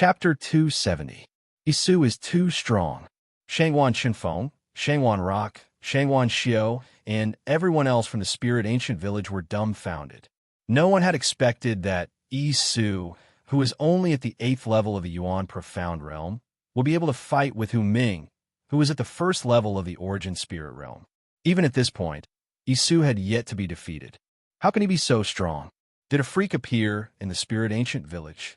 Chapter 270. Isu is too strong. Shangwan Chinfeng, Shangwan Rock, Shangwan Xiao, and everyone else from the spirit ancient village were dumbfounded. No one had expected that Isu, who was only at the 8th level of the Yuan Profound Realm, would be able to fight with Hu Ming, who was at the 1st level of the Origin Spirit Realm. Even at this point, Isu had yet to be defeated. How can he be so strong? Did a freak appear in the spirit ancient village?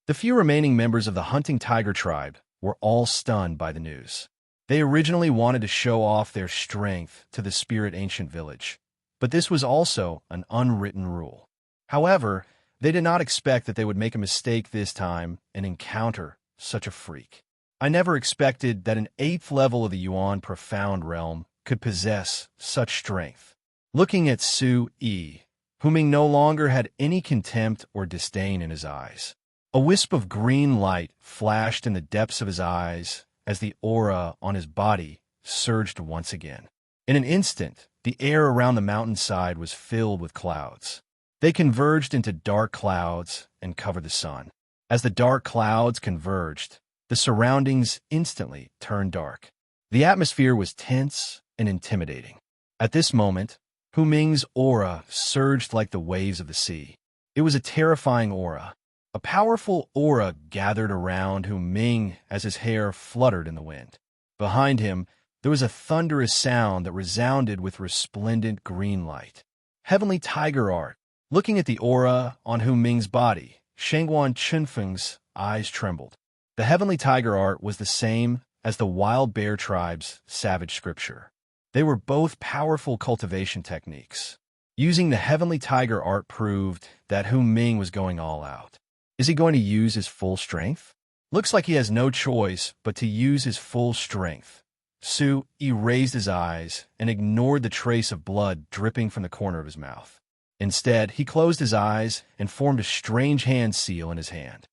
The few remaining members of the hunting tiger tribe were all stunned by the news. They originally wanted to show off their strength to the spirit ancient village, but this was also an unwritten rule. However, they did not expect that they would make a mistake this time and encounter such a freak. I never expected that an 8th level of the Yuan Profound Realm could possess such strength. Looking at Su Yi, Hu Ming no longer had any contempt or disdain in his eyes. A wisp of green light flashed in the depths of his eyes as the aura on his body surged once again. In an instant, the air around the mountainside was filled with clouds. They converged into dark clouds and covered the sun. As the dark clouds converged, the surroundings instantly turned dark. The atmosphere was tense and intimidating. At this moment, Hu Ming's aura surged like the waves of the sea. It was a terrifying aura. A powerful aura gathered around Hu Ming as his hair fluttered in the wind. Behind him, there was a thunderous sound that resounded with resplendent green light. Heavenly Tiger Art. Looking at the aura on Hu Ming's body, Shangwan Chenfeng's eyes trembled. The Heavenly Tiger Art was the same as the Wild Bear Tribe's Savage Scripture. They were both powerful cultivation techniques. Using the Heavenly Tiger Art proved that Hu Ming was going all out. Is he going to use his full strength? Looks like he has no choice but to use his full strength. Su Yi raised his eyes and ignored the trace of blood dripping from the corner of his mouth. Instead, he closed his eyes and formed a strange hand seal in his hand.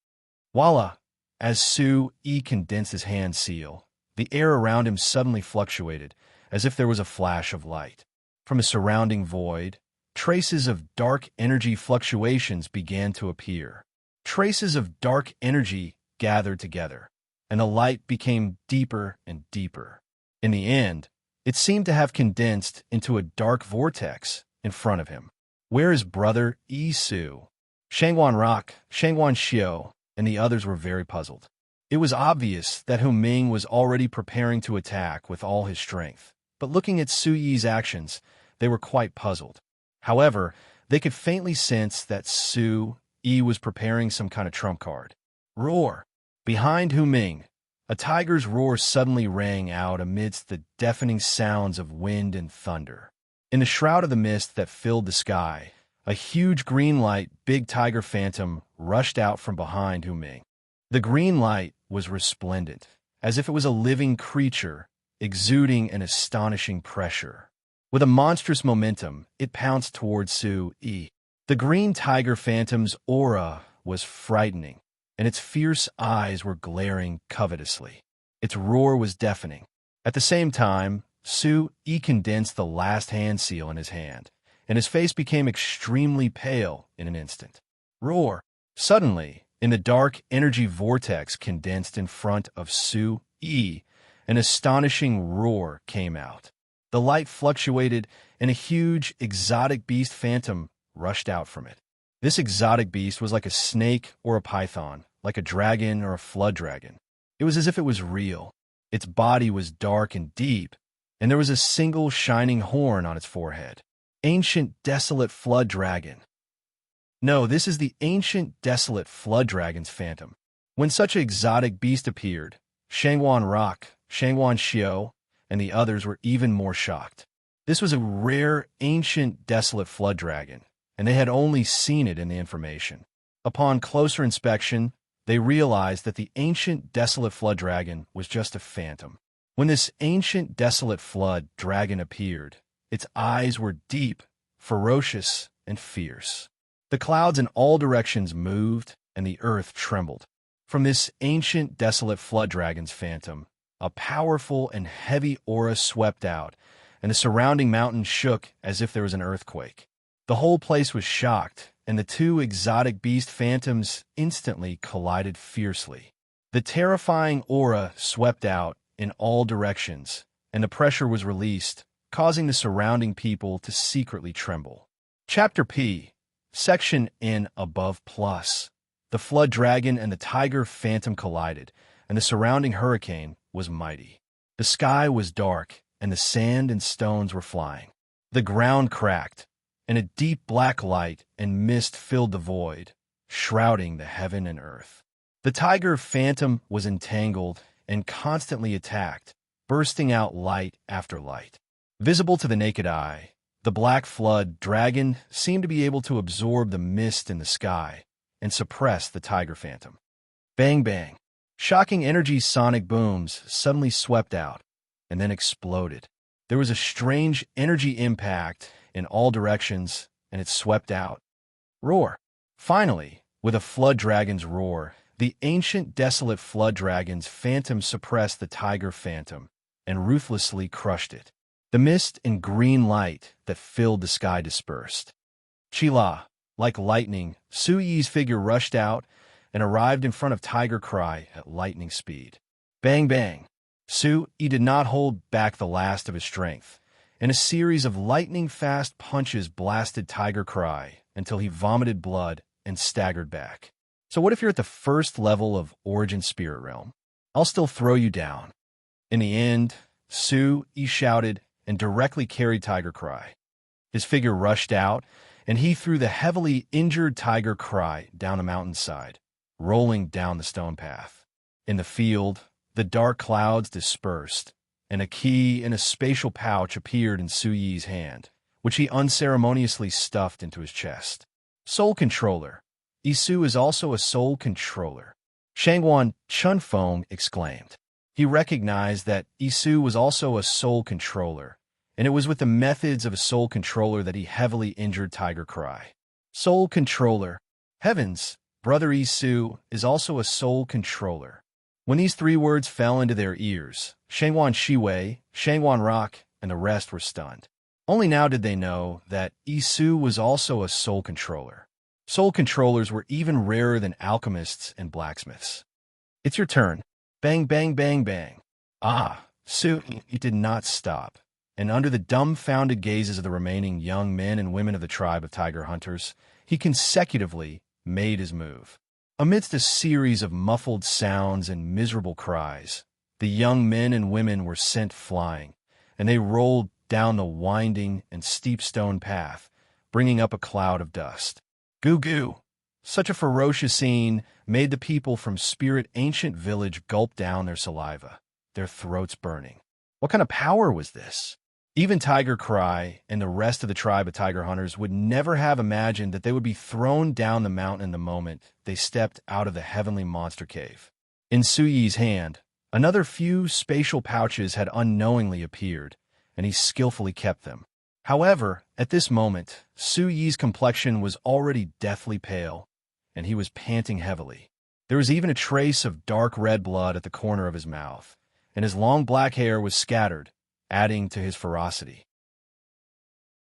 Voila! As Su Yi condensed his hand seal, the air around him suddenly fluctuated, as if there was a flash of light. From the surrounding void, traces of dark energy fluctuations began to appear. Traces of dark energy gathered together, and the light became deeper and deeper. In the end, it seemed to have condensed into a dark vortex in front of him. Where is brother Isu? Shangwan Rock, Shangwan Xiao, and the others were very puzzled. It was obvious that Hu Ming was already preparing to attack with all his strength, but looking at Su Yi's actions, they were quite puzzled. However, they could faintly sense that Su Yi was preparing some kind of trump card. Roar! Behind Hu Ming, a tiger's roar suddenly rang out amidst the deafening sounds of wind and thunder. In the shroud of the mist that filled the sky, a huge green light big tiger phantom rushed out from behind Hu Ming. The green light was resplendent, as if it was a living creature, exuding an astonishing pressure. With a monstrous momentum, it pounced towards Su Yi. The green tiger phantom's aura was frightening, and its fierce eyes were glaring covetously. Its roar was deafening. At the same time, Su Yi condensed the last hand seal in his hand, and his face became extremely pale in an instant. Roar! Suddenly, in the dark energy vortex condensed in front of Su Yi, an astonishing roar came out. The light fluctuated, and a huge, exotic beast phantom rushed out from it. This exotic beast was like a snake or a python, like a dragon or a flood dragon. It was as if it was real. Its body was dark and deep, and there was a single shining horn on its forehead. Ancient desolate flood dragon. No, this is the ancient desolate flood dragon's phantom. When such an exotic beast appeared, Shangwan Rock, Shangwan Xiao, and the others were even more shocked. This was a rare ancient desolate flood dragon, and they had only seen it in the information. Upon closer inspection, they realized that the ancient desolate flood dragon was just a phantom. When this ancient desolate flood dragon appeared, its eyes were deep, ferocious, and fierce. The clouds in all directions moved, and the earth trembled. From this ancient desolate flood dragon's phantom, a powerful and heavy aura swept out, and the surrounding mountains shook as if there was an earthquake. The whole place was shocked, and the two exotic beast phantoms instantly collided fiercely. The terrifying aura swept out in all directions, and the pressure was released, causing the surrounding people to secretly tremble. Chapter P. Section N above plus. The flood dragon and the tiger phantom collided, and the surrounding hurricane was mighty. The sky was dark, and the sand and stones were flying. The ground cracked, and a deep black light and mist filled the void, shrouding the heaven and earth. The tiger phantom was entangled and constantly attacked, bursting out light after light. Visible to the naked eye, the black flood dragon seemed to be able to absorb the mist in the sky and suppress the tiger phantom. Bang bang. Shocking energy sonic booms suddenly swept out and then exploded. There was a strange energy impact in all directions, and it swept out. Roar. Finally, with a flood dragon's roar, the ancient desolate flood dragon's phantom suppressed the tiger phantom and ruthlessly crushed it. The mist and green light that filled the sky dispersed. Chila, like lightning, Su Yi's figure rushed out and arrived in front of Tiger Cry at lightning speed. Bang bang. Su Yi did not hold back the last of his strength, and a series of lightning-fast punches blasted Tiger Cry until he vomited blood and staggered back. So what if you're at the first level of Origin Spirit Realm? I'll still throw you down. In the end, Su Yi shouted and directly carried Tiger Cry. His figure rushed out, and he threw the heavily injured Tiger Cry down a mountainside, rolling down the stone path. In the field, the dark clouds dispersed, and a key in a spatial pouch appeared in Su Yi's hand, which he unceremoniously stuffed into his chest. Soul Controller. Isu is also a soul controller. Shangwan Chunfeng exclaimed. He recognized that Isu was also a soul controller, and it was with the methods of a soul controller that he heavily injured Tiger Cry. Soul Controller. Heavens, Brother Isu is also a soul controller. When these three words fell into their ears, Shangwan Shiwei, Shangwan Rock, and the rest were stunned. Only now did they know that Isu was also a soul controller. Soul controllers were even rarer than alchemists and blacksmiths. It's your turn. Bang, bang, bang, bang. Ah, Su Yi did not stop, and under the dumbfounded gazes of the remaining young men and women of the tribe of tiger hunters, he consecutively made his move. Amidst a series of muffled sounds and miserable cries, the young men and women were sent flying, and they rolled down the winding and steep stone path, bringing up a cloud of dust. Goo goo! Such a ferocious scene made the people from Spirit Ancient Village gulp down their saliva, their throats burning. What kind of power was this? Even Tiger Cry and the rest of the tribe of tiger hunters would never have imagined that they would be thrown down the mountain in the moment they stepped out of the heavenly monster cave. In Su Yi's hand, another few spatial pouches had unknowingly appeared, and he skillfully kept them. However, at this moment, Su Yi's complexion was already deathly pale, and he was panting heavily. There was even a trace of dark red blood at the corner of his mouth, and his long black hair was scattered, adding to his ferocity.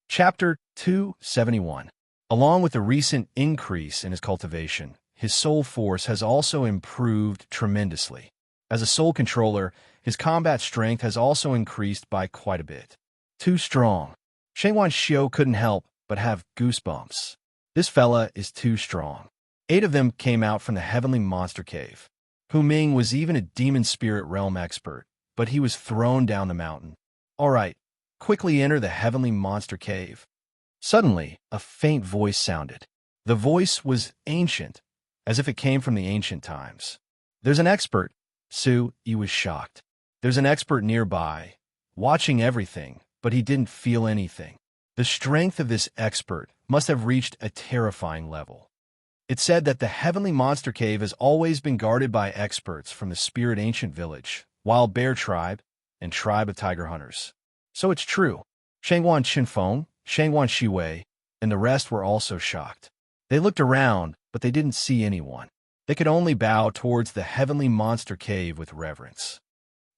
Chapter 271. Along with the recent increase in his cultivation, his soul force has also improved tremendously. As a soul controller, his combat strength has also increased by quite a bit. Too strong. Shangwan Xiu couldn't help but have goosebumps. This fella is too strong. 8 of them came out from the heavenly monster cave. Hu Ming was even a demon spirit realm expert, but he was thrown down the mountain. All right, quickly enter the heavenly monster cave. Suddenly, a faint voice sounded. The voice was ancient, as if it came from the ancient times. There's an expert. Su Yi was shocked. There's an expert nearby, watching everything, but he didn't feel anything. The strength of this expert must have reached a terrifying level. It said that the heavenly monster cave has always been guarded by experts from the Spirit Ancient Village, Wild Bear Tribe, and Tribe of Tiger Hunters. So it's true. Shangwan Chinfeng, Shangwan Shiwei, and the rest were also shocked. They looked around, but they didn't see anyone. They could only bow towards the heavenly monster cave with reverence.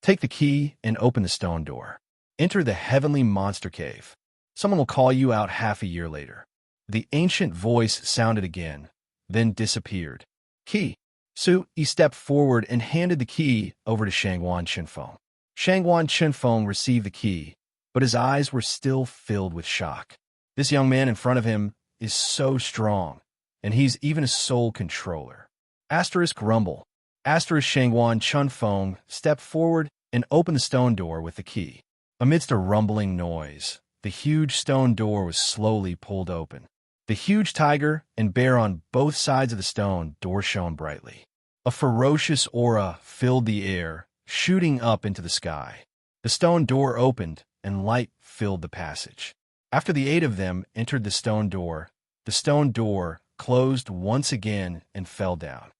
Take the key and open the stone door. Enter the heavenly monster cave. Someone will call you out half a year later. The ancient voice sounded again, then disappeared. Key. Su Yi stepped forward and handed the key over to Shangwan Chenfeng. Shangwan Chenfeng received the key, but his eyes were still filled with shock. This young man in front of him is so strong, and he's even a soul controller. Asterisk rumble. Asterisk Shangwan Chenfeng stepped forward and opened the stone door with the key. Amidst a rumbling noise, the huge stone door was slowly pulled open. The huge tiger and bear on both sides of the stone door shone brightly. A ferocious aura filled the air, shooting up into the sky. The stone door opened, and light filled the passage. After the 8 of them entered the stone door closed once again and fell down.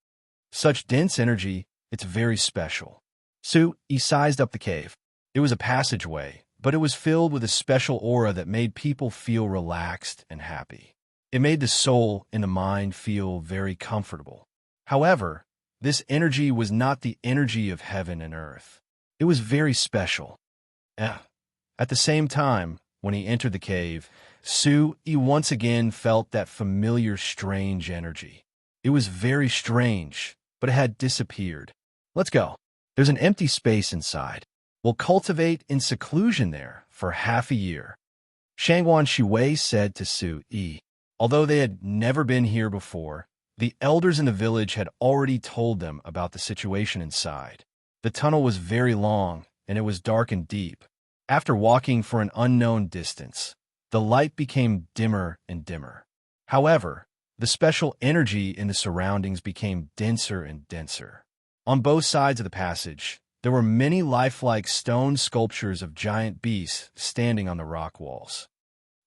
Such dense energy, it's very special. Su Yi sized up the cave. It was a passageway, but it was filled with a special aura that made people feel relaxed and happy. It made the soul and the mind feel very comfortable. However, this energy was not the energy of heaven and earth. It was very special. At the same time, when he entered the cave, Su Yi once again felt that familiar strange energy. It was very strange, but it had disappeared. Let's go. There's an empty space inside. We'll cultivate in seclusion there for half a year. Shangwan Shui said to Su Yi. Although they had never been here before, the elders in the village had already told them about the situation inside. The tunnel was very long, and it was dark and deep. After walking for an unknown distance, the light became dimmer and dimmer. However, the special energy in the surroundings became denser and denser. On both sides of the passage, there were many lifelike stone sculptures of giant beasts standing on the rock walls.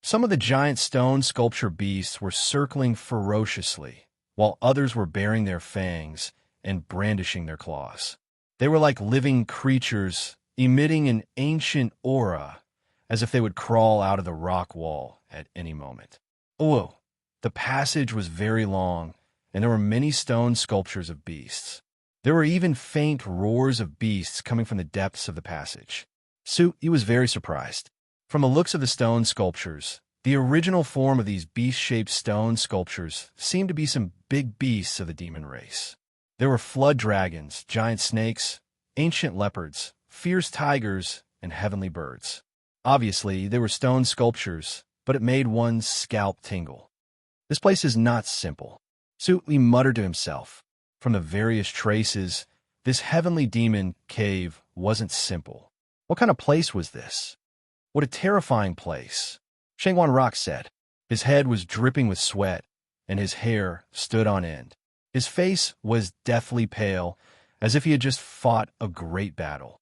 Some of the giant stone sculpture beasts were circling ferociously, while others were baring their fangs and brandishing their claws. They were like living creatures, emitting an ancient aura, as if they would crawl out of the rock wall at any moment. Oh, the passage was very long, and there were many stone sculptures of beasts. There were even faint roars of beasts coming from the depths of the passage. Su Yi was very surprised. From the looks of the stone sculptures, the original form of these beast-shaped stone sculptures seemed to be some big beasts of the demon race. There were flood dragons, giant snakes, ancient leopards, fierce tigers, and heavenly birds. Obviously, they were stone sculptures, but it made one's scalp tingle. This place is not simple. Su Yi muttered to himself. From the various traces, this heavenly demon cave wasn't simple. What kind of place was this? What a terrifying place, Shangwan Rock said. His head was dripping with sweat, and his hair stood on end. His face was deathly pale, as if he had just fought a great battle.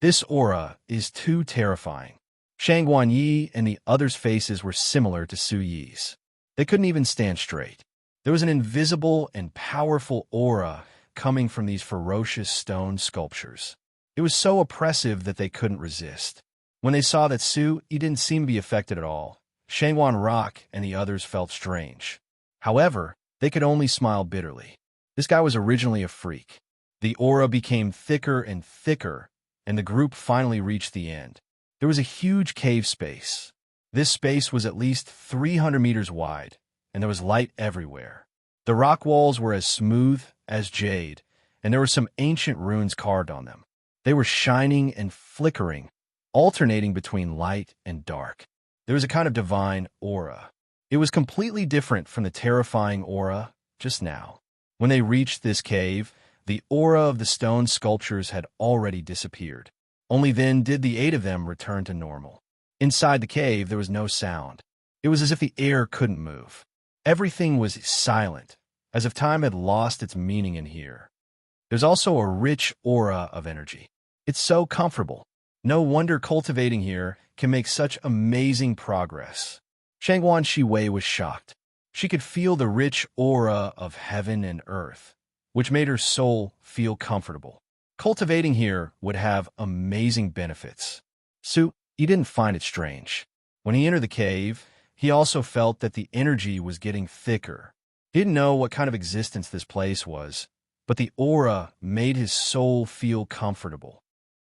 This aura is too terrifying. Shangwan Yi and the others' faces were similar to Su Yi's. They couldn't even stand straight. There was an invisible and powerful aura coming from these ferocious stone sculptures. It was so oppressive that they couldn't resist. When they saw that Su Yi didn't seem to be affected at all, Shangwan Rock and the others felt strange. However, they could only smile bitterly. This guy was originally a freak. The aura became thicker and thicker, and the group finally reached the end. There was a huge cave space. This space was at least 300 meters wide, and there was light everywhere. The rock walls were as smooth as jade, and there were some ancient runes carved on them. They were shining and flickering, alternating between light and dark. There was a kind of divine aura. It was completely different from the terrifying aura just now. When they reached this cave, the aura of the stone sculptures had already disappeared. Only then did the 8 of them return to normal. Inside the cave, there was no sound. It was as if the air couldn't move. Everything was silent, as if time had lost its meaning in here. There's also a rich aura of energy. It's so comfortable. No wonder cultivating here can make such amazing progress. Shangwan Shui was shocked. She could feel the rich aura of heaven and earth, which made her soul feel comfortable. Cultivating here would have amazing benefits. Su Yi didn't find it strange. When he entered the cave, he also felt that the energy was getting thicker. He didn't know what kind of existence this place was, but the aura made his soul feel comfortable.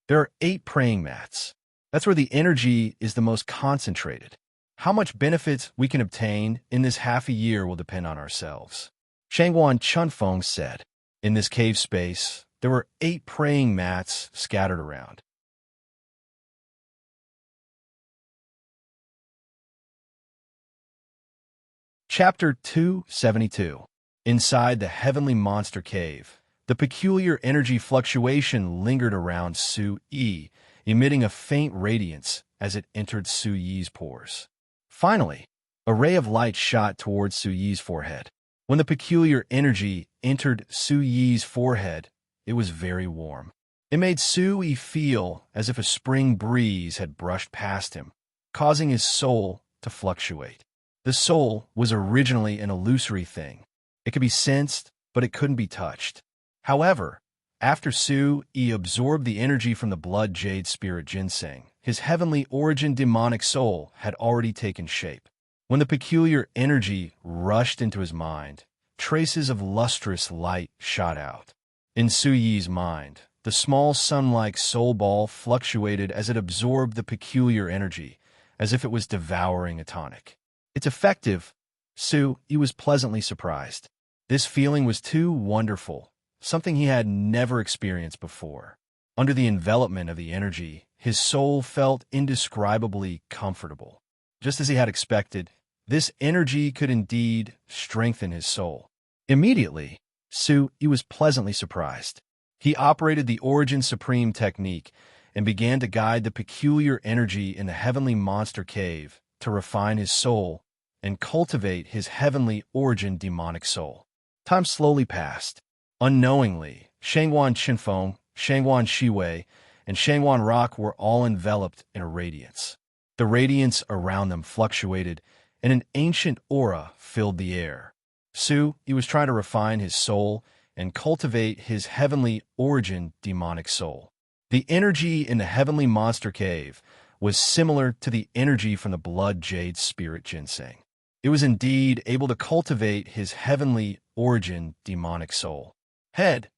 There are 8 praying mats. That's where the energy is the most concentrated. How much benefits we can obtain in this half a year will depend on ourselves. Shangguan Chunfeng said. In this cave space, there were 8 praying mats scattered around. Chapter 272. Inside the heavenly monster cave, the peculiar energy fluctuation lingered around Su Yi, emitting a faint radiance as it entered Su Yi's pores. Finally, a ray of light shot towards Su Yi's forehead. When the peculiar energy entered Su Yi's forehead, it was very warm. It made Su Yi feel as if a spring breeze had brushed past him, causing his soul to fluctuate. The soul was originally an illusory thing. It could be sensed, but it couldn't be touched. However, after Su Yi absorbed the energy from the blood jade spirit ginseng, his heavenly origin demonic soul had already taken shape. When the peculiar energy rushed into his mind, traces of lustrous light shot out. In Su Yi's mind, the small sun-like soul ball fluctuated as it absorbed the peculiar energy, as if it was devouring a tonic. It's effective. Su Yi was pleasantly surprised. This feeling was too wonderful, something he had never experienced before. Under the envelopment of the energy, his soul felt indescribably comfortable. Just as he had expected, this energy could indeed strengthen his soul. Immediately, Su Yi was pleasantly surprised. He operated the Origin Supreme technique and began to guide the peculiar energy in the heavenly monster cave to refine his soul and cultivate his heavenly origin demonic soul. Time slowly passed. Unknowingly, Shangguan Qinfeng, Shangguan Shiwei, and Shangguan Rock were all enveloped in a radiance. The radiance around them fluctuated, and an ancient aura filled the air. Su Yi was trying to refine his soul and cultivate his heavenly origin demonic soul. The energy in the heavenly monster cave was similar to the energy from the blood jade spirit ginseng. It was indeed able to cultivate his heavenly origin demonic soul. Head.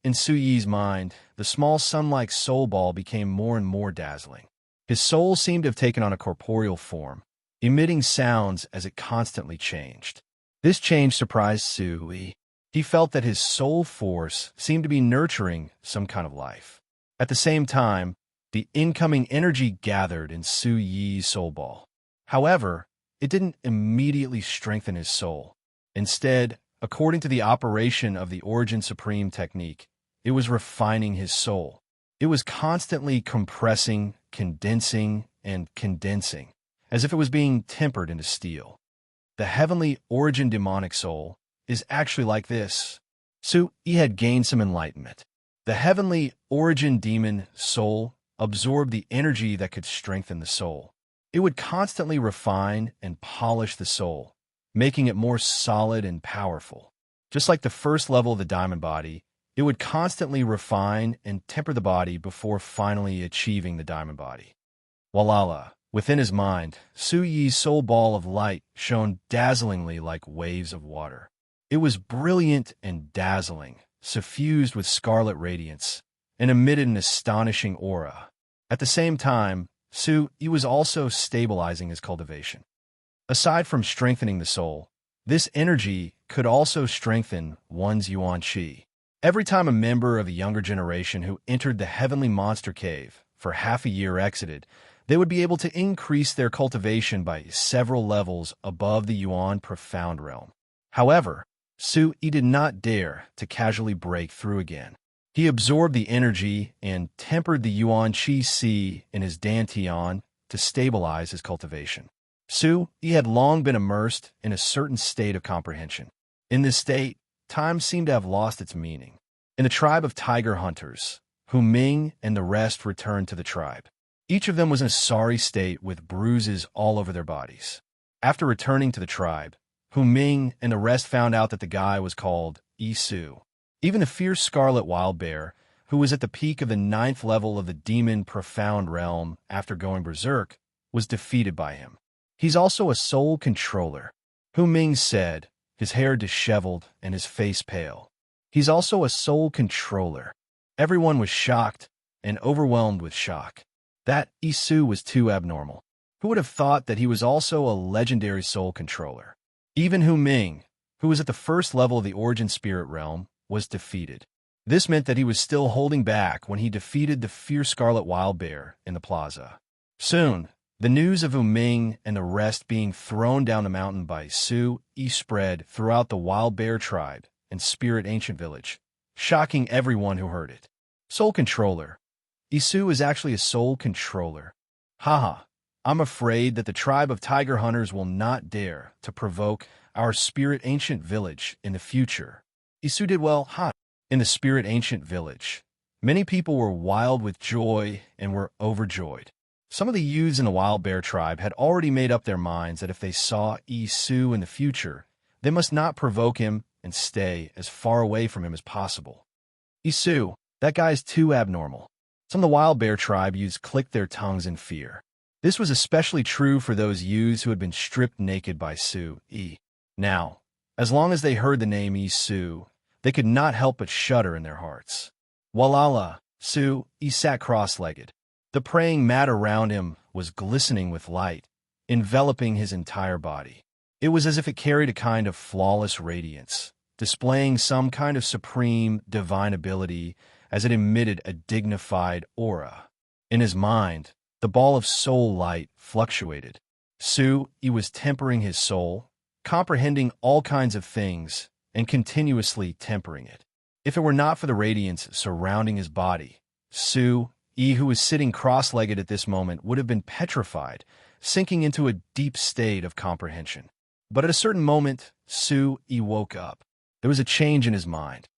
In Su Yi's mind, the small sun-like soul ball became more and more dazzling. His soul seemed to have taken on a corporeal form, emitting sounds as it constantly changed. This change surprised Su Yi. He felt that his soul force seemed to be nurturing some kind of life. At the same time, the incoming energy gathered in Su Yi's soul ball. However, it didn't immediately strengthen his soul. Instead, according to the operation of the Origin Supreme technique, it was refining his soul. It was constantly compressing, condensing, and condensing, as if it was being tempered into steel. The heavenly origin demonic soul is actually like this. Su Yi had gained some enlightenment. The heavenly origin demon soul absorbed the energy that could strengthen the soul. It would constantly refine and polish the soul, making it more solid and powerful. Just like the first level of the diamond body, it would constantly refine and temper the body before finally achieving the diamond body. Walala, within his mind, Su Yi's soul ball of light shone dazzlingly like waves of water. It was brilliant and dazzling, suffused with scarlet radiance, and emitted an astonishing aura. At the same time, Su Yi was also stabilizing his cultivation. Aside from strengthening the soul, this energy could also strengthen one's yuan qi. Every time a member of the younger generation who entered the heavenly monster cave for half a year exited, they would be able to increase their cultivation by several levels above the yuan profound realm. However, Su Yi did not dare to casually break through again. He absorbed the energy and tempered the yuan qi si in his dantian to stabilize his cultivation. Su Yi had long been immersed in a certain state of comprehension. In this state, time seemed to have lost its meaning. In the tribe of tiger hunters, Hu Ming and the rest returned to the tribe. Each of them was in a sorry state with bruises all over their bodies. After returning to the tribe, Hu Ming and the rest found out that the guy was called Isu. Even the fierce scarlet wild bear, who was at the peak of the 9th level of the demon profound realm after going berserk, was defeated by him. He's also a soul controller, Hu Ming said, his hair disheveled and his face pale. He's also a soul controller. Everyone was shocked and overwhelmed with shock. That Isu was too abnormal. Who would have thought that he was also a legendary soul controller? Even Hu Ming, who was at the first level of the origin spirit realm, was defeated. This meant that he was still holding back when he defeated the fierce scarlet wild bear in the plaza. Soon, the news of Hu Ming and the rest being thrown down the mountain by Su Yi spread throughout the wild bear tribe and spirit ancient village, shocking everyone who heard it. Soul controller. Isu is actually a soul controller. Haha. I'm afraid that the tribe of tiger hunters will not dare to provoke our spirit ancient village in the future. Isu did well, in the spirit ancient village. Many people were wild with joy and were overjoyed. Some of the youths in the wild bear tribe had already made up their minds that if they saw Isu in the future, they must not provoke him and stay as far away from him as possible. Isu, that guy's too abnormal. Some of the wild bear tribe youths clicked their tongues in fear. This was especially true for those youths who had been stripped naked by Su Yi. Now, as long as they heard the name Isu, they could not help but shudder in their hearts. Walala, Su Yi sat cross-legged. The praying mat around him was glistening with light, enveloping his entire body. It was as if it carried a kind of flawless radiance, displaying some kind of supreme, divine ability as it emitted a dignified aura. In his mind, the ball of soul light fluctuated. Su Yi was tempering his soul, comprehending all kinds of things, and continuously tempering it. If it were not for the radiance surrounding his body, Su Yi, who was sitting cross-legged at this moment, would have been petrified, sinking into a deep state of comprehension. But at a certain moment, Su Yi woke up. There was a change in his mind.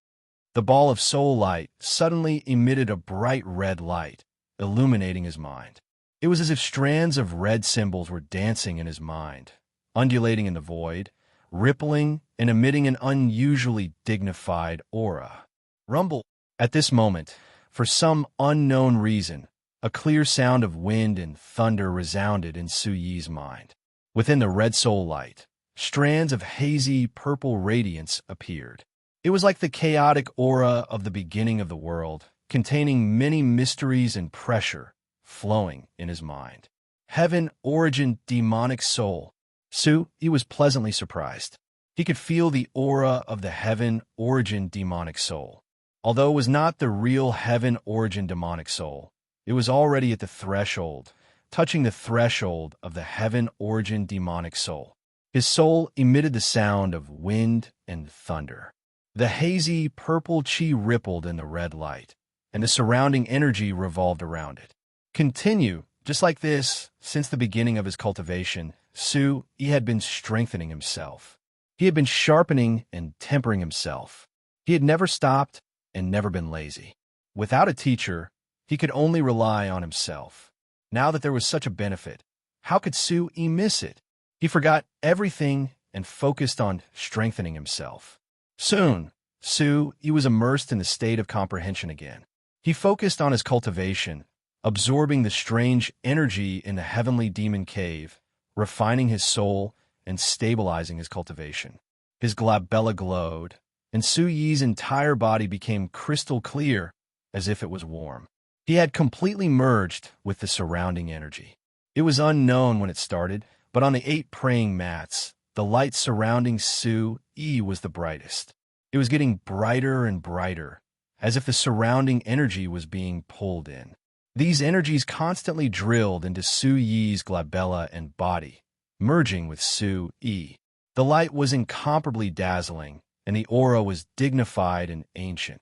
The ball of soul light suddenly emitted a bright red light, illuminating his mind. It was as if strands of red symbols were dancing in his mind, undulating in the void, rippling and emitting an unusually dignified aura. Rumble. At this moment, for some unknown reason, a clear sound of wind and thunder resounded in Su Yi's mind. Within the red soul light, strands of hazy purple radiance appeared. It was like the chaotic aura of the beginning of the world, containing many mysteries and pressure, flowing in his mind. Heaven, origin, demonic soul. Su Yi was pleasantly surprised. He could feel the aura of the heaven, origin, demonic soul. Although it was not the real heaven, origin, demonic soul, it was already at the threshold, touching the threshold of the heaven, origin, demonic soul. His soul emitted the sound of wind and thunder. The hazy purple chi rippled in the red light, and the surrounding energy revolved around it. Continue, just like this, since the beginning of his cultivation, Su Yi had been strengthening himself. He had been sharpening and tempering himself. He had never stopped and never been lazy. Without a teacher, he could only rely on himself. Now that there was such a benefit, how could Su Yi miss it? He forgot everything and focused on strengthening himself. Soon, Su Yi was immersed in the state of comprehension again. He focused on his cultivation, absorbing the strange energy in the heavenly demon cave, refining his soul and stabilizing his cultivation. His glabella glowed, and Su Yi's entire body became crystal clear, as if it was warm. He had completely merged with the surrounding energy. It was unknown when it started, but on the 8 praying mats, the light surrounding Su Yi was the brightest. It was getting brighter and brighter, as if the surrounding energy was being pulled in. These energies constantly drilled into Su Yi's glabella and body, merging with Su Yi. The light was incomparably dazzling, and the aura was dignified and ancient.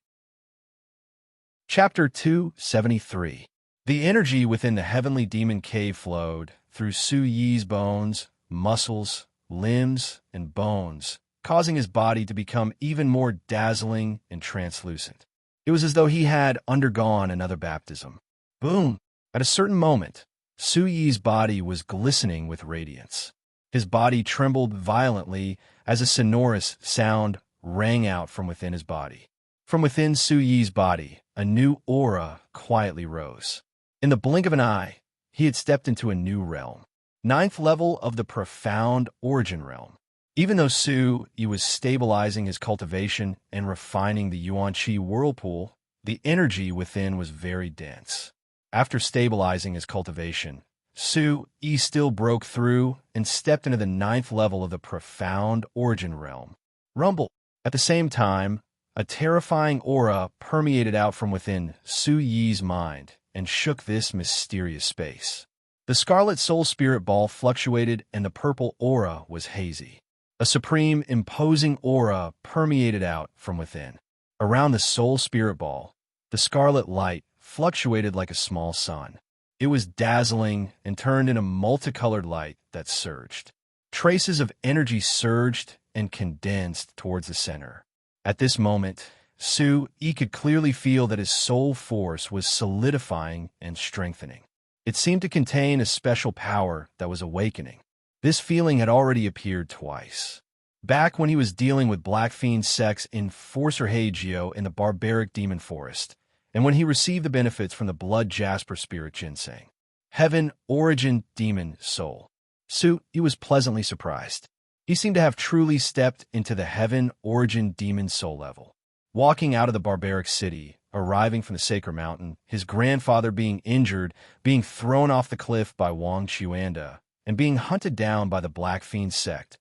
Chapter 273. The energy within the heavenly demon cave flowed through Su Yi's bones, muscles, limbs, and bones, causing his body to become even more dazzling and translucent. It was as though he had undergone another baptism. Boom! At a certain moment, Su Yi's body was glistening with radiance. His body trembled violently as a sonorous sound rang out from within his body. From within Su Yi's body, a new aura quietly rose. In the blink of an eye, he had stepped into a new realm, 9th level of the profound origin realm. Even though Su Yi was stabilizing his cultivation and refining the Yuan Qi whirlpool, the energy within was very dense. After stabilizing his cultivation, Su-yi still broke through and stepped into the ninth level of the profound origin realm. Rumble. At the same time, a terrifying aura permeated out from within Su-yi's mind and shook this mysterious space. The scarlet soul spirit ball fluctuated and the purple aura was hazy. A supreme, imposing aura permeated out from within. Around the soul spirit ball, the scarlet light fluctuated like a small sun. It was dazzling and turned into multicolored light that surged. Traces of energy surged and condensed towards the center. At this moment, Su-yi could clearly feel that his soul force was solidifying and strengthening. It seemed to contain a special power that was awakening. This feeling had already appeared twice. Back when he was dealing with Black Fiend Sex in Forcer Hagio in the barbaric demon forest, and when he received the benefits from the blood jasper spirit ginseng. Heaven Origin Demon Soul. Su-yi was pleasantly surprised. He seemed to have truly stepped into the Heaven Origin Demon Soul level. Walking out of the barbaric city, arriving from the Sacred Mountain, his grandfather being injured, being thrown off the cliff by Wang Chuanda, and being hunted down by the Black Fiend sect.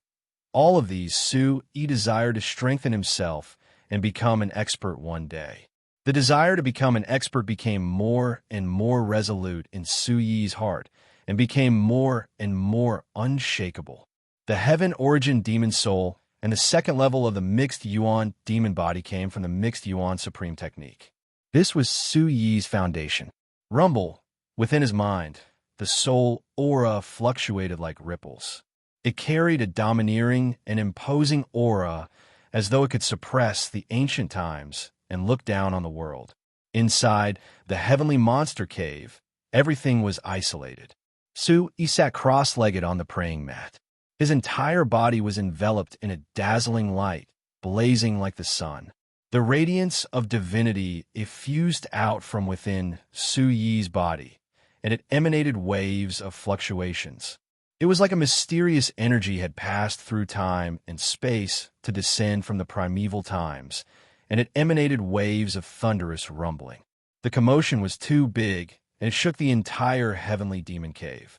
All of these, Su-yi desired to strengthen himself and become an expert one day. The desire to become an expert became more and more resolute in Su-yi's heart and became more and more unshakable. The Heaven Origin Demon Soul and the second level of the Mixed Yuan Demon Body came from the Mixed Yuan Supreme Technique. This was Su-yi's foundation. Rumble, within his mind, the soul aura fluctuated like ripples. It carried a domineering and imposing aura as though it could suppress the ancient times and look down on the world. Inside the heavenly monster cave, everything was isolated. Su-yi sat cross-legged on the praying mat. His entire body was enveloped in a dazzling light, blazing like the sun. The radiance of divinity effused out from within Su-yi's body, and it emanated waves of fluctuations. It was like a mysterious energy had passed through time and space to descend from the primeval times, and it emanated waves of thunderous rumbling. The commotion was too big, and it shook the entire heavenly demon cave.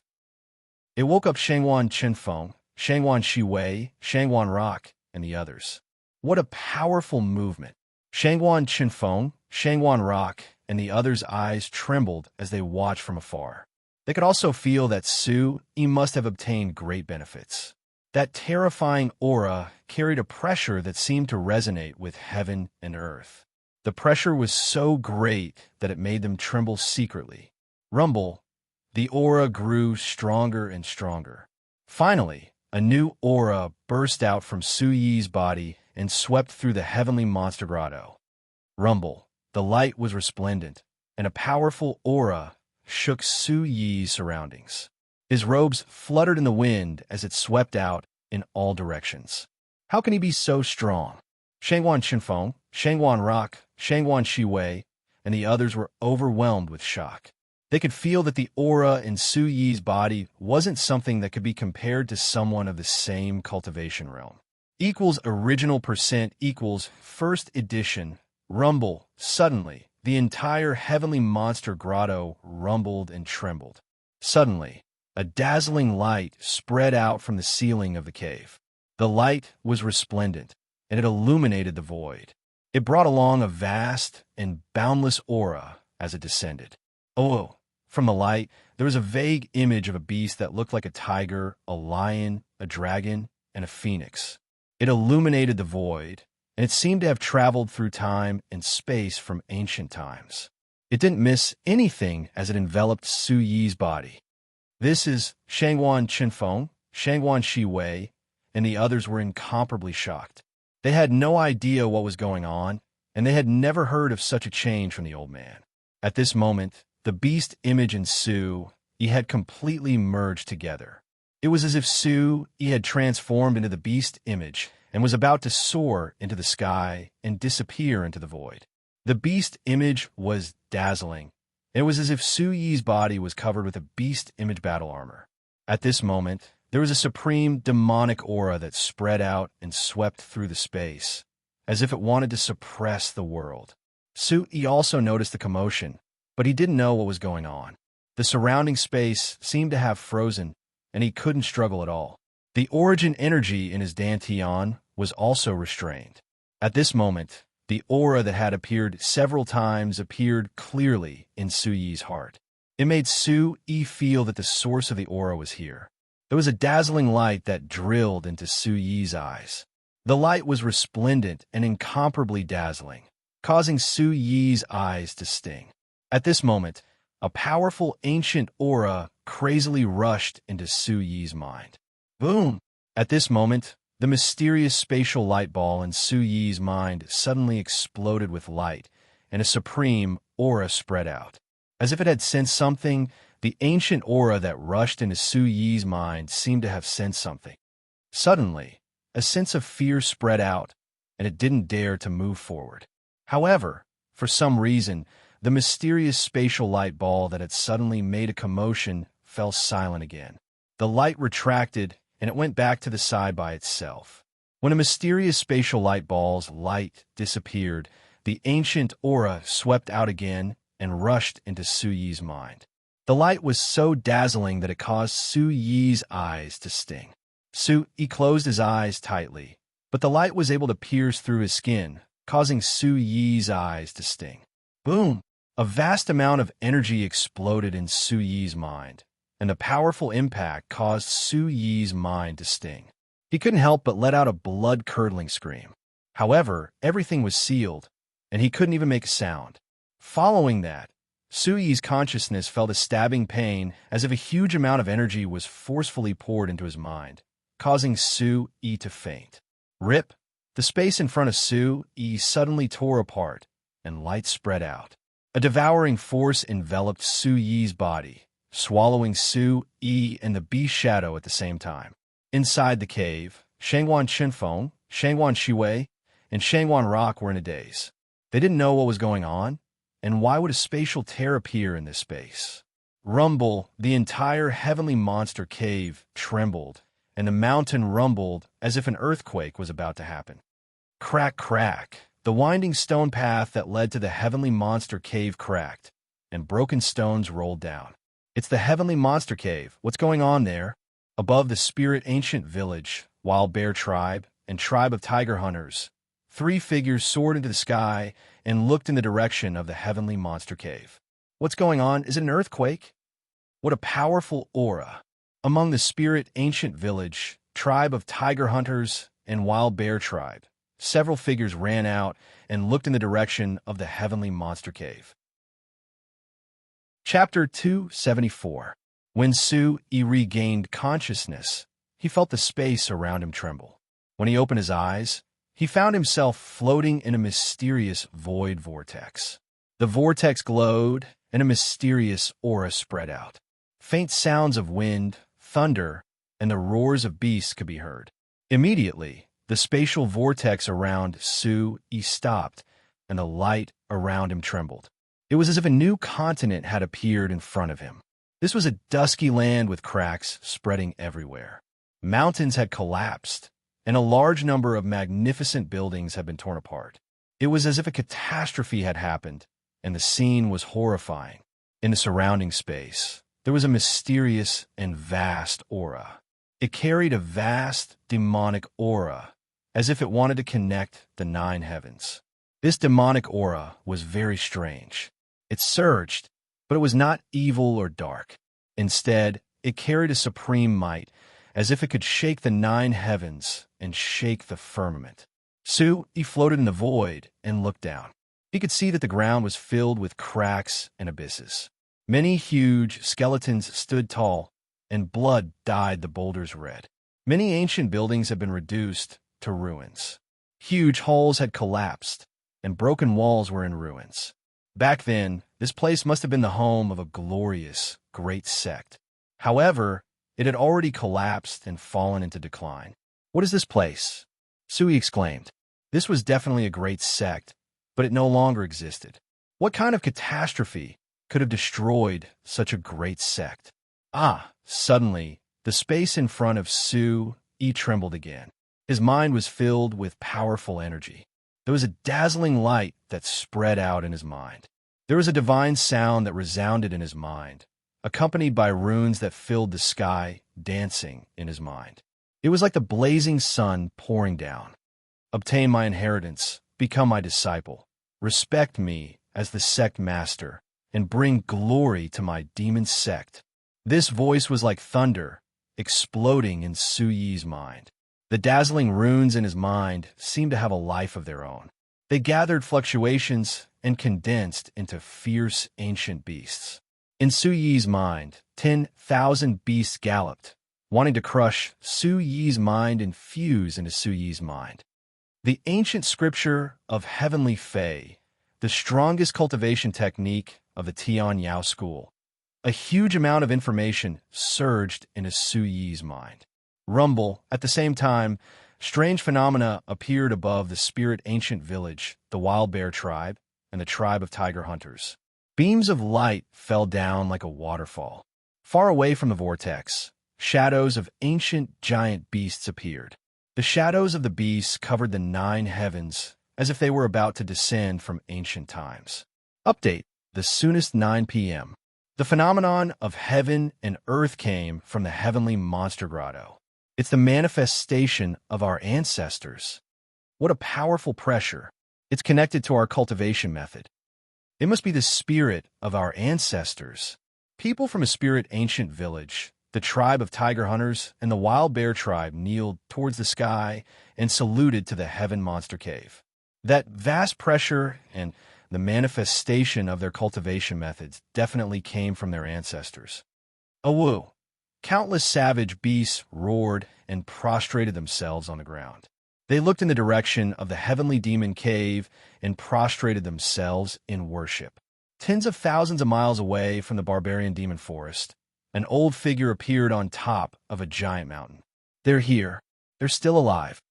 It woke up Shangwan Chenfeng, Shangwan Shiwei, Shangwan Rock, and the others. What a powerful movement! Shangwan Chenfeng, Shangwan Rock, and the others' eyes trembled as they watched from afar. They could also feel that Su-yi must have obtained great benefits. That terrifying aura carried a pressure that seemed to resonate with heaven and earth. The pressure was so great that it made them tremble secretly. Rumble, the aura grew stronger and stronger. Finally, a new aura burst out from Su-yi's body and swept through the heavenly monster grotto. Rumble, the light was resplendent, and a powerful aura shook Su-yi's surroundings. His robes fluttered in the wind as it swept out in all directions. How can he be so strong? Shangwan Chenfeng, Shangwan Rock, Shangwan Shiwei, and the others were overwhelmed with shock. They could feel that the aura in Su-yi's body wasn't something that could be compared to someone of the same cultivation realm. Equals original percent equals first edition. Rumble. Suddenly, the entire heavenly monster grotto rumbled and trembled. Suddenly, a dazzling light spread out from the ceiling of the cave. The light was resplendent, and it illuminated the void. It brought along a vast and boundless aura as it descended. Oh, from the light, there was a vague image of a beast that looked like a tiger, a lion, a dragon, and a phoenix. It illuminated the void, and it seemed to have traveled through time and space from ancient times. It didn't miss anything as it enveloped Su-yi's body. This is Shangwan Chenfeng, Shangwan Shiwei, and the others were incomparably shocked. They had no idea what was going on, and they had never heard of such a change from the old man. At this moment, the beast image and Su-yi had completely merged together. It was as if Su-yi had transformed into the beast image and was about to soar into the sky and disappear into the void. The beast image was dazzling. It was as if Su-yi's body was covered with a beast image battle armor. At this moment, there was a supreme demonic aura that spread out and swept through the space, as if it wanted to suppress the world. Su-yi also noticed the commotion, but he didn't know what was going on. The surrounding space seemed to have frozen, and he couldn't struggle at all. The origin energy in his dantian was also restrained. At this moment, the aura that had appeared several times appeared clearly in Su Yi's heart. It made Su Yi feel that the source of the aura was here. There was a dazzling light that drilled into Su Yi's eyes. The light was resplendent and incomparably dazzling, causing Su Yi's eyes to sting. At this moment, a powerful ancient aura crazily rushed into Su Yi's mind. Boom! At this moment, the mysterious spatial light ball in Su Yi's mind suddenly exploded with light, and a supreme aura spread out. As if it had sensed something, the ancient aura that rushed into Su Yi's mind seemed to have sensed something. Suddenly, a sense of fear spread out, and it didn't dare to move forward. However, for some reason, the mysterious spatial light ball that had suddenly made a commotion fell silent again. The light retracted, and it went back to the side by itself. When a mysterious spatial light ball's light disappeared, the ancient aura swept out again and rushed into Su Yi's mind. The light was so dazzling that it caused Su Yi's eyes to sting. Su Yi closed his eyes tightly, but the light was able to pierce through his skin, causing Su Yi's eyes to sting. Boom! A vast amount of energy exploded in Su Yi's mind, and the powerful impact caused Su Yi's mind to sting. He couldn't help but let out a blood-curdling scream. However, everything was sealed, and he couldn't even make a sound. Following that, Su Yi's consciousness felt a stabbing pain as if a huge amount of energy was forcefully poured into his mind, causing Su Yi to faint. Rip! The space in front of Su Yi suddenly tore apart, and light spread out. A devouring force enveloped Su Yi's body, swallowing Su Yi and the beast shadow at the same time. Inside the cave, Shangwan Chenfeng, Shangwan Shiwei, and Shangwan Rock were in a daze. They didn't know what was going on, and why would a spatial tear appear in this space? Rumble, the entire heavenly monster cave trembled, and the mountain rumbled as if an earthquake was about to happen. Crack, crack. The winding stone path that led to the heavenly monster cave cracked, and broken stones rolled down. It's the heavenly monster cave. What's going on there? Above the spirit ancient village, wild bear tribe, and tribe of tiger hunters, three figures soared into the sky and looked in the direction of the heavenly monster cave. What's going on? Is it an earthquake? What a powerful aura. Among the spirit ancient village, tribe of tiger hunters, and wild bear tribe, several figures ran out and looked in the direction of the heavenly monster cave. Chapter 274. When Su Yi regained consciousness, he felt the space around him tremble. When he opened his eyes, he found himself floating in a mysterious void vortex. The vortex glowed, and a mysterious aura spread out. Faint sounds of wind, thunder, and the roars of beasts could be heard. Immediately, the spatial vortex around Su Yi stopped, and the light around him trembled. It was as if a new continent had appeared in front of him. This was a dusky land with cracks spreading everywhere. Mountains had collapsed, and a large number of magnificent buildings had been torn apart. It was as if a catastrophe had happened, and the scene was horrifying. In the surrounding space, there was a mysterious and vast aura. It carried a vast, demonic aura, as if it wanted to connect the nine heavens. This demonic aura was very strange. It surged, but it was not evil or dark. Instead, it carried a supreme might, as if it could shake the nine heavens and shake the firmament. Su Yi floated in the void and looked down. He could see that the ground was filled with cracks and abysses. Many huge skeletons stood tall, and blood dyed the boulders red. Many ancient buildings had been reduced to ruins. Huge halls had collapsed, and broken walls were in ruins. Back then, this place must have been the home of a glorious, great sect. However, it had already collapsed and fallen into decline. "What is this place?" Su Yi exclaimed. This was definitely a great sect, but it no longer existed. What kind of catastrophe could have destroyed such a great sect? Suddenly, the space in front of Su Yi trembled again. His mind was filled with powerful energy. There was a dazzling light that spread out in his mind. There was a divine sound that resounded in his mind, accompanied by runes that filled the sky, dancing in his mind. It was like the blazing sun pouring down. Obtain my inheritance, become my disciple, respect me as the sect master, and bring glory to my demon sect. This voice was like thunder, exploding in Su Yi's mind. The dazzling runes in his mind seemed to have a life of their own. They gathered fluctuations and condensed into fierce ancient beasts. In Su Yi's mind, 10,000 beasts galloped, wanting to crush Su Yi's mind and fuse into Su Yi's mind. The ancient scripture of heavenly Fae, the strongest cultivation technique of the Tian Yao school. A huge amount of information surged into Su Yi's mind. Rumble, at the same time, strange phenomena appeared above the spirit ancient village, the wild bear tribe, and the tribe of tiger hunters. Beams of light fell down like a waterfall. Far away from the vortex, shadows of ancient giant beasts appeared. The shadows of the beasts covered the 9 heavens as if they were about to descend from ancient times. Update: the soonest 9 p.m. The phenomenon of heaven and earth came from the heavenly monster grotto. It's the manifestation of our ancestors. What a powerful pressure. It's connected to our cultivation method. It must be the spirit of our ancestors. People from a spirit ancient village, the tribe of tiger hunters, and the wild bear tribe kneeled towards the sky and saluted to the heaven monster cave. That vast pressure and the manifestation of their cultivation methods definitely came from their ancestors. Awoo! Countless savage beasts roared and prostrated themselves on the ground. They looked in the direction of the heavenly demon cave and prostrated themselves in worship. Tens of thousands of miles away from the barbarian demon forest, an old figure appeared on top of a giant mountain. They're here. They're still alive.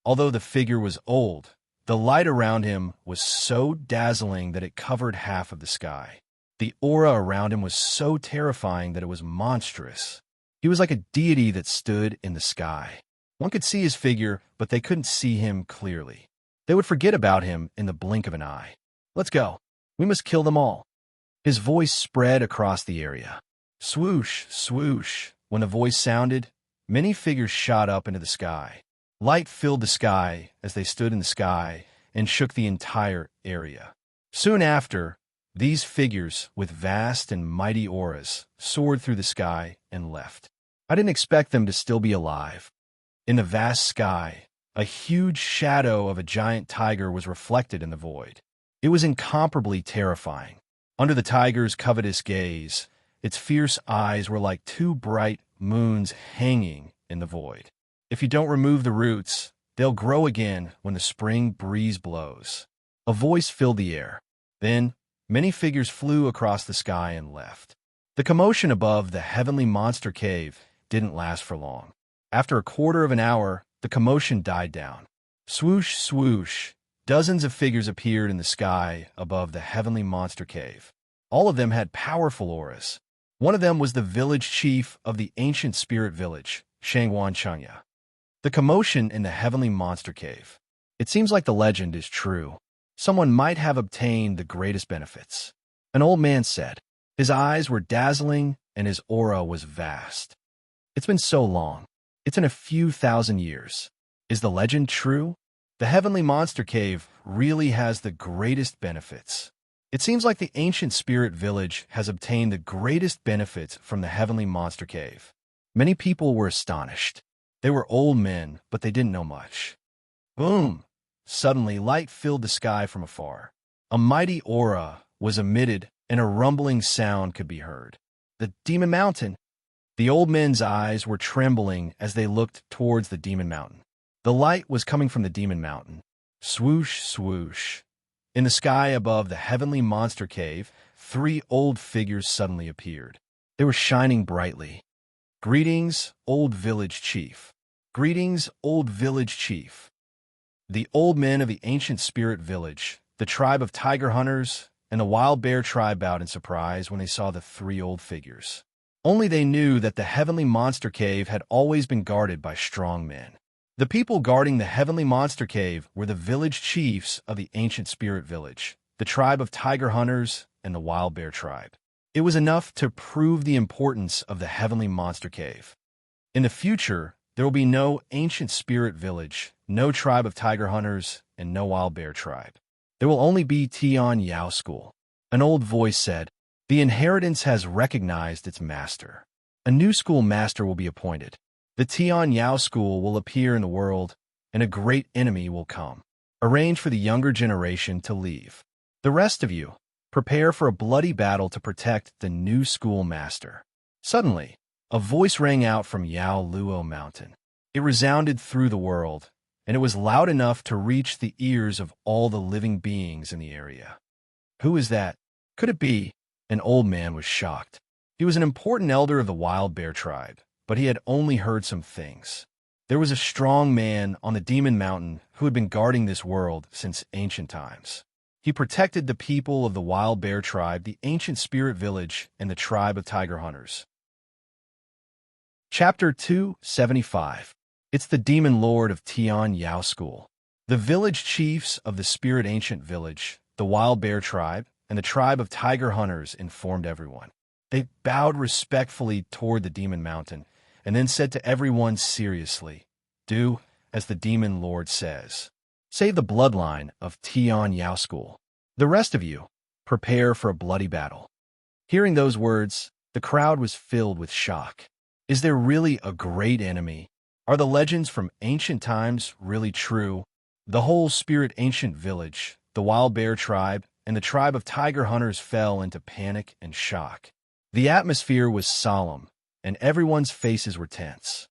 Although the figure was old, the light around him was so dazzling that it covered half of the sky. The aura around him was so terrifying that it was monstrous. He was like a deity that stood in the sky. One could see his figure, but they couldn't see him clearly. They would forget about him in the blink of an eye. Let's go. We must kill them all. His voice spread across the area. Swoosh, swoosh. When the voice sounded, many figures shot up into the sky. Light filled the sky as they stood in the sky and shook the entire area. Soon after, these figures with vast and mighty auras soared through the sky and left. I didn't expect them to still be alive. In the vast sky, a huge shadow of a giant tiger was reflected in the void. It was incomparably terrifying. Under the tiger's covetous gaze, its fierce eyes were like 2 bright moons hanging in the void. If you don't remove the roots, they'll grow again when the spring breeze blows. A voice filled the air. Then, many figures flew across the sky and left. The commotion above the heavenly monster cave didn't last for long. After a quarter of an hour, the commotion died down. Swoosh, swoosh. Dozens of figures appeared in the sky above the heavenly monster cave. All of them had powerful auras. One of them was the village chief of the ancient spirit village, Shangwan Chengya. The commotion in the heavenly monster cave. It seems like the legend is true. Someone might have obtained the greatest benefits. An old man said. His eyes were dazzling and his aura was vast. It's been so long. It's in a few thousand years. Is the legend true? The heavenly monster cave really has the greatest benefits. It seems like the ancient spirit village has obtained the greatest benefits from the heavenly monster cave. Many people were astonished. They were old men, but they didn't know much. Boom! Suddenly, light filled the sky from afar. A mighty aura was emitted, and a rumbling sound could be heard. The Demon Mountain! The old men's eyes were trembling as they looked towards the Demon Mountain. The light was coming from the Demon Mountain. Swoosh, swoosh. In the sky above the heavenly monster cave, 3 old figures suddenly appeared. They were shining brightly. Greetings, old village chief. Greetings, old village chief. The old men of the ancient spirit village, the tribe of tiger hunters, and the wild bear tribe bowed in surprise when they saw the 3 old figures. Only they knew that the heavenly monster cave had always been guarded by strong men. The people guarding the heavenly monster cave were the village chiefs of the ancient spirit village, the tribe of tiger hunters, and the wild bear tribe. It was enough to prove the importance of the heavenly monster cave. In the future, there will be no ancient spirit village, no tribe of tiger hunters, and no wild bear tribe. There will only be Tian Yao School. An old voice said, "The inheritance has recognized its master. A new school master will be appointed. The Tian Yao School will appear in the world, and a great enemy will come. Arrange for the younger generation to leave. The rest of you, prepare for a bloody battle to protect the new school master." Suddenly, a voice rang out from Yao Luo Mountain. It resounded through the world, and it was loud enough to reach the ears of all the living beings in the area. Who is that? Could it be? An old man was shocked. He was an important elder of the wild bear tribe, but he had only heard some things. There was a strong man on the Demon Mountain who had been guarding this world since ancient times. He protected the people of the wild bear tribe, the ancient spirit village, and the tribe of tiger hunters. Chapter 275. It's the Demon Lord of Tian Yao School. The village chiefs of the spirit ancient village, the wild bear tribe, and the tribe of tiger hunters informed everyone. They bowed respectfully toward the Demon Mountain, and then said to everyone seriously, "Do as the Demon Lord says. Save the bloodline of Tian Yao School. The rest of you, prepare for a bloody battle." Hearing those words, the crowd was filled with shock. Is there really a great enemy? Are the legends from ancient times really true? The whole spirit ancient village, the wild bear tribe, and the tribe of tiger hunters fell into panic and shock. The atmosphere was solemn, and everyone's faces were tense.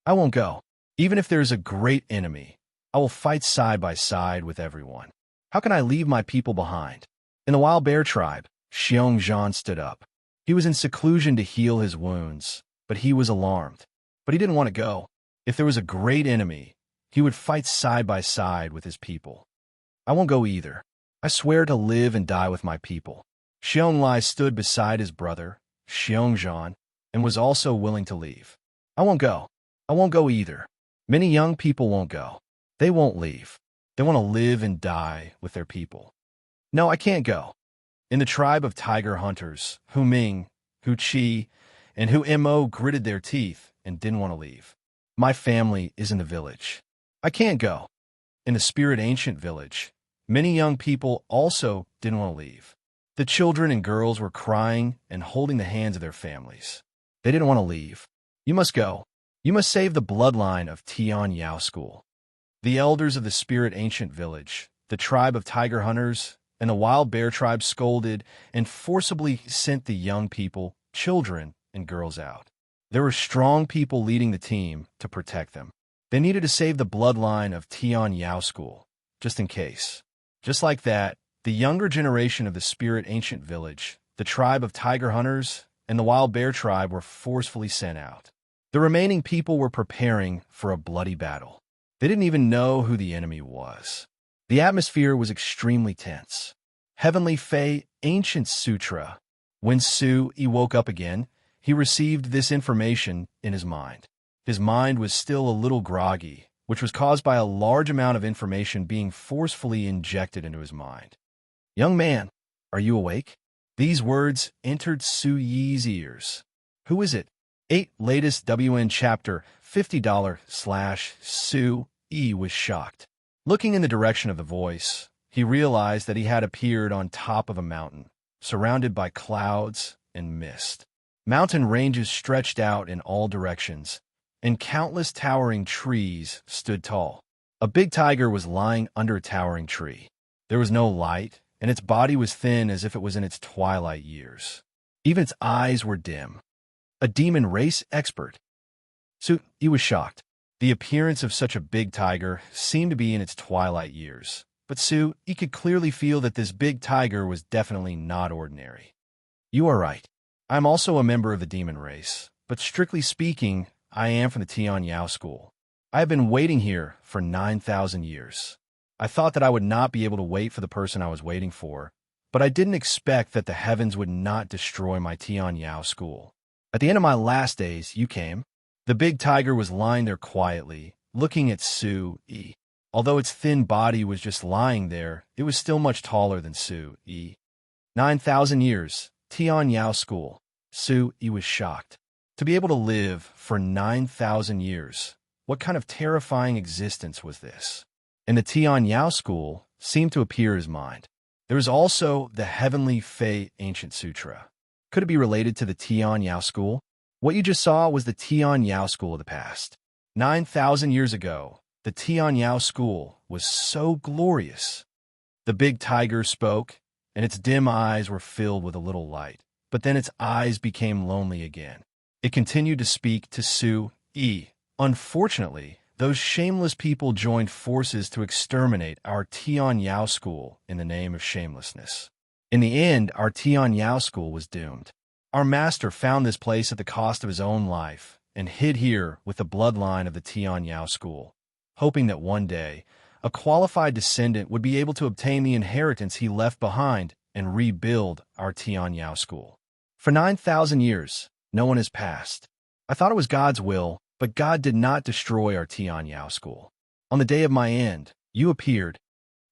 "I won't go. Even if there's a great enemy, I will fight side by side with everyone. How can I leave my people behind?" In the wild bear tribe, Xiong Zhan stood up. He was in seclusion to heal his wounds, but he was alarmed. But he didn't want to go. If there was a great enemy, he would fight side by side with his people. "I won't go either. I swear to live and die with my people." Xiong Lai stood beside his brother, Xiong Zhan, and was also willing to leave. "I won't go. I won't go either. Many young people won't go. They won't leave. They want to live and die with their people." "No, I can't go." In the tribe of tiger hunters, Hu Ming, Hu Qi, and Hu Mo gritted their teeth and didn't want to leave. "My family is in the village. I can't go." In the spirit ancient village, many young people also didn't want to leave. The children and girls were crying and holding the hands of their families. They didn't want to leave. "You must go. You must save the bloodline of Tian Yao School." The elders of the spirit ancient village, the tribe of tiger hunters, and the wild bear tribe scolded and forcibly sent the young people, children, and girls out. There were strong people leading the team to protect them. They needed to save the bloodline of Tian Yao School, just in case. Just like that, the younger generation of the spirit ancient village, the tribe of tiger hunters, and the wild bear tribe were forcefully sent out. The remaining people were preparing for a bloody battle. They didn't even know who the enemy was. The atmosphere was extremely tense. Heavenly Fae Ancient Sutra. When Su-Yi woke up again, he received this information in his mind. His mind was still a little groggy, which was caused by a large amount of information being forcefully injected into his mind. "Young man, are you awake?" These words entered Su-Yi's ears. "Who is it?" 8 latest WN chapter $50/Su-Yi was shocked. Looking in the direction of the voice, he realized that he had appeared on top of a mountain, surrounded by clouds and mist. Mountain ranges stretched out in all directions, and countless towering trees stood tall. A big tiger was lying under a towering tree. There was no light, and its body was thin as if it was in its twilight years. Even its eyes were dim. A demon race expert. Su-Yi was shocked. The appearance of such a big tiger seemed to be in its twilight years, but Su-Yi could clearly feel that this big tiger was definitely not ordinary. "You are right. I am also a member of the demon race, but strictly speaking, I am from the Tian Yao School. I have been waiting here for 9,000 years. I thought that I would not be able to wait for the person I was waiting for, but I didn't expect that the heavens would not destroy my Tian Yao School. At the end of my last days, you came." The big tiger was lying there quietly, looking at Su-Yi. Although its thin body was just lying there, it was still much taller than Su-Yi. 9,000 years. Tian Yao School. Su Yi was shocked. To be able to live for 9,000 years, what kind of terrifying existence was this? And the Tian Yao School seemed to appear his mind. There was also the Heavenly Fei Ancient Sutra. Could it be related to the Tian Yao School? What you just saw was the Tian Yao School of the past. 9,000 years ago, the Tian Yao School was so glorious. The big tiger spoke, and its dim eyes were filled with a little light. But then its eyes became lonely again. It continued to speak to Su Yi. Unfortunately, those shameless people joined forces to exterminate our Tian Yao School in the name of shamelessness. In the end, our Tian Yao School was doomed. Our master found this place at the cost of his own life and hid here with the bloodline of the Tian Yao School, hoping that one day a qualified descendant would be able to obtain the inheritance he left behind and rebuild our Tian Yao School. For 9,000 years, no one has passed. I thought it was God's will, but God did not destroy our Tian Yao School. On the day of my end, you appeared.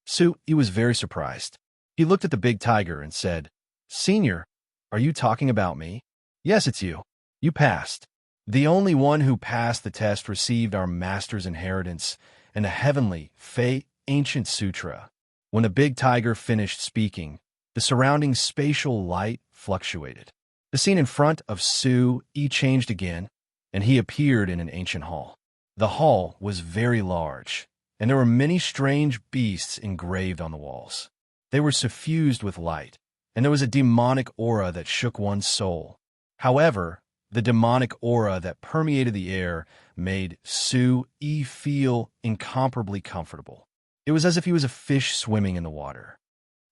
Su Yi was very surprised. He looked at the big tiger and said, "Senior, are you talking about me?" "Yes, it's you. You passed. The only one who passed the test received our master's inheritance and the Heavenly Fei Ancient Sutra." When the big tiger finished speaking, the surrounding spatial light fluctuated. The scene in front of Su Yi changed again, and he appeared in an ancient hall. The hall was very large, and there were many strange beasts engraved on the walls. They were suffused with light, and there was a demonic aura that shook one's soul. However, the demonic aura that permeated the air made Su Yi feel incomparably comfortable. It was as if he was a fish swimming in the water.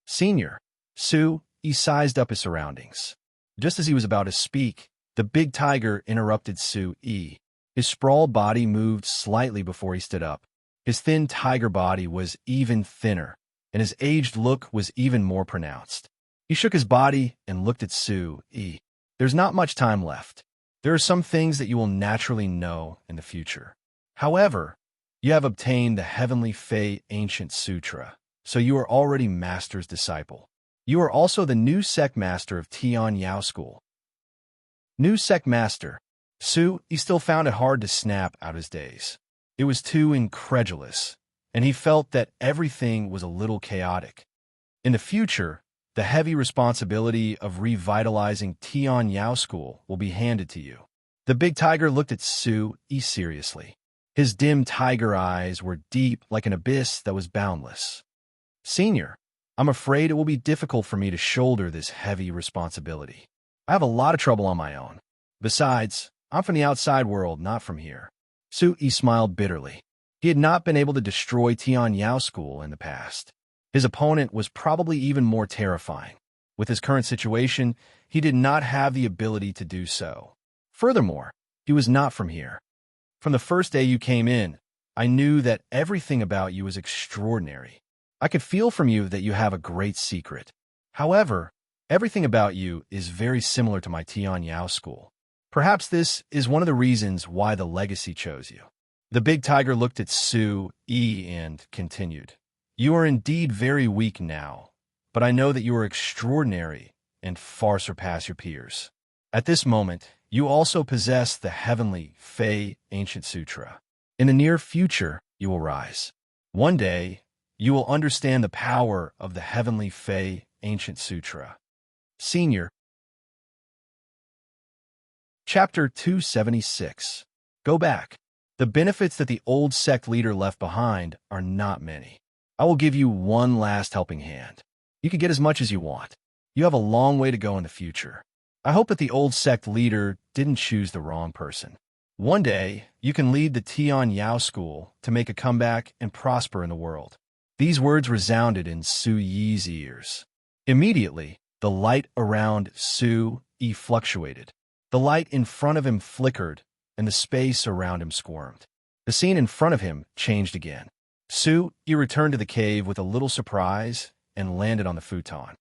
"Senior," Su Yi sized up his surroundings. Just as he was about to speak, the big tiger interrupted Su Yi. His sprawled body moved slightly before he stood up. His thin tiger body was even thinner, and his aged look was even more pronounced. He shook his body and looked at Su Yi. "There's not much time left. There are some things that you will naturally know in the future. However, you have obtained the Heavenly Fei Ancient Sutra, so you are already Master's disciple. You are also the new sect master of Tian Yao School." New sect master. Su Yi still found it hard to snap out his daze. It was too incredulous, and he felt that everything was a little chaotic. In the future, the heavy responsibility of revitalizing Tian Yao School will be handed to you. The big tiger looked at Su Yi seriously. His dim tiger eyes were deep like an abyss that was boundless. "Senior, I'm afraid it will be difficult for me to shoulder this heavy responsibility. I have a lot of trouble on my own. Besides, I'm from the outside world, not from here." Su Yi smiled bitterly. He had not been able to destroy Tian Yao School in the past. His opponent was probably even more terrifying. With his current situation, he did not have the ability to do so. Furthermore, he was not from here. From the first day you came in, I knew that everything about you was extraordinary. I could feel from you that you have a great secret. However, everything about you is very similar to my Tian Yao School. Perhaps this is one of the reasons why the legacy chose you. The big tiger looked at Su Yi and continued, "You are indeed very weak now, but I know that you are extraordinary and far surpass your peers. At this moment, you also possess the Heavenly Fei Ancient Sutra. In the near future, you will rise. One day, you will understand the power of the Heavenly Fei Ancient Sutra." Senior. Chapter 276. Go back. The benefits that the old sect leader left behind are not many. I will give you one last helping hand. You can get as much as you want. You have a long way to go in the future. I hope that the old sect leader didn't choose the wrong person. One day, you can lead the Tian Yao School to make a comeback and prosper in the world. These words resounded in Su Yi's ears. Immediately, the light around Su Yi fluctuated. The light in front of him flickered, and the space around him squirmed. The scene in front of him changed again. Su Yi returned to the cave with a little surprise and landed on the futon.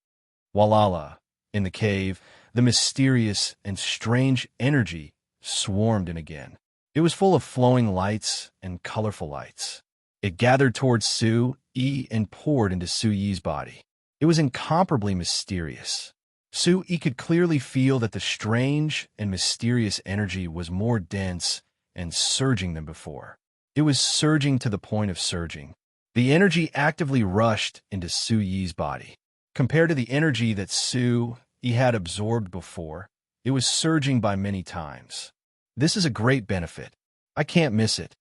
Walala, in the cave, the mysterious and strange energy swarmed in again. It was full of flowing lights and colorful lights. It gathered towards Su Yi and poured into Su Yi's body. It was incomparably mysterious. Su-yi could clearly feel that the strange and mysterious energy was more dense and surging than before. It was surging to the point of surging. The energy actively rushed into Su-yi's body. Compared to the energy that Su-yi had absorbed before, it was surging by many times. This is a great benefit. I can't miss it.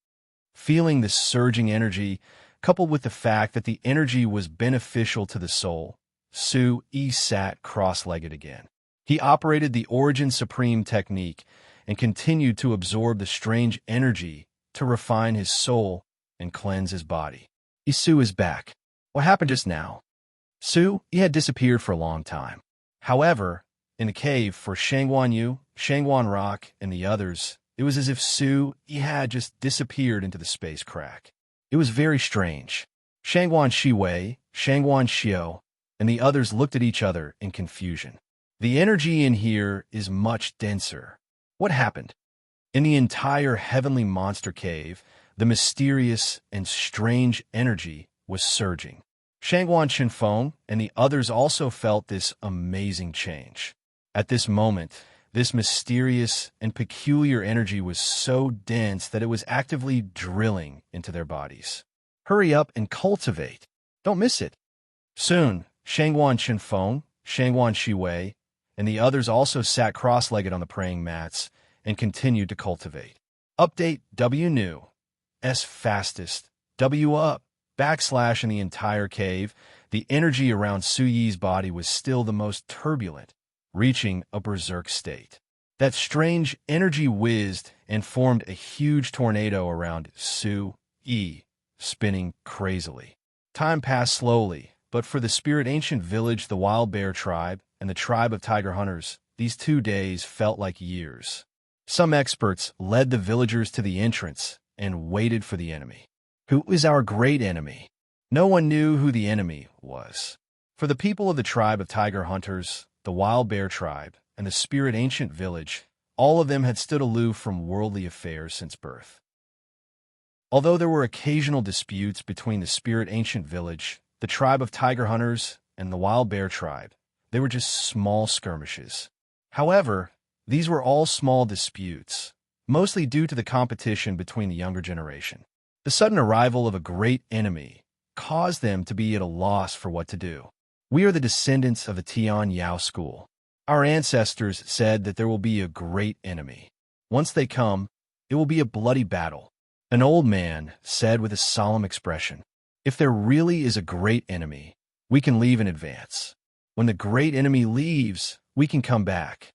Feeling this surging energy, coupled with the fact that the energy was beneficial to the soul, Su-yi sat cross-legged again. He operated the Origin Supreme technique and continued to absorb the strange energy to refine his soul and cleanse his body. Isu is back. What happened just now? Su-yi had disappeared for a long time. However, in the cave for Shangwan Yu, Shangwan Rock, and the others, it was as if Su-yi had just disappeared into the space crack. It was very strange. Shangwan Shiwei, Shangwan Xiao, and the others looked at each other in confusion. The energy in here is much denser. What happened? In the entire heavenly monster cave, the mysterious and strange energy was surging. Shangwan Qinfeng and the others also felt this amazing change. At this moment, this mysterious and peculiar energy was so dense that it was actively drilling into their bodies. Hurry up and cultivate. Don't miss it. Soon, Shangwan Qinfeng, Shangwan Shiwei, and the others also sat cross-legged on the praying mats and continued to cultivate. Update W new. S fastest. W up. / in the entire cave, the energy around Su-yi's body was still the most turbulent, reaching a berserk state. That strange energy whizzed and formed a huge tornado around Su-yi, spinning crazily. Time passed slowly, but for the spirit ancient village, the wild bear tribe, and the tribe of tiger hunters, these 2 days felt like years. Some experts led the villagers to the entrance and waited for the enemy. Who is our great enemy? No one knew who the enemy was. For the people of the tribe of tiger hunters, the wild bear tribe, and the spirit ancient village, all of them had stood aloof from worldly affairs since birth. Although there were occasional disputes between the spirit ancient village, the tribe of tiger hunters, and the wild bear tribe, they were just small skirmishes. However, these were all small disputes, mostly due to the competition between the younger generation. The sudden arrival of a great enemy caused them to be at a loss for what to do. We are the descendants of the Tian Yao school. Our ancestors said that there will be a great enemy. Once they come, it will be a bloody battle. An old man said with a solemn expression, "If there really is a great enemy, we can leave in advance. When the great enemy leaves, we can come back."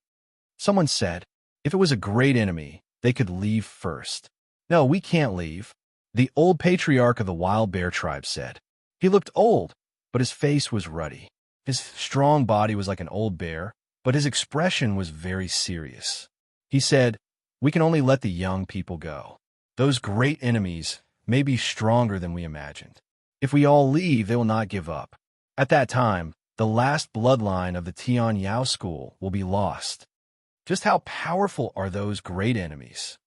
Someone said, if it was a great enemy, they could leave first. "No, we can't leave," the old patriarch of the wild bear tribe said. He looked old, but his face was ruddy. His strong body was like an old bear, but his expression was very serious. He said, "We can only let the young people go. Those great enemies may be stronger than we imagined. If we all leave, they will not give up. At that time, the last bloodline of the Tian Yao school will be lost." Just how powerful are those great enemies?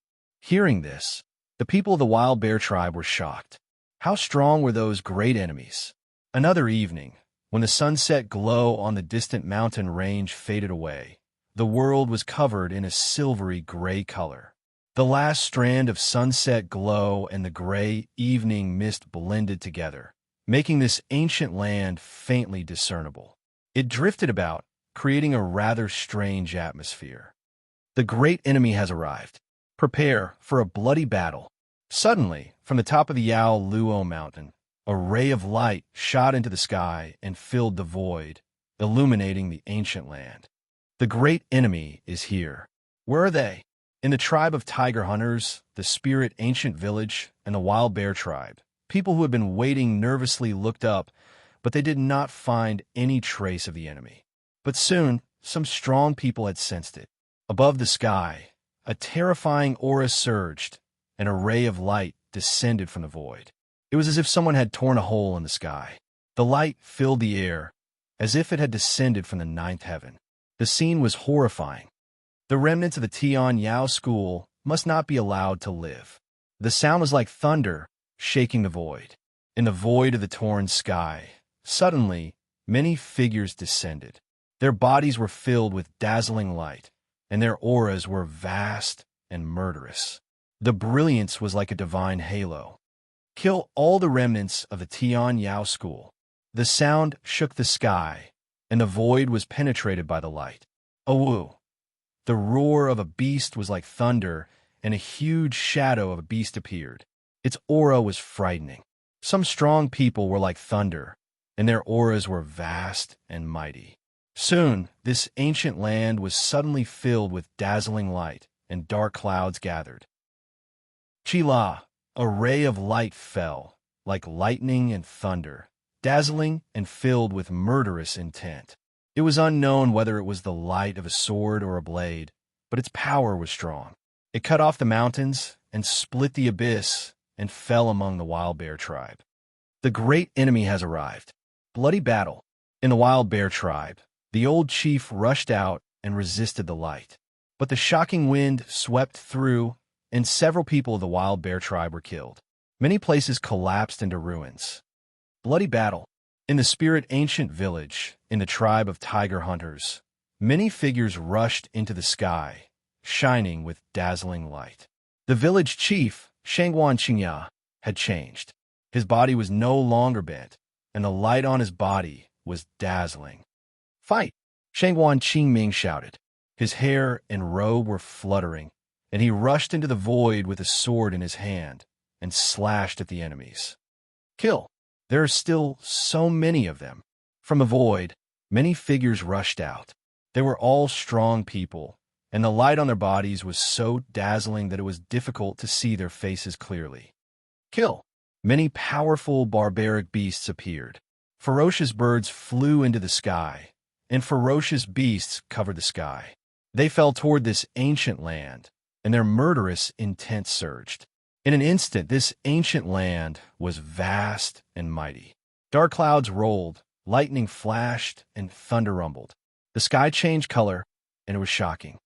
Hearing this, the people of the wild bear tribe were shocked. How strong were those great enemies? Another evening, when the sunset glow on the distant mountain range faded away, the world was covered in a silvery gray color. The last strand of sunset glow and the gray evening mist blended together, making this ancient land faintly discernible. It drifted about, creating a rather strange atmosphere. The great enemy has arrived. Prepare for a bloody battle. Suddenly, from the top of the Yao Luo mountain, a ray of light shot into the sky and filled the void, illuminating the ancient land. The great enemy is here. Where are they? In the tribe of tiger hunters, the spirit ancient village, and the wild bear tribe, people who had been waiting nervously looked up, but they did not find any trace of the enemy. But soon, some strong people had sensed it. Above the sky, a terrifying aura surged, and a ray of light descended from the void. It was as if someone had torn a hole in the sky. The light filled the air, as if it had descended from the ninth heaven. The scene was horrifying. The remnants of the Tian Yao school must not be allowed to live. The sound was like thunder, shaking the void. In the void of the torn sky, suddenly, many figures descended. Their bodies were filled with dazzling light, and their auras were vast and murderous. The brilliance was like a divine halo. Kill all the remnants of the Tian Yao school. The sound shook the sky, and the void was penetrated by the light. Awoo! The roar of a beast was like thunder, and a huge shadow of a beast appeared. Its aura was frightening. Some strong people were like thunder, and their auras were vast and mighty. Soon, this ancient land was suddenly filled with dazzling light, and dark clouds gathered. Chila, a ray of light fell, like lightning and thunder, dazzling and filled with murderous intent. It was unknown whether it was the light of a sword or a blade, but its power was strong. It cut off the mountains and split the abyss and fell among the wild bear tribe. The great enemy has arrived. Bloody battle. In the wild bear tribe, the old chief rushed out and resisted the light. But the shocking wind swept through, and several people of the wild bear tribe were killed. Many places collapsed into ruins. Bloody battle. In the spirit ancient village, in the tribe of tiger hunters, many figures rushed into the sky, shining with dazzling light. The village chief, Shangwan Qingya, had changed. His body was no longer bent, and the light on his body was dazzling. Fight! Shangwan Qingming shouted. His hair and robe were fluttering, and he rushed into the void with a sword in his hand and slashed at the enemies. Kill! There are still so many of them. From the void, many figures rushed out. They were all strong people, and the light on their bodies was so dazzling that it was difficult to see their faces clearly. Kill! Many powerful barbaric beasts appeared. Ferocious birds flew into the sky, and ferocious beasts covered the sky. They fell toward this ancient land, and their murderous intent surged. In an instant, this ancient land was vast and mighty. Dark clouds rolled, lightning flashed, and thunder rumbled. The sky changed color, and it was shocking.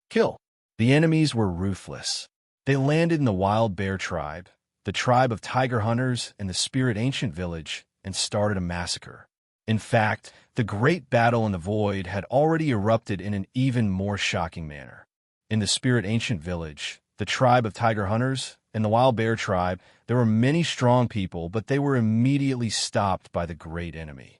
Kill! The enemies were ruthless. They landed in the wild bear tribe, the tribe of tiger hunters, and the spirit ancient village, and started a massacre. In fact, the great battle in the void had already erupted in an even more shocking manner. In the spirit ancient village, the tribe of tiger hunters, and the wild bear tribe, there were many strong people, but they were immediately stopped by the great enemy.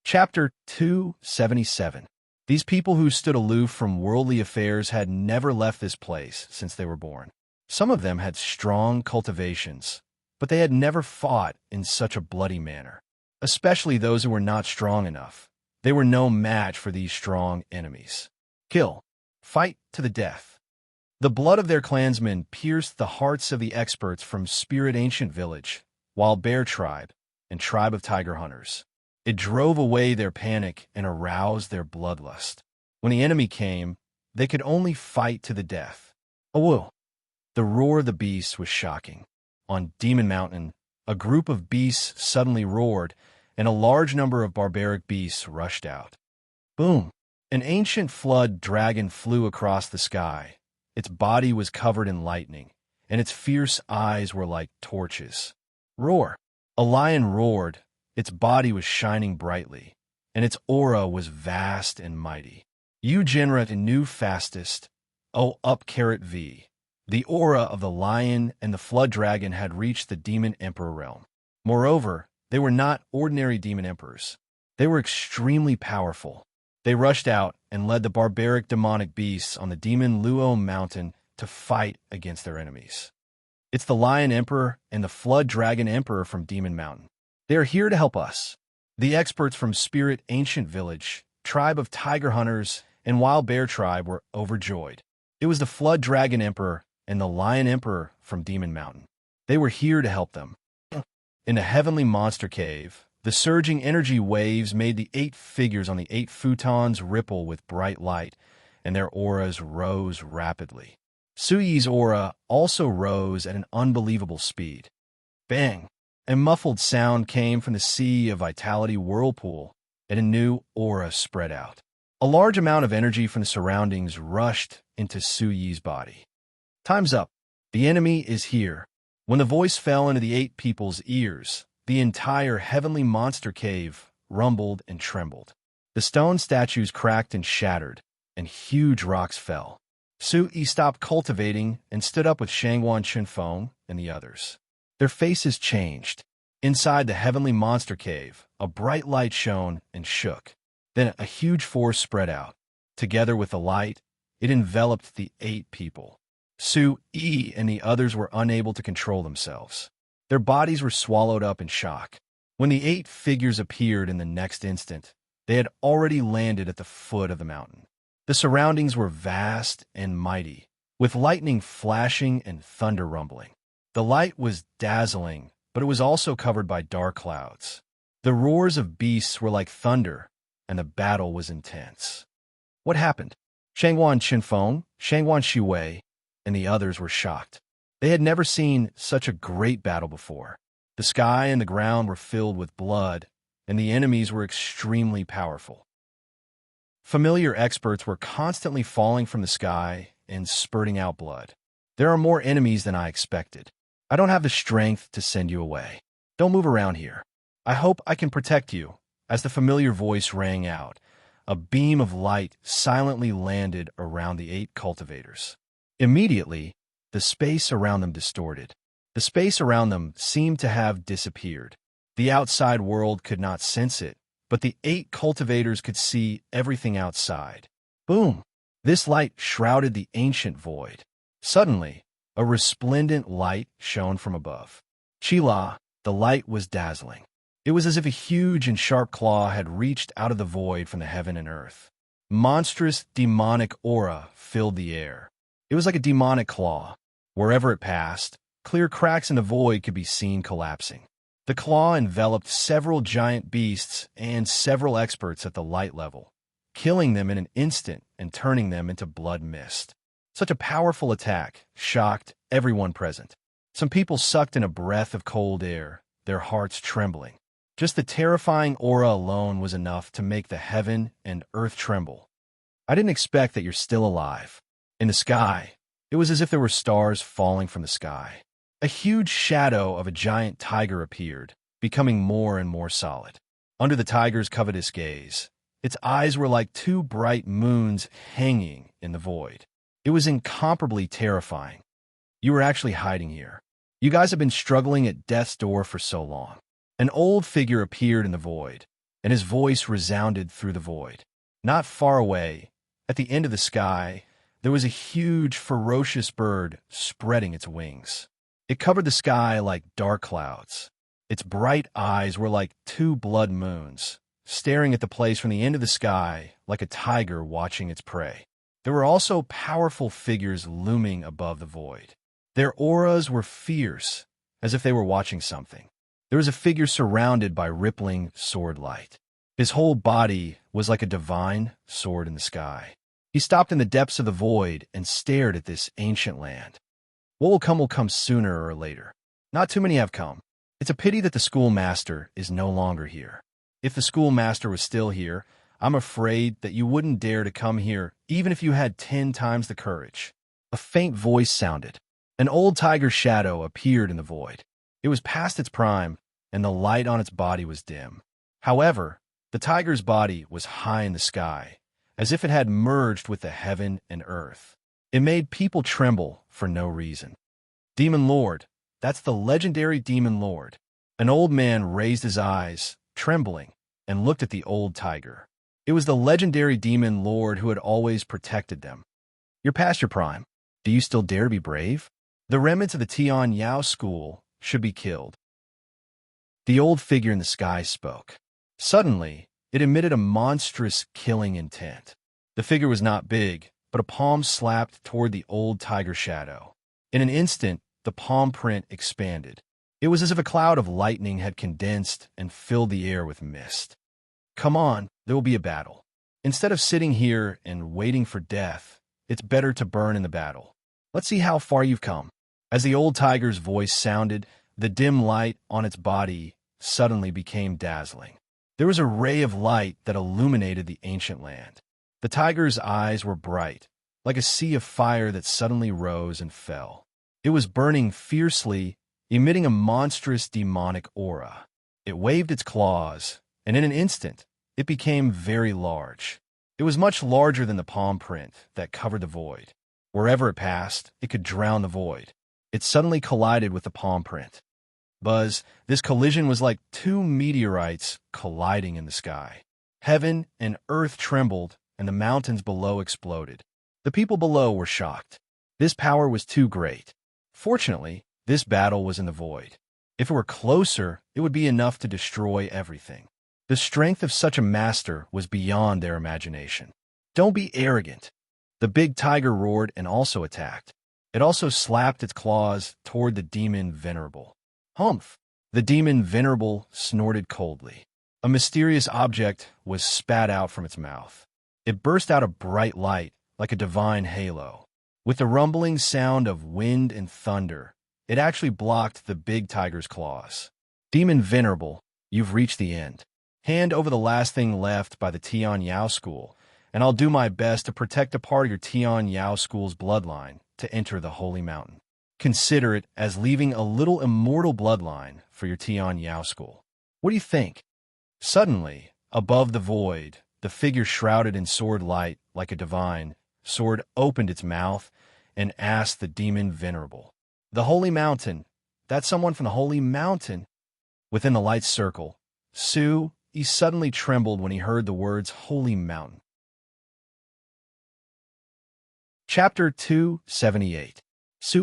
Chapter 277. These people who stood aloof from worldly affairs had never left this place since they were born. Some of them had strong cultivations, but they had never fought in such a bloody manner, especially those who were not strong enough. They were no match for these strong enemies. Kill. Fight to the death. The blood of their clansmen pierced the hearts of the experts from Spirit Ancient Village, Wild Bear Tribe, and Tribe of Tiger Hunters. It drove away their panic and aroused their bloodlust. When the enemy came, they could only fight to the death. Awoo! The roar of the beasts was shocking. On Demon Mountain, a group of beasts suddenly roared, and a large number of barbaric beasts rushed out. Boom! An ancient flood dragon flew across the sky. Its body was covered in lightning, and its fierce eyes were like torches. Roar! A lion roared. Its body was shining brightly, and its aura was vast and mighty. U Genra Nu Fastest, O Up Carat V. The aura of the lion and the flood dragon had reached the demon emperor realm. Moreover, they were not ordinary demon emperors. They were extremely powerful. They rushed out and led the barbaric demonic beasts on the demon Luo mountain to fight against their enemies. It's the Lion Emperor and the Flood Dragon Emperor from Demon Mountain. They are here to help us. The experts from Spirit Ancient Village, Tribe of Tiger Hunters, and Wild Bear Tribe were overjoyed. It was the Flood Dragon Emperor and the Lion Emperor from Demon Mountain. They were here to help them. In the Heavenly Monster Cave, the surging energy waves made the 8 figures on the 8 futons ripple with bright light, and their auras rose rapidly. Suyi's aura also rose at an unbelievable speed. Bang! A muffled sound came from the Sea of Vitality whirlpool, and a new aura spread out. A large amount of energy from the surroundings rushed into Suyi's body. Time's up. The enemy is here. When the voice fell into the 8 people's ears, the entire heavenly monster cave rumbled and trembled. The stone statues cracked and shattered, and huge rocks fell. Su-yi stopped cultivating and stood up with Shangwan Qinfeng and the others. Their faces changed. Inside the heavenly monster cave, a bright light shone and shook. Then a huge force spread out. Together with the light, it enveloped the 8 people. Su-yi and the others were unable to control themselves. Their bodies were swallowed up in shock. When the 8 figures appeared in the next instant, they had already landed at the foot of the mountain. The surroundings were vast and mighty, with lightning flashing and thunder rumbling. The light was dazzling, but it was also covered by dark clouds. The roars of beasts were like thunder, and the battle was intense. What happened? Shangwan Qinfeng, Shangwan Shiwei, and the others were shocked. They had never seen such a great battle before. The sky and the ground were filled with blood, and the enemies were extremely powerful. Familiar experts were constantly falling from the sky and spurting out blood. There are more enemies than I expected. I don't have the strength to send you away. Don't move around here. I hope I can protect you. As the familiar voice rang out, a beam of light silently landed around the 8 cultivators. Immediately, the space around them distorted. The space around them seemed to have disappeared. The outside world could not sense it, but the 8 cultivators could see everything outside. Boom! This light shrouded the ancient void. Suddenly, a resplendent light shone from above. Chila, the light was dazzling. It was as if a huge and sharp claw had reached out of the void from the heaven and earth. Monstrous, demonic aura filled the air. It was like a demonic claw. Wherever it passed, clear cracks in the void could be seen collapsing. The claw enveloped several giant beasts and several experts at the light level, killing them in an instant and turning them into blood mist. Such a powerful attack shocked everyone present. Some people sucked in a breath of cold air, their hearts trembling. Just the terrifying aura alone was enough to make the heaven and earth tremble. I didn't expect that you're still alive. In the sky, it was as if there were stars falling from the sky. A huge shadow of a giant tiger appeared, becoming more and more solid. Under the tiger's covetous gaze, its eyes were like 2 bright moons hanging in the void. It was incomparably terrifying. You were actually hiding here. You guys have been struggling at death's door for so long. An old figure appeared in the void, and his voice resounded through the void. Not far away, at the end of the sky, there was a huge, ferocious bird spreading its wings. It covered the sky like dark clouds. Its bright eyes were like 2 blood moons, staring at the place from the end of the sky like a tiger watching its prey. There were also powerful figures looming above the void. Their auras were fierce, as if they were watching something. There was a figure surrounded by rippling sword light. His whole body was like a divine sword in the sky. He stopped in the depths of the void and stared at this ancient land. What will come sooner or later. Not too many have come. It's a pity that the schoolmaster is no longer here. If the schoolmaster was still here, I'm afraid that you wouldn't dare to come here even if you had 10 times the courage. A faint voice sounded. An old tiger shadow appeared in the void. It was past its prime, and the light on its body was dim. However, the tiger's body was high in the sky, as if it had merged with the heaven and earth. It made people tremble for no reason. Demon Lord, that's the legendary Demon Lord. An old man raised his eyes, trembling, and looked at the old tiger. It was the legendary Demon Lord who had always protected them. You're past your prime. Do you still dare to be brave? The remnants of the Tian Yao school should be killed. The old figure in the sky spoke. Suddenly, it emitted a monstrous killing intent. The figure was not big, but a palm slapped toward the old tiger shadow. In an instant, the palm print expanded. It was as if a cloud of lightning had condensed and filled the air with mist. Come on, there will be a battle. Instead of sitting here and waiting for death, it's better to burn in the battle. Let's see how far you've come. As the old tiger's voice sounded, the dim light on its body suddenly became dazzling. There was a ray of light that illuminated the ancient land. The tiger's eyes were bright, like a sea of fire that suddenly rose and fell. It was burning fiercely, emitting a monstrous demonic aura. It waved its claws, and in an instant, it became very large. It was much larger than the palm print that covered the void. Wherever it passed, it could drown the void. It suddenly collided with the palm print. Buzz, this collision was like two meteorites colliding in the sky. Heaven and earth trembled, and the mountains below exploded. The people below were shocked. This power was too great. Fortunately, this battle was in the void. If it were closer, it would be enough to destroy everything. The strength of such a master was beyond their imagination. Don't be arrogant. The big tiger roared and also attacked. It also slapped its claws toward the demon Venerable. Humph! The demon Venerable snorted coldly. A mysterious object was spat out from its mouth. It burst out a bright light like a divine halo. With the rumbling sound of wind and thunder, it actually blocked the big tiger's claws. Demon Venerable, you've reached the end. Hand over the last thing left by the Tian Yao school, and I'll do my best to protect a part of your Tian Yao school's bloodline to enter the Holy Mountain. Consider it as leaving a little immortal bloodline for your Tian Yao school. What do you think? Suddenly, above the void, the figure shrouded in sword light like a divine sword opened its mouth and asked the demon Venerable, "The Holy Mountain, that's someone from the Holy Mountain." Within the light circle, he suddenly trembled when he heard the words Holy Mountain. Chapter 278.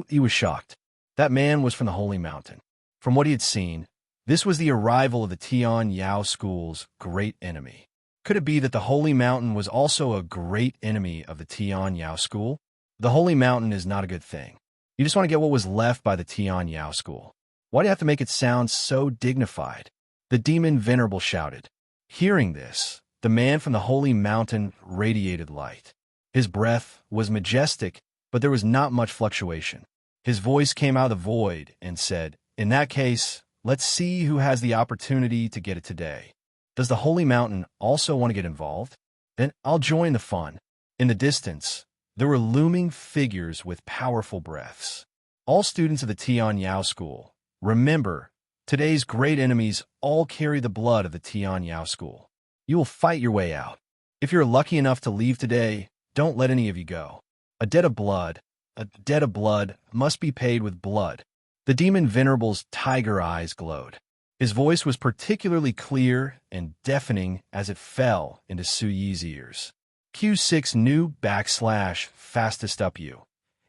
He was shocked. That man was from the Holy Mountain. From what he had seen, this was the arrival of the Tian Yao school's great enemy. Could it be that the Holy Mountain was also a great enemy of the Tian Yao school? The Holy Mountain is not a good thing. You just want to get what was left by the Tian Yao school. Why do you have to make it sound so dignified? The demon Venerable shouted. Hearing this, the man from the Holy Mountain radiated light. His breath was majestic, but there was not much fluctuation. His voice came out of the void and said, "In that case, let's see who has the opportunity to get it today. Does the Holy Mountain also want to get involved? Then I'll join the fun." In the distance, there were looming figures with powerful breaths. All students of the Tian Yao school, remember, today's great enemies all carry the blood of the Tian Yao school. You will fight your way out. If you're lucky enough to leave today, don't let any of you go. A debt of blood must be paid with blood. The demon Venerable's tiger eyes glowed. His voice was particularly clear and deafening as it fell into Su Yi's ears. Q6 knew /fastest up you.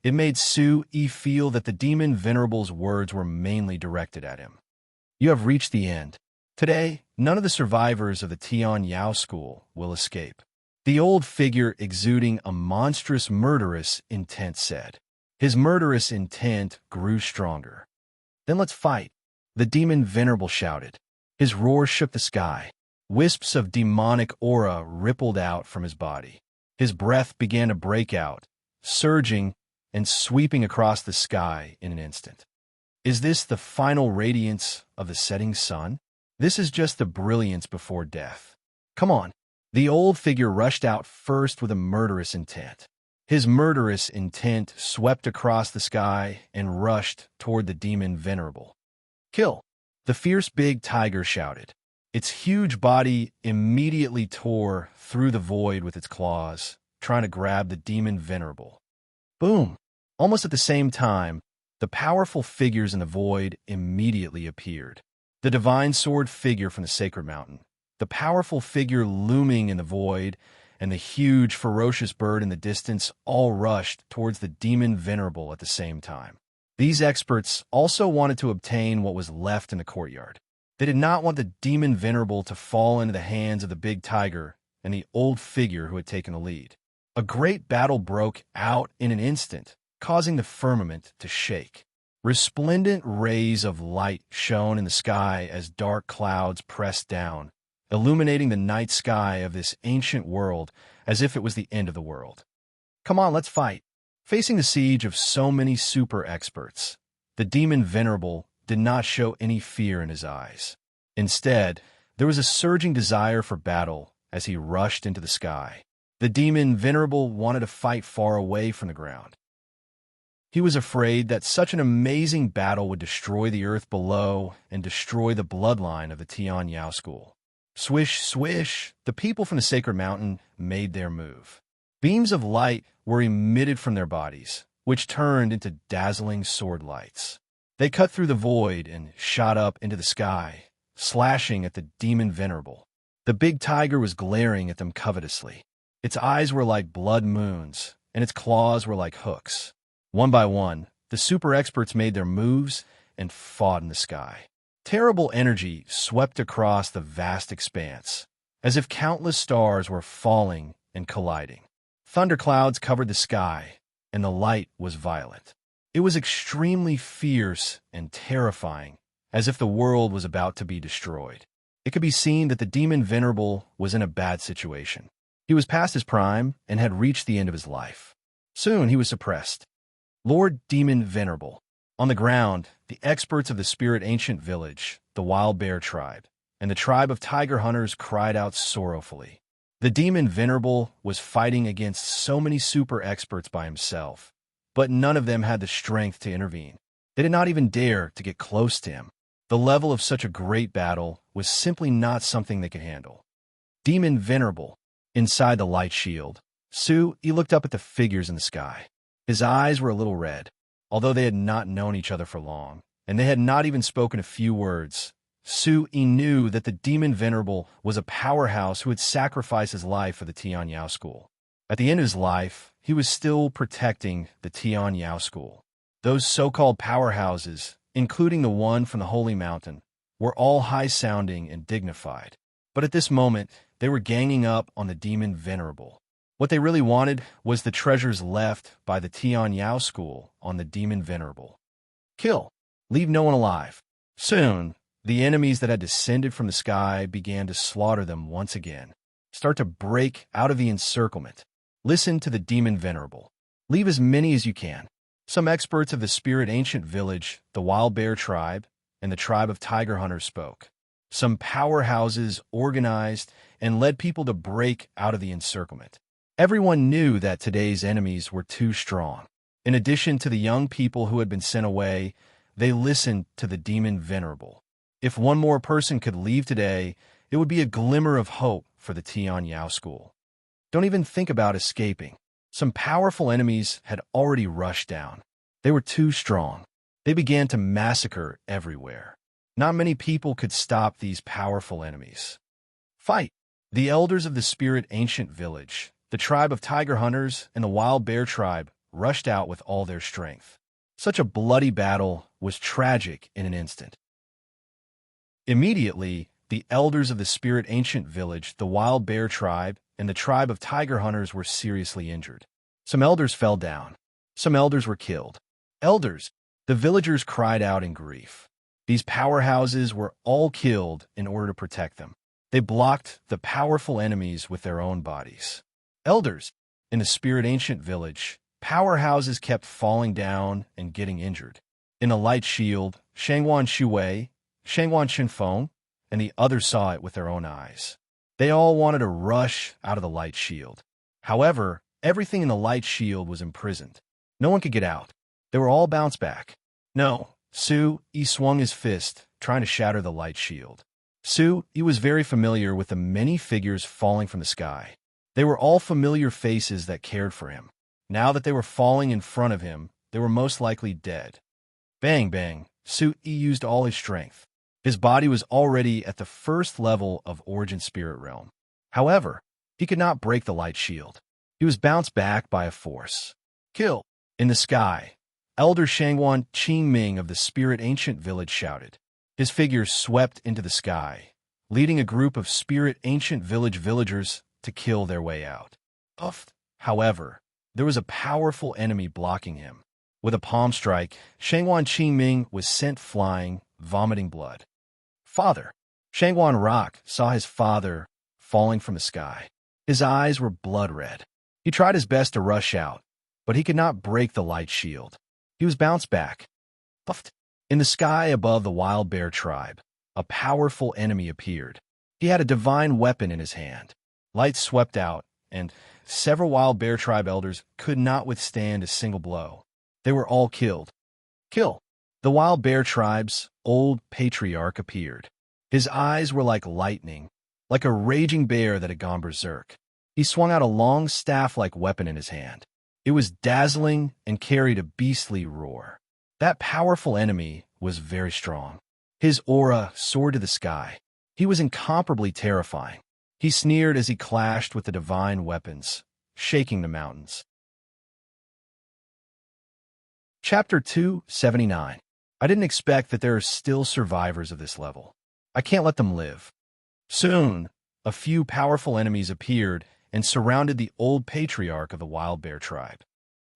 It made Su Yi feel that the demon Venerable's words were mainly directed at him. You have reached the end. Today, none of the survivors of the Tian Yao school will escape. The old figure exuding a monstrous murderous intent said. His murderous intent grew stronger. Then let's fight, the demon Venerable shouted. His roar shook the sky. Wisps of demonic aura rippled out from his body. His breath began to break out, surging and sweeping across the sky in an instant. Is this the final radiance of the setting sun? This is just the brilliance before death. Come on. The old figure rushed out first with a murderous intent. His murderous intent swept across the sky and rushed toward the demon Venerable. Kill! The fierce big tiger shouted. Its huge body immediately tore through the void with its claws, trying to grab the demon Venerable. Boom! Almost at the same time, the powerful figures in the void immediately appeared. The divine sword figure from the sacred mountain, the powerful figure looming in the void, and the huge, ferocious bird in the distance all rushed towards the demon Venerable at the same time. These experts also wanted to obtain what was left in the courtyard. They did not want the demon Venerable to fall into the hands of the big tiger and the old figure who had taken the lead. A great battle broke out in an instant, causing the firmament to shake. Resplendent rays of light shone in the sky as dark clouds pressed down, illuminating the night sky of this ancient world as if it was the end of the world. Come on, let's fight. Facing the siege of so many super experts, the demon Venerable did not show any fear in his eyes. Instead, there was a surging desire for battle as he rushed into the sky. The demon Venerable wanted to fight far away from the ground. He was afraid that such an amazing battle would destroy the earth below and destroy the bloodline of the Tian Yao school. Swish, swish, the people from the sacred mountain made their move. Beams of light were emitted from their bodies, which turned into dazzling sword lights. They cut through the void and shot up into the sky, slashing at the demon venerable. The big tiger was glaring at them covetously. Its eyes were like blood moons, and its claws were like hooks. One by one, the super experts made their moves and fought in the sky. Terrible energy swept across the vast expanse, as if countless stars were falling and colliding. Thunderclouds covered the sky, and the light was violent. It was extremely fierce and terrifying, as if the world was about to be destroyed. It could be seen that the demon venerable was in a bad situation. He was past his prime and had reached the end of his life. Soon he was suppressed. Lord Demon Venerable. On the ground, the experts of the Spirit Ancient Village, the Wild Bear Tribe, and the tribe of tiger hunters cried out sorrowfully. The Demon Venerable was fighting against so many super experts by himself, but none of them had the strength to intervene. They did not even dare to get close to him. The level of such a great battle was simply not something they could handle. Demon Venerable. Inside the light shield, he looked up at the figures in the sky. His eyes were a little red. Although they had not known each other for long, and they had not even spoken a few words, He knew that the Demon Venerable was a powerhouse who had sacrificed his life for the Tian Yao school. At the end of his life, he was still protecting the Tian Yao school. Those so-called powerhouses, including the one from the Holy Mountain, were all high-sounding and dignified. But at this moment, they were ganging up on the Demon Venerable. What they really wanted was the treasures left by the Tian Yao school on the Demon Venerable. Kill. Leave no one alive. Soon, the enemies that had descended from the sky began to slaughter them once again. Start to break out of the encirclement. Listen to the Demon Venerable. Leave as many as you can. Some experts of the Spirit Ancient Village, the Wild Bear Tribe, and the tribe of tiger hunters spoke. Some powerhouses organized and led people to break out of the encirclement. Everyone knew that today's enemies were too strong. In addition to the young people who had been sent away, they listened to the Demon Venerable. If one more person could leave today, it would be a glimmer of hope for the Tian Yao school. Don't even think about escaping. Some powerful enemies had already rushed down. They were too strong. They began to massacre everywhere. Not many people could stop these powerful enemies. Fight! The elders of the Spirit Ancient Village, the tribe of tiger hunters, and the Wild Bear Tribe rushed out with all their strength. Such a bloody battle was tragic in an instant. Immediately, the elders of the Spirit Ancient Village, the Wild Bear Tribe, and the tribe of tiger hunters were seriously injured. Some elders fell down. Some elders were killed. Elders! The villagers cried out in grief. These powerhouses were all killed in order to protect them. They blocked the powerful enemies with their own bodies. Elders! In the Spirit Ancient Village, powerhouses kept falling down and getting injured. In the light shield, Shangwan Shuwei, Shangwan Shenfeng, and the others saw it with their own eyes. They all wanted to rush out of the light shield. However, everything in the light shield was imprisoned. No one could get out. They were all bounced back. No, he swung his fist, trying to shatter the light shield. He was very familiar with the many figures falling from the sky. They were all familiar faces that cared for him. Now that they were falling in front of him, they were most likely dead. Bang, bang, he used all his strength. His body was already at the first level of Origin Spirit Realm. However, he could not break the light shield. He was bounced back by a force. Kill! In the sky, Elder Shangwan Qingming of the Spirit Ancient Village shouted. His figure swept into the sky, leading a group of Spirit Ancient Village villagers to kill their way out. However, there was a powerful enemy blocking him. With a palm strike, Shangwan Qingming was sent flying, vomiting blood. Father! Shangwan Rock saw his father falling from the sky. His eyes were blood red. He tried his best to rush out, but he could not break the light shield. He was bounced back. In the sky above the Wild Bear Tribe, a powerful enemy appeared. He had a divine weapon in his hand. Light swept out, and several Wild Bear Tribe elders could not withstand a single blow. They were all killed. Kill. The wild bear tribe's old patriarch appeared. His eyes were like lightning, like a raging bear that had gone berserk. He swung out a long staff-like weapon in his hand. It was dazzling and carried a beastly roar. That powerful enemy was very strong. His aura soared to the sky. He was incomparably terrifying. He sneered as he clashed with the divine weapons, shaking the mountains. Chapter 279. I didn't expect that there are still survivors of this level. I can't let them live. Soon, a few powerful enemies appeared and surrounded the old patriarch of the wild bear tribe.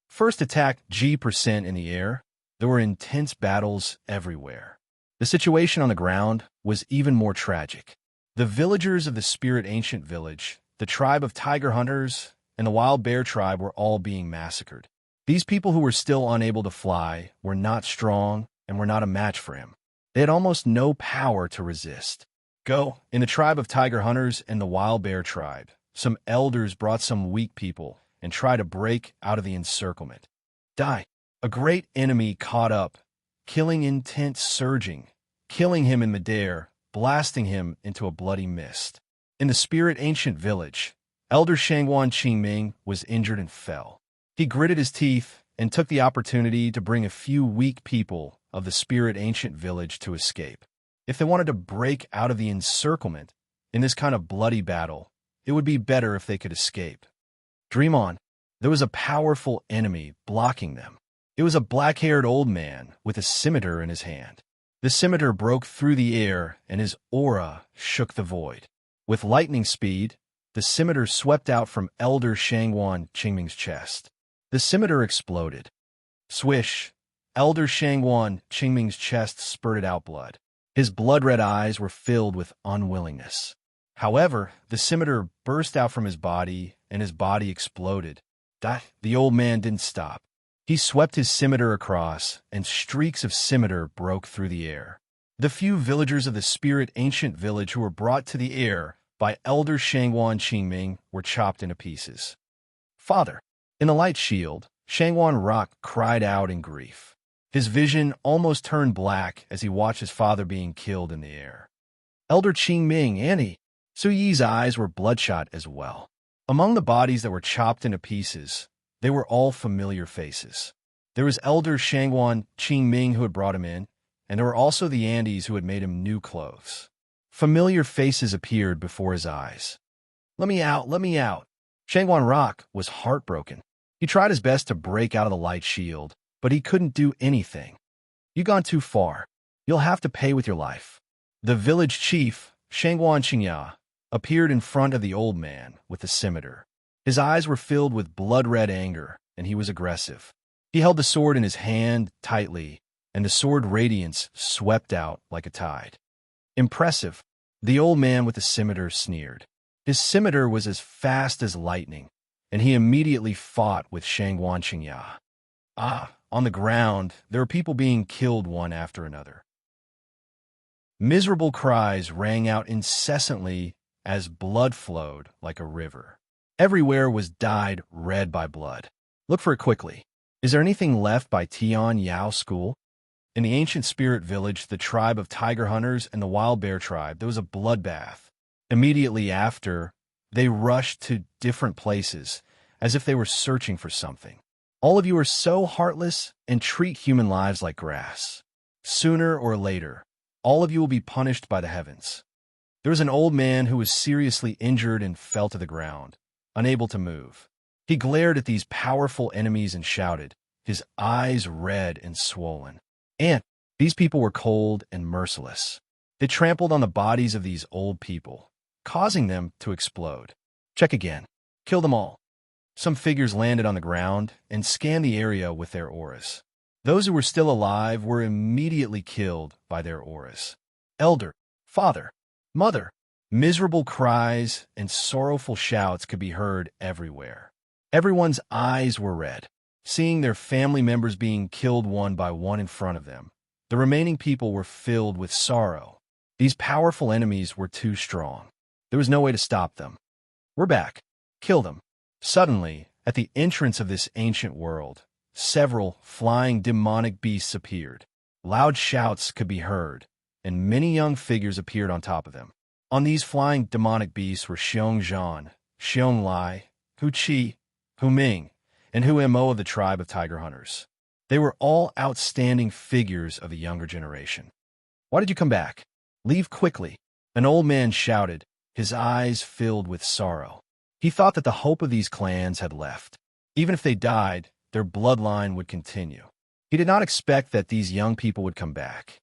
First attack G% in the air, there were intense battles everywhere. The situation on the ground was even more tragic. The villagers of the Spirit Ancient Village, the tribe of tiger hunters, and the wild bear tribe were all being massacred. These people who were still unable to fly were not strong and were not a match for him. They had almost no power to resist. In the tribe of tiger hunters and the wild bear tribe, some elders brought some weak people and tried to break out of the encirclement. Die. A great enemy caught up, killing intent surging, killing him in midair, blasting him into a bloody mist. In the Spirit Ancient Village, Elder Shangwan Qingming was injured and fell. He gritted his teeth and took the opportunity to bring a few weak people of the Spirit Ancient Village to escape. If they wanted to break out of the encirclement in this kind of bloody battle, it would be better if they could escape. Dream on. There was a powerful enemy blocking them. It was a black-haired old man with a scimitar in his hand. The scimitar broke through the air, and his aura shook the void. With lightning speed, the scimitar swept out from Elder Shangwan Qingming's chest. The scimitar exploded. Swish! Elder Shangwan Qingming's chest spurted out blood. His blood-red eyes were filled with unwillingness. However, the scimitar burst out from his body, and his body exploded. The old man didn't stop. He swept his scimitar across, and streaks of scimitar broke through the air. The few villagers of the Spirit Ancient Village who were brought to the air by Elder Shangwan Qingming were chopped into pieces. Father! In the light shield, Shangwan Rock cried out in grief. His vision almost turned black as he watched his father being killed in the air. Elder Qingming, Annie! Su Yi's eyes were bloodshot as well. Among the bodies that were chopped into pieces, they were all familiar faces. There was Elder Shangwan Qingming who had brought him in, and there were also the Andes who had made him new clothes. Familiar faces appeared before his eyes. Let me out, let me out. Shangwan Rock was heartbroken. He tried his best to break out of the light shield, but he couldn't do anything. You've gone too far. You'll have to pay with your life. The village chief, Shangwan Qingya, appeared in front of the old man with the scimitar. His eyes were filled with blood-red anger, and he was aggressive. He held the sword in his hand tightly, and the sword radiance swept out like a tide. Impressive, the old man with the scimitar sneered. His scimitar was as fast as lightning, and he immediately fought with Shangwan Qingya. On the ground, there were people being killed one after another. Miserable cries rang out incessantly as blood flowed like a river. Everywhere was dyed red by blood. Look for it quickly. Is there anything left by Tian Yao School? In the ancient spirit village, the tribe of tiger hunters and the wild bear tribe, there was a bloodbath. Immediately after, they rushed to different places, as if they were searching for something. All of you are so heartless and treat human lives like grass. Sooner or later, all of you will be punished by the heavens. There was an old man who was seriously injured and fell to the ground, unable to move. He glared at these powerful enemies and shouted, his eyes red and swollen. And these people were cold and merciless. They trampled on the bodies of these old people, causing them to explode. Check again. Kill them all. Some figures landed on the ground and scanned the area with their auras. Those who were still alive were immediately killed by their auras. Elder, father, mother, miserable cries and sorrowful shouts could be heard everywhere. Everyone's eyes were red, seeing their family members being killed one by one in front of them. The remaining people were filled with sorrow. These powerful enemies were too strong. There was no way to stop them. We're back. Kill them. Suddenly, at the entrance of this ancient world, several flying demonic beasts appeared. Loud shouts could be heard, and many young figures appeared on top of them. On these flying demonic beasts were Xiong Zhan, Xiong Lai, Hu Qi, Hu Ming, and Hu Mo of the tribe of tiger hunters. They were all outstanding figures of the younger generation. "Why did you come back? Leave quickly," an old man shouted, his eyes filled with sorrow. He thought that the hope of these clans had left. Even if they died, their bloodline would continue. He did not expect that these young people would come back.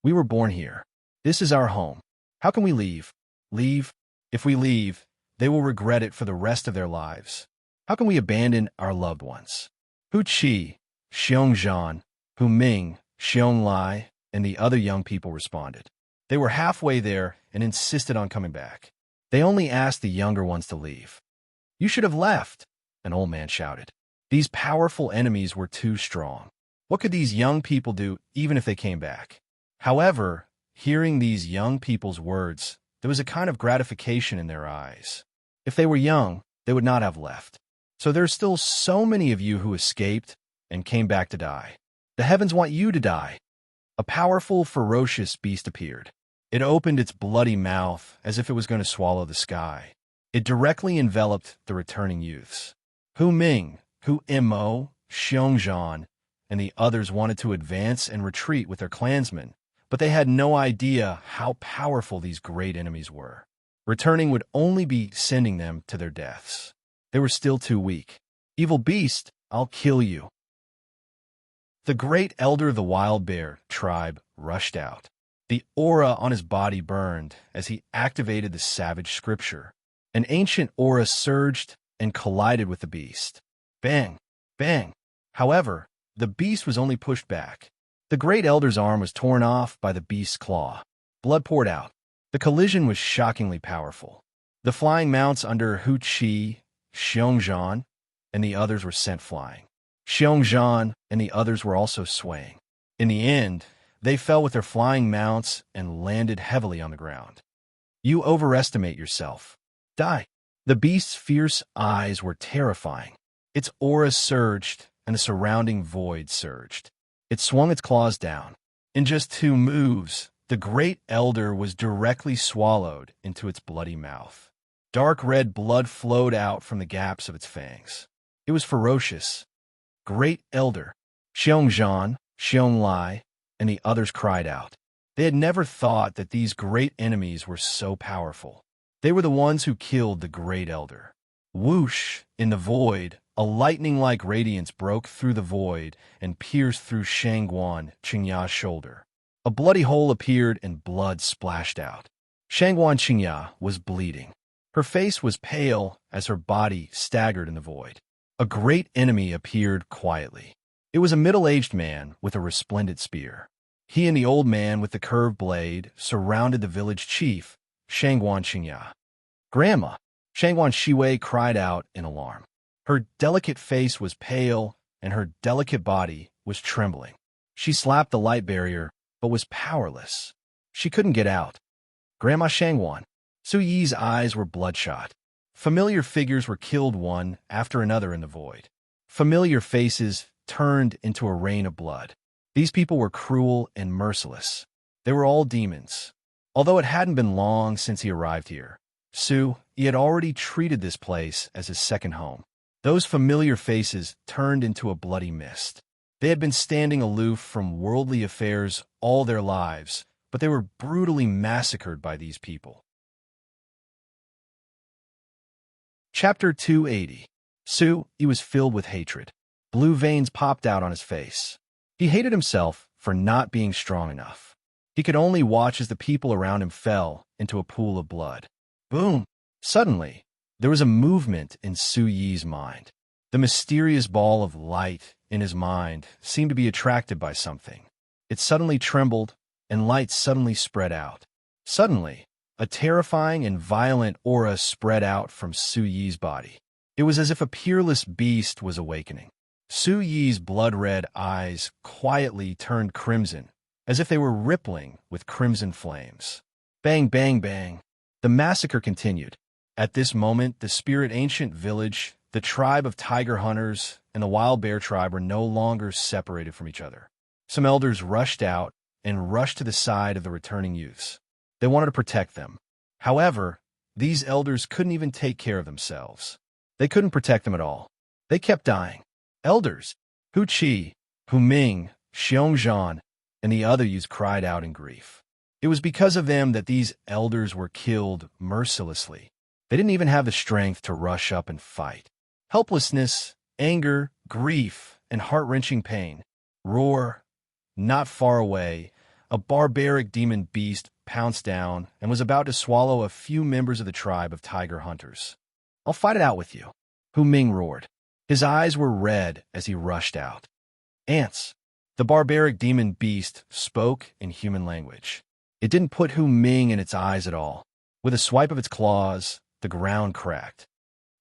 "We were born here. This is our home. How can we leave? Leave? If we leave, they will regret it for the rest of their lives. How can we abandon our loved ones?" Hu Qi, Xiong Zhan, Hu Ming, Xiong Lai, and the other young people responded. They were halfway there and insisted on coming back. They only asked the younger ones to leave. "You should have left," an old man shouted. These powerful enemies were too strong. What could these young people do even if they came back? However, hearing these young people's words, there was a kind of gratification in their eyes. If they were young, they would not have left. So there's still so many of you who escaped and came back to die. The heavens want you to die. A powerful, ferocious beast appeared. It opened its bloody mouth as if it was going to swallow the sky. It directly enveloped the returning youths. Hu Ming, Hu Mo, Xiong Zhan, and the others wanted to advance and retreat with their clansmen, but they had no idea how powerful these great enemies were. Returning would only be sending them to their deaths. They were still too weak. "Evil beast, I'll kill you." The great elder of the wild bear tribe rushed out. The aura on his body burned as he activated the savage scripture. An ancient aura surged and collided with the beast. Bang! Bang! However, the beast was only pushed back. The great elder's arm was torn off by the beast's claw. Blood poured out. The collision was shockingly powerful. The flying mounts under Hu Qi, Xiong Zhan, and the others were sent flying. Xiong Zhan and the others were also swaying. In the end, they fell with their flying mounts and landed heavily on the ground. "You overestimate yourself. Die." The beast's fierce eyes were terrifying. Its aura surged, and the surrounding void surged. It swung its claws down. In just 2 moves, the great elder was directly swallowed into its bloody mouth. Dark red blood flowed out from the gaps of its fangs. It was ferocious. "Great elder!" Xiong Zhan, Xiong Lai, and the others cried out. They had never thought that these great enemies were so powerful. They were the ones who killed the great elder. Whoosh! In the void, a lightning-like radiance broke through the void and pierced through Shangguan Qingya's shoulder. A bloody hole appeared and blood splashed out. Shangguan Qingya was bleeding. Her face was pale as her body staggered in the void. A great enemy appeared quietly. It was a middle-aged man with a resplendent spear. He and the old man with the curved blade surrounded the village chief, Shangguan Qingya. "Grandma!" Shangguan Shiwei cried out in alarm. Her delicate face was pale, and her delicate body was trembling. She slapped the light barrier, but was powerless. She couldn't get out. "Grandma Shangguan." Su Yi's eyes were bloodshot. Familiar figures were killed one after another in the void. Familiar faces turned into a rain of blood. These people were cruel and merciless. They were all demons. Although it hadn't been long since he arrived here, he had already treated this place as his second home. Those familiar faces turned into a bloody mist. They had been standing aloof from worldly affairs all their lives, but they were brutally massacred by these people. Chapter 280. He was filled with hatred. Blue veins popped out on his face. He hated himself for not being strong enough. He could only watch as the people around him fell into a pool of blood. Boom! Suddenly, there was a movement in Su Yi's mind. The mysterious ball of light in his mind seemed to be attracted by something. It suddenly trembled, and light suddenly spread out. Suddenly, a terrifying and violent aura spread out from Su Yi's body. It was as if a peerless beast was awakening. Su Yi's blood-red eyes quietly turned crimson, as if they were rippling with crimson flames. Bang, bang, bang. The massacre continued. At this moment, the spirit ancient village, the tribe of tiger hunters, and the wild bear tribe were no longer separated from each other. Some elders rushed out and rushed to the side of the returning youths. They wanted to protect them. However, these elders couldn't even take care of themselves. They couldn't protect them at all. They kept dying. Elders, Hu Qi, Hu Ming, Xiongzhan, and the other youths cried out in grief. It was because of them that these elders were killed mercilessly. They didn't even have the strength to rush up and fight. Helplessness, anger, grief, and heart-wrenching pain. Roar. Not far away, a barbaric demon beast pounced down and was about to swallow a few members of the tribe of tiger hunters. "I'll fight it out with you," Hu Ming roared. His eyes were red as he rushed out. "Ants." The barbaric demon beast spoke in human language. It didn't put Hu Ming in its eyes at all. With a swipe of its claws, the ground cracked.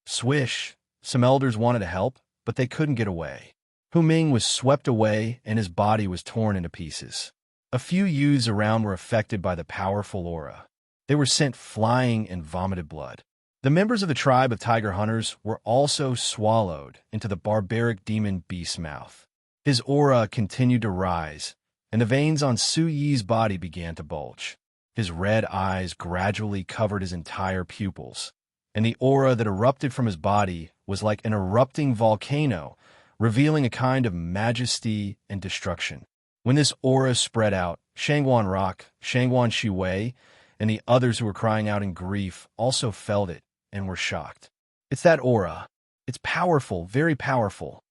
Swish. Some elders wanted to help, but they couldn't get away. Hu Ming was swept away and his body was torn into pieces. A few youths around were affected by the powerful aura. They were sent flying and vomited blood. The members of the tribe of tiger hunters were also swallowed into the barbaric demon beast's mouth. His aura continued to rise, and the veins on Su Yi's body began to bulge. His red eyes gradually covered his entire pupils, and the aura that erupted from his body was like an erupting volcano, revealing a kind of majesty and destruction. When this aura spread out, Shangguan Rock, Shangguan Shiwei, and the others who were crying out in grief also felt it and were shocked. "It's that aura. It's powerful, very powerful."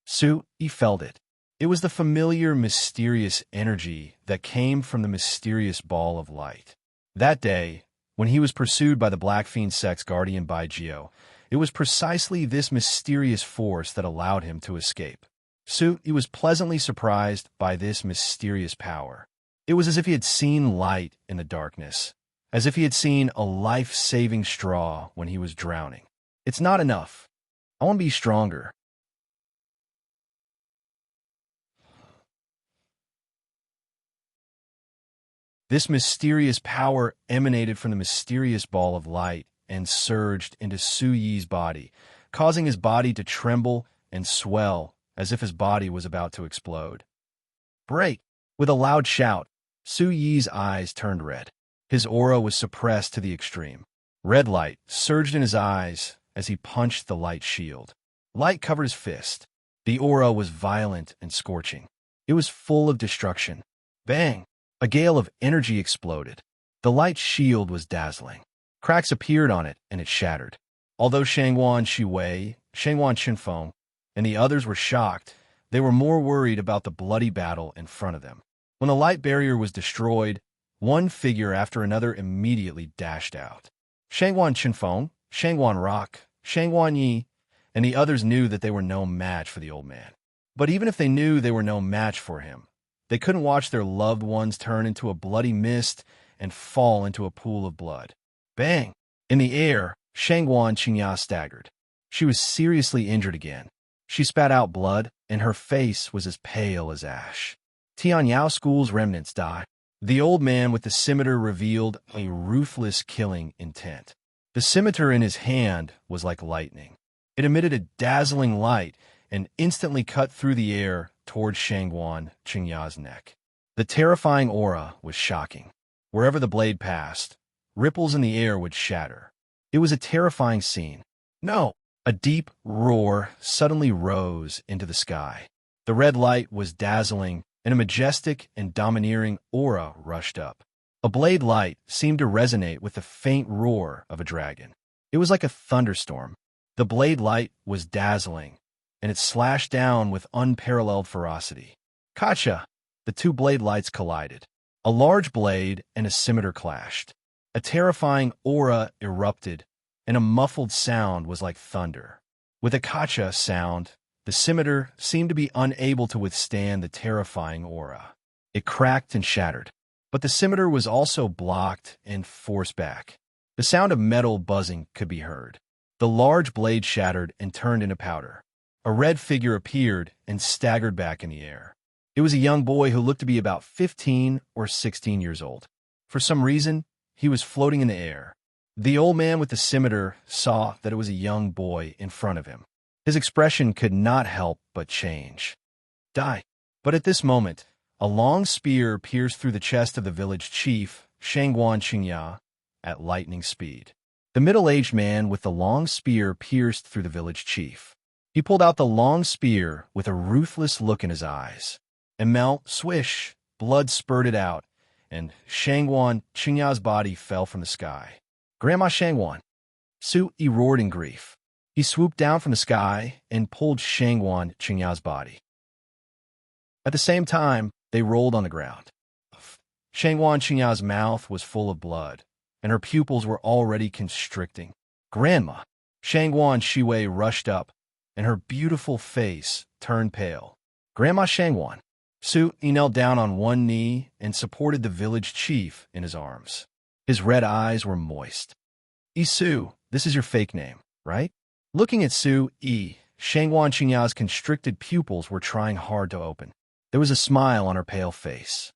Su Yi felt it. It was the familiar, mysterious energy that came from the mysterious ball of light. That day, when he was pursued by the Black Fiend Sect's guardian Baijio, it was precisely this mysterious force that allowed him to escape. Su Yi was pleasantly surprised by this mysterious power. It was as if he had seen light in the darkness, as if he had seen a life-saving straw when he was drowning. "It's not enough. I want to be stronger." This mysterious power emanated from the mysterious ball of light and surged into Su Yi's body, causing his body to tremble and swell as if his body was about to explode. "Break!" With a loud shout, Su Yi's eyes turned red. His aura was suppressed to the extreme. Red light surged in his eyes as he punched the light shield. Light covered his fist. The aura was violent and scorching. It was full of destruction. Bang! A gale of energy exploded. The light shield was dazzling. Cracks appeared on it, and it shattered. Although Shangguan Shiwei, Shangguan Qinfeng, and the others were shocked, they were more worried about the bloody battle in front of them. When the light barrier was destroyed, one figure after another immediately dashed out. Shangguan Qinfeng, Shangguan Rock, Shangguan Yi, and the others knew that they were no match for the old man. But even if they knew they were no match for him, they couldn't watch their loved ones turn into a bloody mist and fall into a pool of blood. Bang! In the air, Shangguan Qingya staggered. She was seriously injured again. She spat out blood, and her face was as pale as ash. Tianyao School's remnants died. The old man with the scimitar revealed a ruthless killing intent. The scimitar in his hand was like lightning. It emitted a dazzling light and instantly cut through the air toward Shangguan Qingya's neck. The terrifying aura was shocking. Wherever the blade passed, ripples in the air would shatter. It was a terrifying scene. No! A deep roar suddenly rose into the sky. The red light was dazzling, and a majestic and domineering aura rushed up. A blade light seemed to resonate with the faint roar of a dragon. It was like a thunderstorm. The blade light was dazzling, and it slashed down with unparalleled ferocity. Kacha! The two blade lights collided. A large blade and a scimitar clashed. A terrifying aura erupted, and a muffled sound was like thunder. With a kacha sound, the scimitar seemed to be unable to withstand the terrifying aura. It cracked and shattered, but the scimitar was also blocked and forced back. The sound of metal buzzing could be heard. The large blade shattered and turned into powder. A red figure appeared and staggered back in the air. It was a young boy who looked to be about 15 or 16 years old. For some reason, he was floating in the air. The old man with the scimitar saw that it was a young boy in front of him. His expression could not help but change. Die. But at this moment, a long spear pierced through the chest of the village chief, Shangguan Qingya, at lightning speed. The middle-aged man with the long spear pierced through the village chief. He pulled out the long spear with a ruthless look in his eyes. And swish, blood spurted out, and Shangguan Qingya's body fell from the sky. Grandma Shangguan! Su Yi roared in grief. He swooped down from the sky and pulled Shangguan Qingya's body. At the same time, they rolled on the ground. Shangguan Qingya's mouth was full of blood, and her pupils were already constricting. Grandma! Shangguan Shiwei rushed up, and her beautiful face turned pale. Grandma Shangguan! Su Yi knelt down on one knee and supported the village chief in his arms. His red eyes were moist. Su, this is your fake name, right? Looking at Su Yi, Shangguan Qingya's constricted pupils were trying hard to open. There was a smile on her pale face.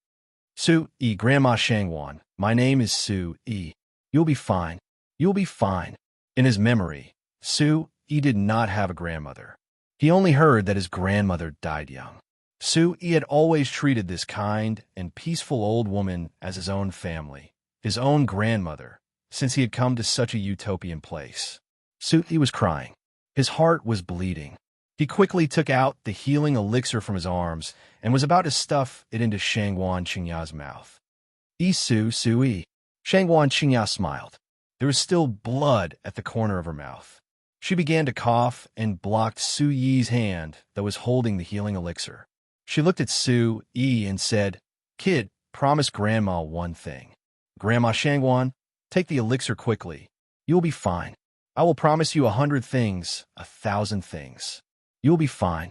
Su Yi, Grandma Shangguan, my name is Su Yi. You'll be fine. You'll be fine. In his memory, Su Yi did not have a grandmother. He only heard that his grandmother died young. Su Yi had always treated this kind and peaceful old woman as his own family, his own grandmother, since he had come to such a utopian place. Su Yi was crying. His heart was bleeding. He quickly took out the healing elixir from his arms and was about to stuff it into Shangguan Qingya's mouth. Su Yi. Shangguan Qingya smiled. There was still blood at the corner of her mouth. She began to cough and blocked Su Yi's hand that was holding the healing elixir. She looked at Su Yi and said, Kid, promise Grandma one thing. Grandma Shangguan, take the elixir quickly. You'll be fine. I will promise you 100 things, 1,000 things. You'll be fine.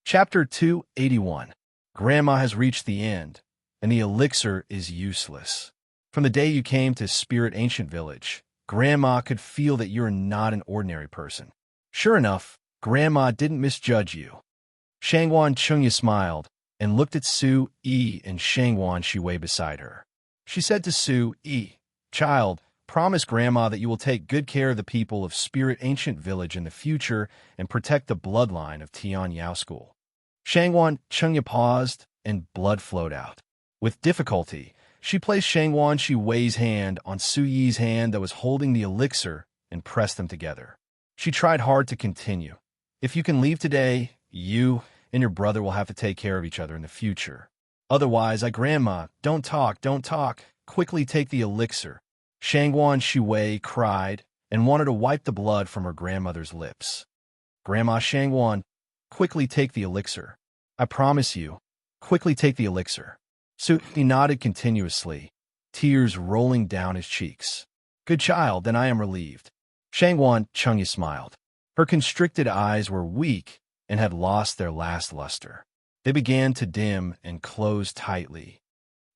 Chapter 281. Grandma has reached the end, and the elixir is useless. From the day you came to Spirit Ancient Village, Grandma could feel that you're not an ordinary person. Sure enough, Grandma didn't misjudge you. Shangguan Qingya smiled and looked at Su Yi and Shangguan Shiwei beside her. She said to Su Yi, Child, promise Grandma that you will take good care of the people of Spirit Ancient Village in the future and protect the bloodline of Tian Yao School. Shangguan Qingya paused and blood flowed out. With difficulty, she placed Shangguan Shiwei's hand on Su Yi's hand that was holding the elixir and pressed them together. She tried hard to continue. If you can leave today, you and your brother will have to take care of each other in the future. Otherwise, Grandma, don't talk, quickly take the elixir. Shangguan Shiwei cried and wanted to wipe the blood from her grandmother's lips. Grandma Shangguan, quickly take the elixir. I promise you, quickly take the elixir. Su Yi nodded continuously, tears rolling down his cheeks. Good child, then I am relieved. Shangguan Qingya smiled. Her constricted eyes were weak and had lost their last luster. They began to dim and close tightly.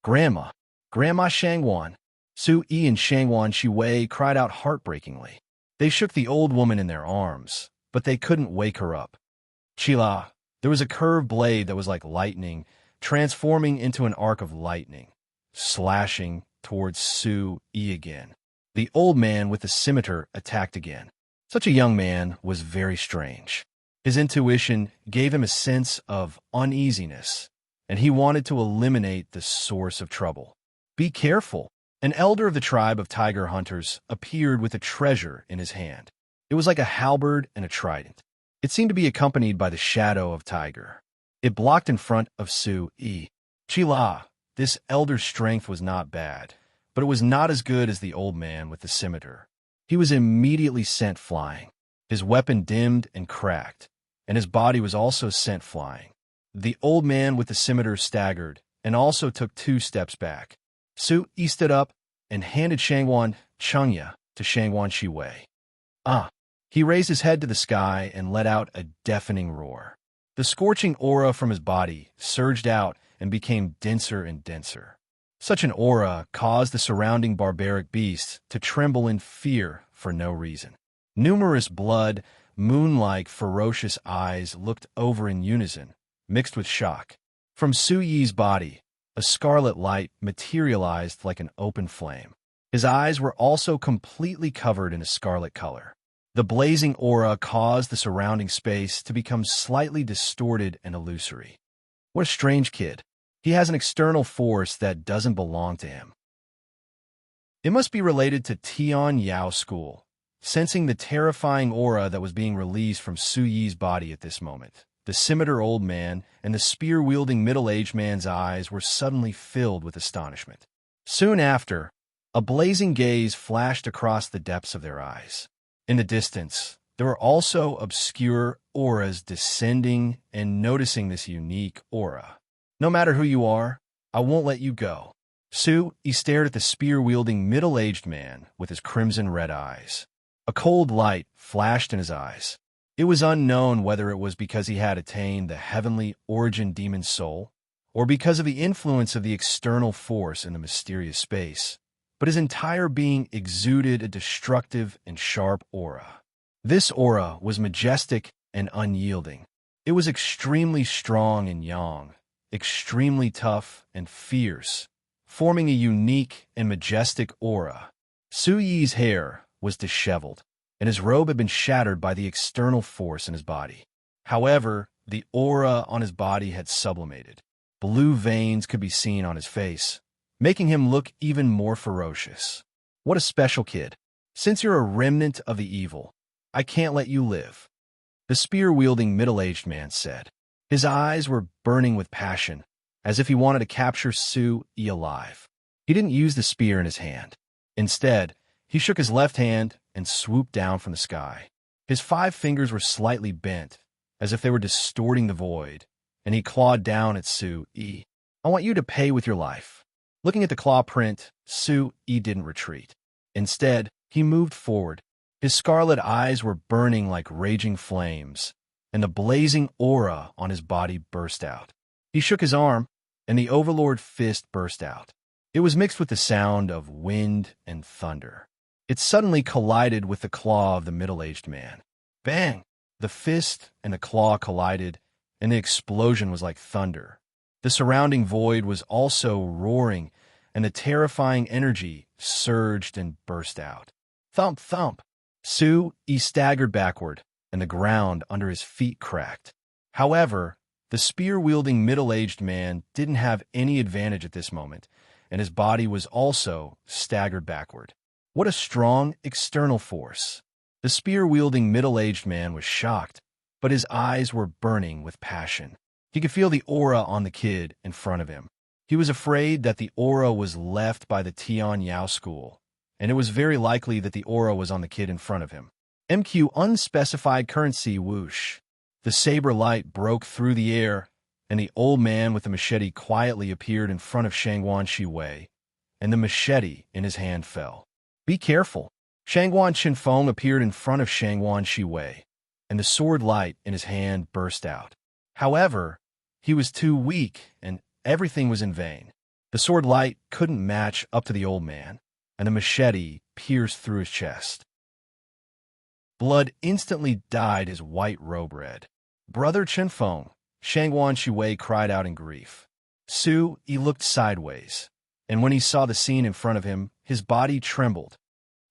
Grandma Shangguan. Su Yi and Shangguan Shiwei cried out heartbreakingly. They shook the old woman in their arms, but they couldn't wake her up. Chila, there was a curved blade that was like lightning, transforming into an arc of lightning, slashing towards Su Yi again. The old man with the scimitar attacked again. Such a young man was very strange. His intuition gave him a sense of uneasiness, and he wanted to eliminate the source of trouble. Be careful. An elder of the tribe of tiger hunters appeared with a treasure in his hand. It was like a halberd and a trident. It seemed to be accompanied by the shadow of tiger. It blocked in front of Su Yi. Chila, this elder's strength was not bad, but it was not as good as the old man with the scimitar. He was immediately sent flying. His weapon dimmed and cracked, and his body was also sent flying. The old man with the scimitar staggered and also took 2 steps back. Su Yi stood up and handed Shangguan Qingya to Shangguan Shiwei. He raised his head to the sky and let out a deafening roar. The scorching aura from his body surged out and became denser and denser. Such an aura caused the surrounding barbaric beasts to tremble in fear for no reason. Numerous blood, moon-like ferocious eyes looked over in unison, mixed with shock. From Su Yi's body, a scarlet light materialized like an open flame. His eyes were also completely covered in a scarlet color. The blazing aura caused the surrounding space to become slightly distorted and illusory. What a strange kid. He has an external force that doesn't belong to him. It must be related to Tian Yao School, sensing the terrifying aura that was being released from Su Yi's body at this moment. The scimitar old man and the spear-wielding middle-aged man's eyes were suddenly filled with astonishment. Soon after, a blazing gaze flashed across the depths of their eyes. In the distance, there were also obscure auras descending, and noticing this unique aura. No matter who you are, I won't let you go. He stared at the spear-wielding middle-aged man with his crimson-red eyes. A cold light flashed in his eyes. It was unknown whether it was because he had attained the heavenly origin demon soul, or because of the influence of the external force in the mysterious space, but his entire being exuded a destructive and sharp aura. This aura was majestic and unyielding. It was extremely strong and yang, extremely tough and fierce, forming a unique and majestic aura. Su Yi's hair was disheveled, and his robe had been shattered by the external force in his body. However, the aura on his body had sublimated. Blue veins could be seen on his face, making him look even more ferocious. What a special kid. Since you're a remnant of the evil, I can't let you live, the spear-wielding middle-aged man said. His eyes were burning with passion, as if he wanted to capture Su Yi alive. He didn't use the spear in his hand. Instead, he shook his left hand and swooped down from the sky. His 5 fingers were slightly bent, as if they were distorting the void, and he clawed down at Su Yi. I want you to pay with your life. Looking at the claw print, Su Yi didn't retreat. Instead, he moved forward. His scarlet eyes were burning like raging flames, and the blazing aura on his body burst out. He shook his arm, and the Overlord fist burst out. It was mixed with the sound of wind and thunder. It suddenly collided with the claw of the middle-aged man. Bang! The fist and the claw collided, and the explosion was like thunder. The surrounding void was also roaring, and the terrifying energy surged and burst out. Thump, thump! Su Yi staggered backward, and the ground under his feet cracked. However, the spear-wielding middle-aged man didn't have any advantage at this moment, and his body was also staggered backward. What a strong external force! The spear-wielding middle-aged man was shocked, but his eyes were burning with passion. He could feel the aura on the kid in front of him. He was afraid that the aura was left by the Tian Yao School, and it was very likely that the aura was on the kid in front of him. MQ unspecified currency whoosh. The saber light broke through the air, and the old man with the machete quietly appeared in front of Shangguan Shiwei, and the machete in his hand fell. Be careful. Shangguan Qinfeng appeared in front of Shangguan Shiwei, and the sword light in his hand burst out. However, he was too weak, and everything was in vain. The sword light couldn't match up to the old man, and the machete pierced through his chest. Blood instantly dyed his white robe red. Brother Qinfeng, Shangguan Shiwei cried out in grief. Su Yi looked sideways, and when he saw the scene in front of him, his body trembled.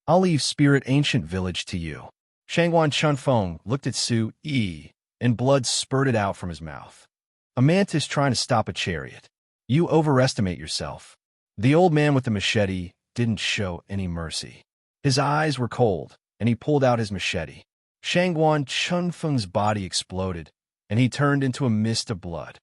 I'll leave Spirit Ancient Village to you. Shangguan Qinfeng looked at Su Yi, and blood spurted out from his mouth. A mantis trying to stop a chariot. You overestimate yourself. The old man with the machete didn't show any mercy. His eyes were cold, and he pulled out his machete. Shangguan Qinfeng's body exploded, and he turned into a mist of blood.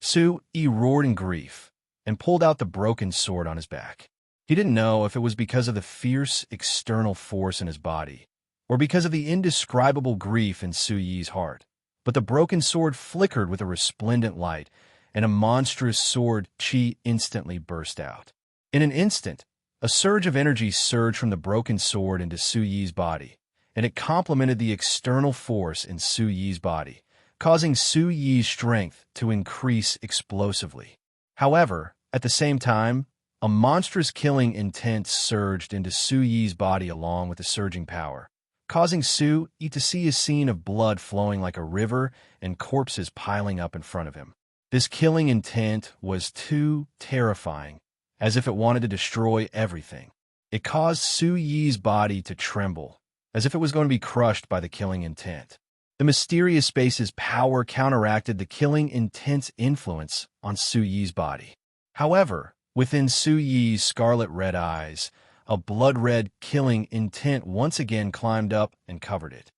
Su Yi roared in grief, and pulled out the broken sword on his back. He didn't know if it was because of the fierce external force in his body, or because of the indescribable grief in Su Yi's heart, but the broken sword flickered with a resplendent light, and a monstrous sword chi instantly burst out. In an instant, a surge of energy surged from the broken sword into Su Yi's body, and it complemented the external force in Su Yi's body, causing Su Yi's strength to increase explosively. However, at the same time, a monstrous killing intent surged into Su Yi's body along with the surging power, causing Su Yi to see a scene of blood flowing like a river and corpses piling up in front of him. This killing intent was too terrifying, as if it wanted to destroy everything. It caused Su Yi's body to tremble, as if it was going to be crushed by the killing intent. The mysterious space's power counteracted the killing intent's influence on Su Yi's body. However, within Su Yi's scarlet red eyes, a blood-red killing intent once again climbed up and covered it.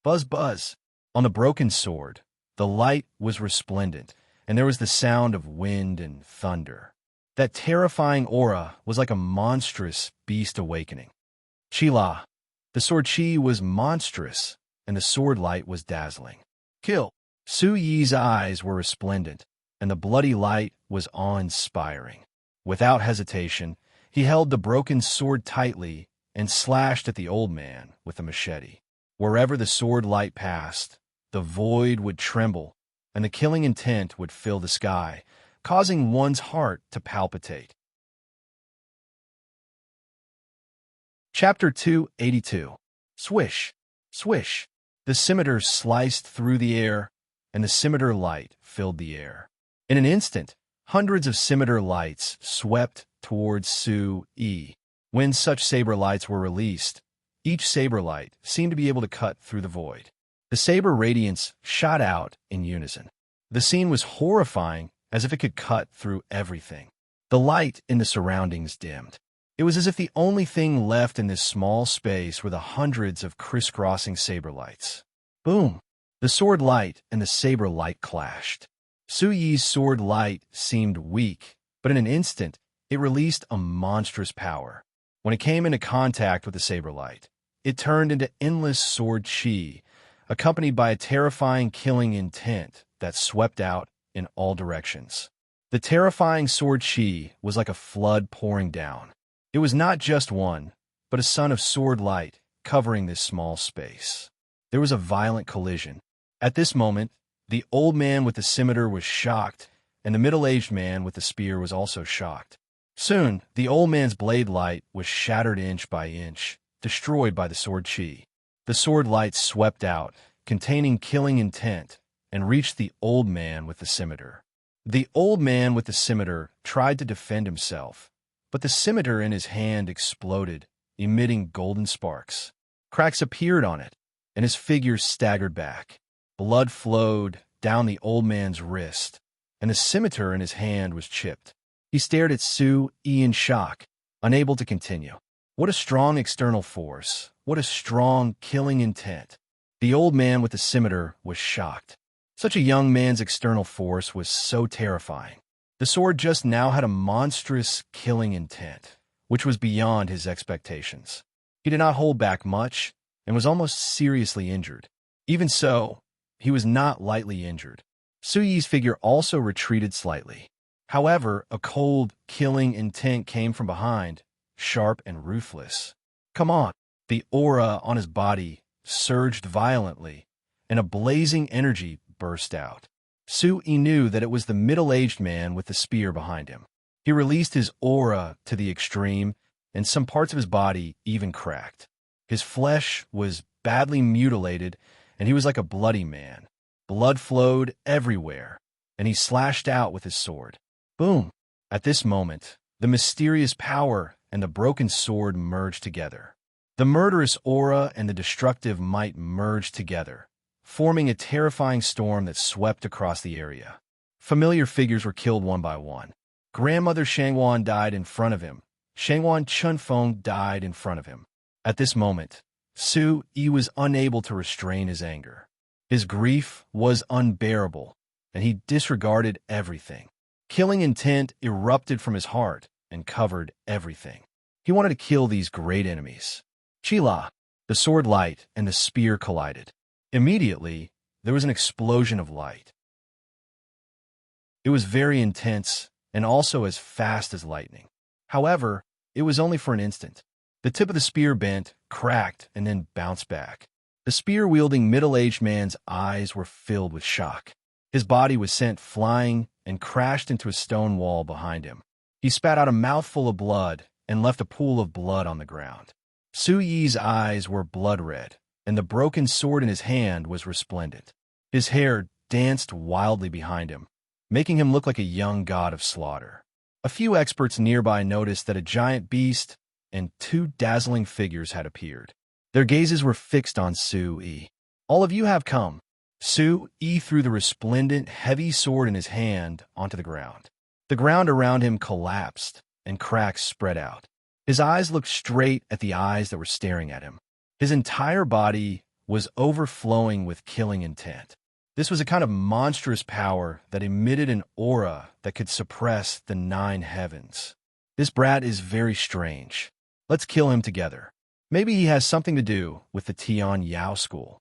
Buzz, buzz. On the broken sword, the light was resplendent, and there was the sound of wind and thunder. That terrifying aura was like a monstrous beast awakening. Chi-La. The sword chi was monstrous, and the sword light was dazzling. Kill. Su Yi's eyes were resplendent, and the bloody light was awe-inspiring. Without hesitation, he held the broken sword tightly and slashed at the old man with a machete. Wherever the sword light passed, the void would tremble, and the killing intent would fill the sky, causing one's heart to palpitate. Chapter 282. Swish, swish. The scimitar sliced through the air, and the scimitar light filled the air. In an instant, hundreds of scimitar lights swept towards Su Yi. When such saber lights were released, each saber light seemed to be able to cut through the void. The saber radiance shot out in unison. The scene was horrifying, as if it could cut through everything. The light in the surroundings dimmed. It was as if the only thing left in this small space were the hundreds of crisscrossing saber lights. Boom! The sword light and the saber light clashed. Su Yi's sword light seemed weak, but in an instant, it released a monstrous power. When it came into contact with the saber light, it turned into endless sword chi, accompanied by a terrifying killing intent that swept out in all directions. The terrifying sword chi was like a flood pouring down. It was not just one, but a sun of sword light covering this small space. There was a violent collision. At this moment, the old man with the scimitar was shocked, and the middle-aged man with the spear was also shocked. Soon, the old man's blade light was shattered inch by inch, destroyed by the sword chi. The sword light swept out, containing killing intent, and reached the old man with the scimitar. The old man with the scimitar tried to defend himself, but the scimitar in his hand exploded, emitting golden sparks. Cracks appeared on it, and his figure staggered back. Blood flowed down the old man's wrist, and the scimitar in his hand was chipped. He stared at Su Yi in shock, unable to continue. What a strong external force. What a strong killing intent. The old man with the scimitar was shocked. Such a young man's external force was so terrifying. The sword just now had a monstrous killing intent, which was beyond his expectations. He did not hold back much and was almost seriously injured. Even so, he was not lightly injured. Su Yi's figure also retreated slightly. However, a cold, killing intent came from behind, sharp and ruthless. Come on! The aura on his body surged violently, and a blazing energy burst out. Su Yi knew that it was the middle-aged man with the spear behind him. He released his aura to the extreme, and some parts of his body even cracked. His flesh was badly mutilated, and he was like a bloody man. Blood flowed everywhere, and he slashed out with his sword. Boom! At this moment, the mysterious power and the broken sword merged together. The murderous aura and the destructive might merged together, forming a terrifying storm that swept across the area. Familiar figures were killed one by one. Grandmother Shangwan died in front of him. Shangwan Chunfeng died in front of him. At this moment, Su Yi was unable to restrain his anger. His grief was unbearable, and he disregarded everything. Killing intent erupted from his heart and covered everything. He wanted to kill these great enemies. Chi-La, the sword light and the spear collided. Immediately, there was an explosion of light. It was very intense and also as fast as lightning. However, it was only for an instant. The tip of the spear bent, cracked, and then bounced back. The spear-wielding middle-aged man's eyes were filled with shock. His body was sent flying and crashed into a stone wall behind him. He spat out a mouthful of blood and left a pool of blood on the ground. Su Yi's eyes were blood-red, and the broken sword in his hand was resplendent. His hair danced wildly behind him, making him look like a young god of slaughter. A few experts nearby noticed that a giant beast and two dazzling figures had appeared. Their gazes were fixed on Sui. "All of you have come." Sui threw the resplendent, heavy sword in his hand onto the ground. The ground around him collapsed, and cracks spread out. His eyes looked straight at the eyes that were staring at him. His entire body was overflowing with killing intent. This was a kind of monstrous power that emitted an aura that could suppress the 9 heavens. "This brat is very strange. Let's kill him together. Maybe he has something to do with the Tian Yao school."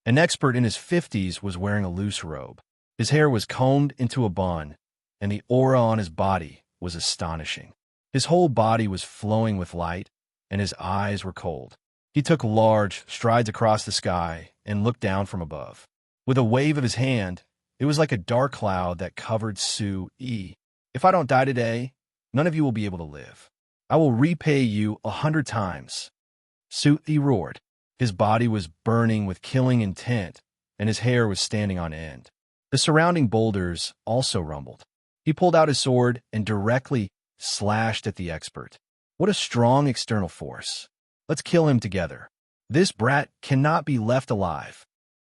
An expert in his 50s was wearing a loose robe. His hair was combed into a bun, and the aura on his body was astonishing. His whole body was flowing with light, and his eyes were cold. He took large strides across the sky and looked down from above. With a wave of his hand, it was like a dark cloud that covered Sui. "If I don't die today, none of you will be able to live. I will repay you 100 times." Sui roared. His body was burning with killing intent, and his hair was standing on end. The surrounding boulders also rumbled. He pulled out his sword and directly slashed at the expert. What a strong external force. "Let's kill him together. This brat cannot be left alive."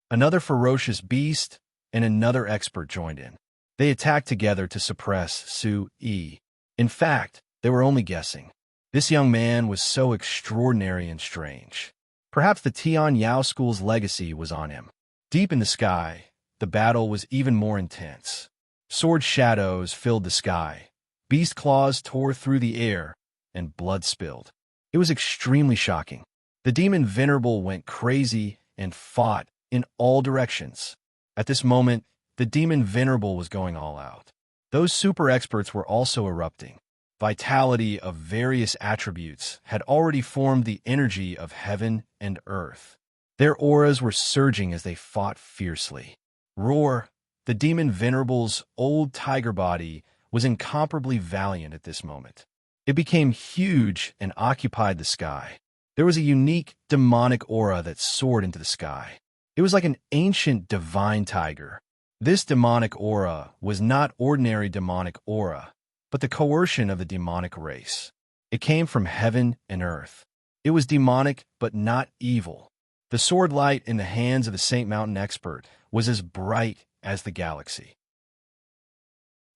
Another ferocious beast and another expert joined in. They attacked together to suppress Sui. In fact, they were only guessing. This young man was so extraordinary and strange. Perhaps the Tian Yao school's legacy was on him. Deep in the sky, the battle was even more intense. Sword shadows filled the sky. Beast claws tore through the air, and blood spilled. It was extremely shocking. The demon Venerable went crazy and fought in all directions. At this moment, the demon Venerable was going all out. Those super experts were also erupting. Vitality of various attributes had already formed the energy of heaven and earth. Their auras were surging as they fought fiercely. Roar, the demon Venerable's old tiger body, was incomparably valiant at this moment. It became huge and occupied the sky. There was a unique demonic aura that soared into the sky. It was like an ancient divine tiger. This demonic aura was not ordinary demonic aura, but the coercion of the demonic race. It came from heaven and earth. It was demonic, but not evil. The sword light in the hands of the Saint Mountain expert was as bright as the galaxy.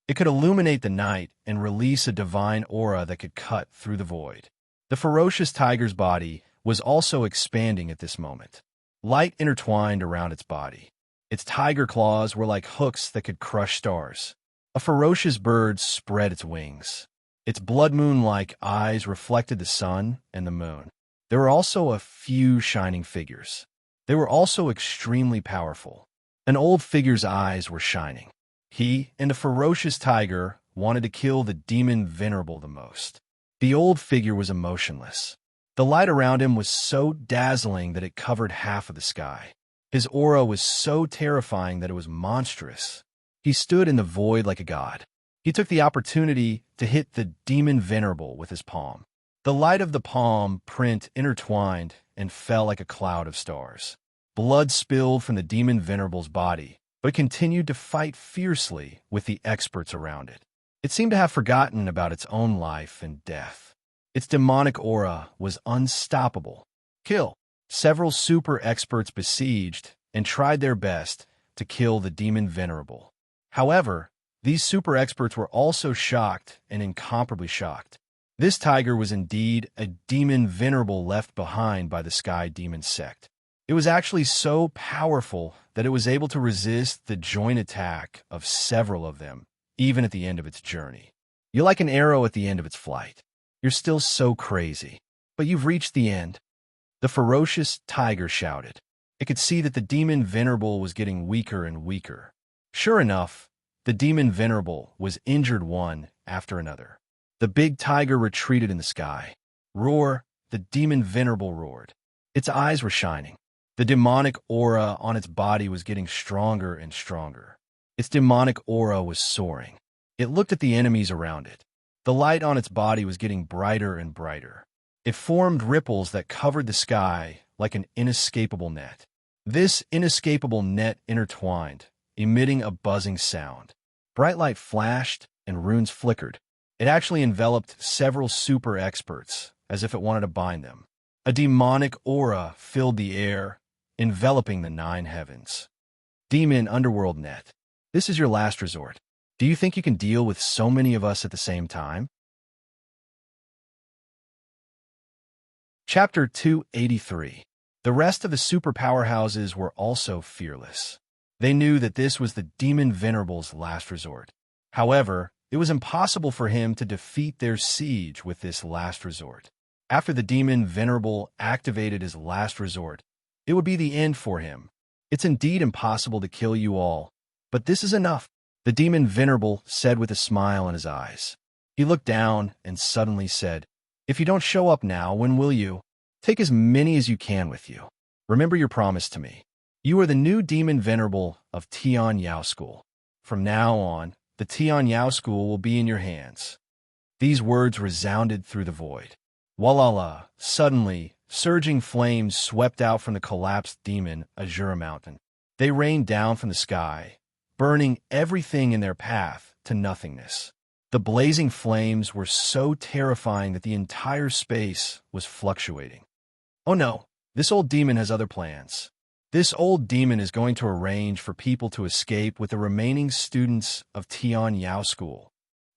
It could illuminate the night and release a divine aura that could cut through the void. The ferocious tiger's body was also expanding at this moment. Light intertwined around its body. Its tiger claws were like hooks that could crush stars. A ferocious bird spread its wings. Its blood moon-like eyes reflected the sun and the moon. There were also a few shining figures. They were also extremely powerful. An old figure's eyes were shining. He and the ferocious tiger wanted to kill the demon Venerable the most. The old figure was emotionless. The light around him was so dazzling that it covered half of the sky. His aura was so terrifying that it was monstrous. He stood in the void like a god. He took the opportunity to hit the demon Venerable with his palm. The light of the palm print intertwined and fell like a cloud of stars. Blood spilled from the demon Venerable's body, but it continued to fight fiercely with the experts around it. It seemed to have forgotten about its own life and death. Its demonic aura was unstoppable. Kill. Several super experts besieged and tried their best to kill the demon Venerable. However, these super experts were also shocked and incomparably shocked. This tiger was indeed a demon Venerable left behind by the Sky Demon sect. It was actually so powerful that it was able to resist the joint attack of several of them, even at the end of its journey. You're like an arrow at the end of its flight. You're still so crazy, but you've reached the end. The ferocious tiger shouted. It could see that the demon Venerable was getting weaker and weaker. Sure enough, the demon Venerable was injured one after another. The big tiger retreated in the sky. Roar, the demon Venerable roared. Its eyes were shining. The demonic aura on its body was getting stronger and stronger. Its demonic aura was soaring. It looked at the enemies around it. The light on its body was getting brighter and brighter. It formed ripples that covered the sky like an inescapable net. This inescapable net intertwined, emitting a buzzing sound. Bright light flashed and runes flickered. It actually enveloped several super experts, as if it wanted to bind them. A demonic aura filled the air, enveloping the 9 heavens. Demon Underworld Net. This is your last resort. Do you think you can deal with so many of us at the same time? Chapter 283. The rest of the super powerhouses were also fearless. They knew that this was the Demon Venerable's last resort. However, it was impossible for him to defeat their siege with this last resort. After the Demon Venerable activated his last resort, it would be the end for him. It's indeed impossible to kill you all, but this is enough, the Demon Venerable said with a smile in his eyes. He looked down and suddenly said, "If you don't show up now, when will you? Take as many as you can with you. Remember your promise to me. You are the new Demon Venerable of Tian Yao School. From now on, the Tian Yao School will be in your hands." These words resounded through the void. Walala! Suddenly, surging flames swept out from the collapsed demon Azura Mountain. They rained down from the sky, burning everything in their path to nothingness. The blazing flames were so terrifying that the entire space was fluctuating. Oh no, this old demon has other plans. This old demon is going to arrange for people to escape with the remaining students of Tian Yao School.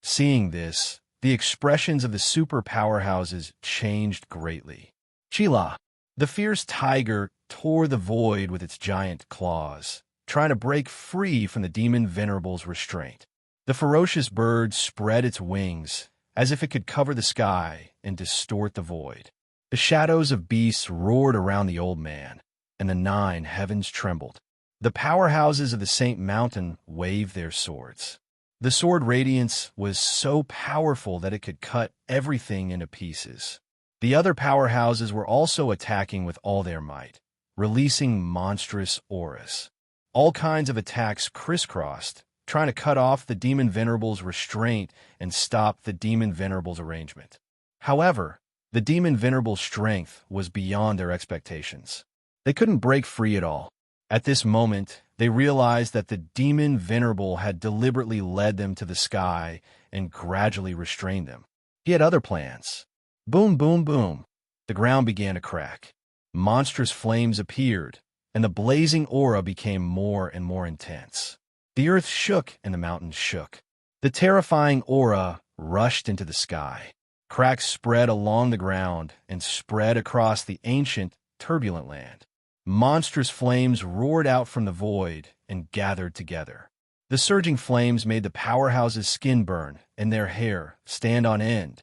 Seeing this, the expressions of the super powerhouses changed greatly. Chila, the fierce tiger, tore the void with its giant claws, trying to break free from the Demon Venerable's restraint. The ferocious bird spread its wings as if it could cover the sky and distort the void. The shadows of beasts roared around the old man, and the 9 heavens trembled. The powerhouses of the Saint Mountain waved their swords. The sword radiance was so powerful that it could cut everything into pieces. The other powerhouses were also attacking with all their might, releasing monstrous auras. All kinds of attacks crisscrossed, trying to cut off the Demon Venerable's restraint and stop the Demon Venerable's arrangement. However, the Demon Venerable's strength was beyond their expectations. They couldn't break free at all. At this moment, they realized that the Demon Venerable had deliberately led them to the sky and gradually restrained them. He had other plans. Boom, boom, boom. The ground began to crack. Monstrous flames appeared, and the blazing aura became more and more intense. The earth shook and the mountains shook. The terrifying aura rushed into the sky. Cracks spread along the ground and spread across the ancient, turbulent land. Monstrous flames roared out from the void and gathered together. The surging flames made the powerhouses' skin burn and their hair stand on end.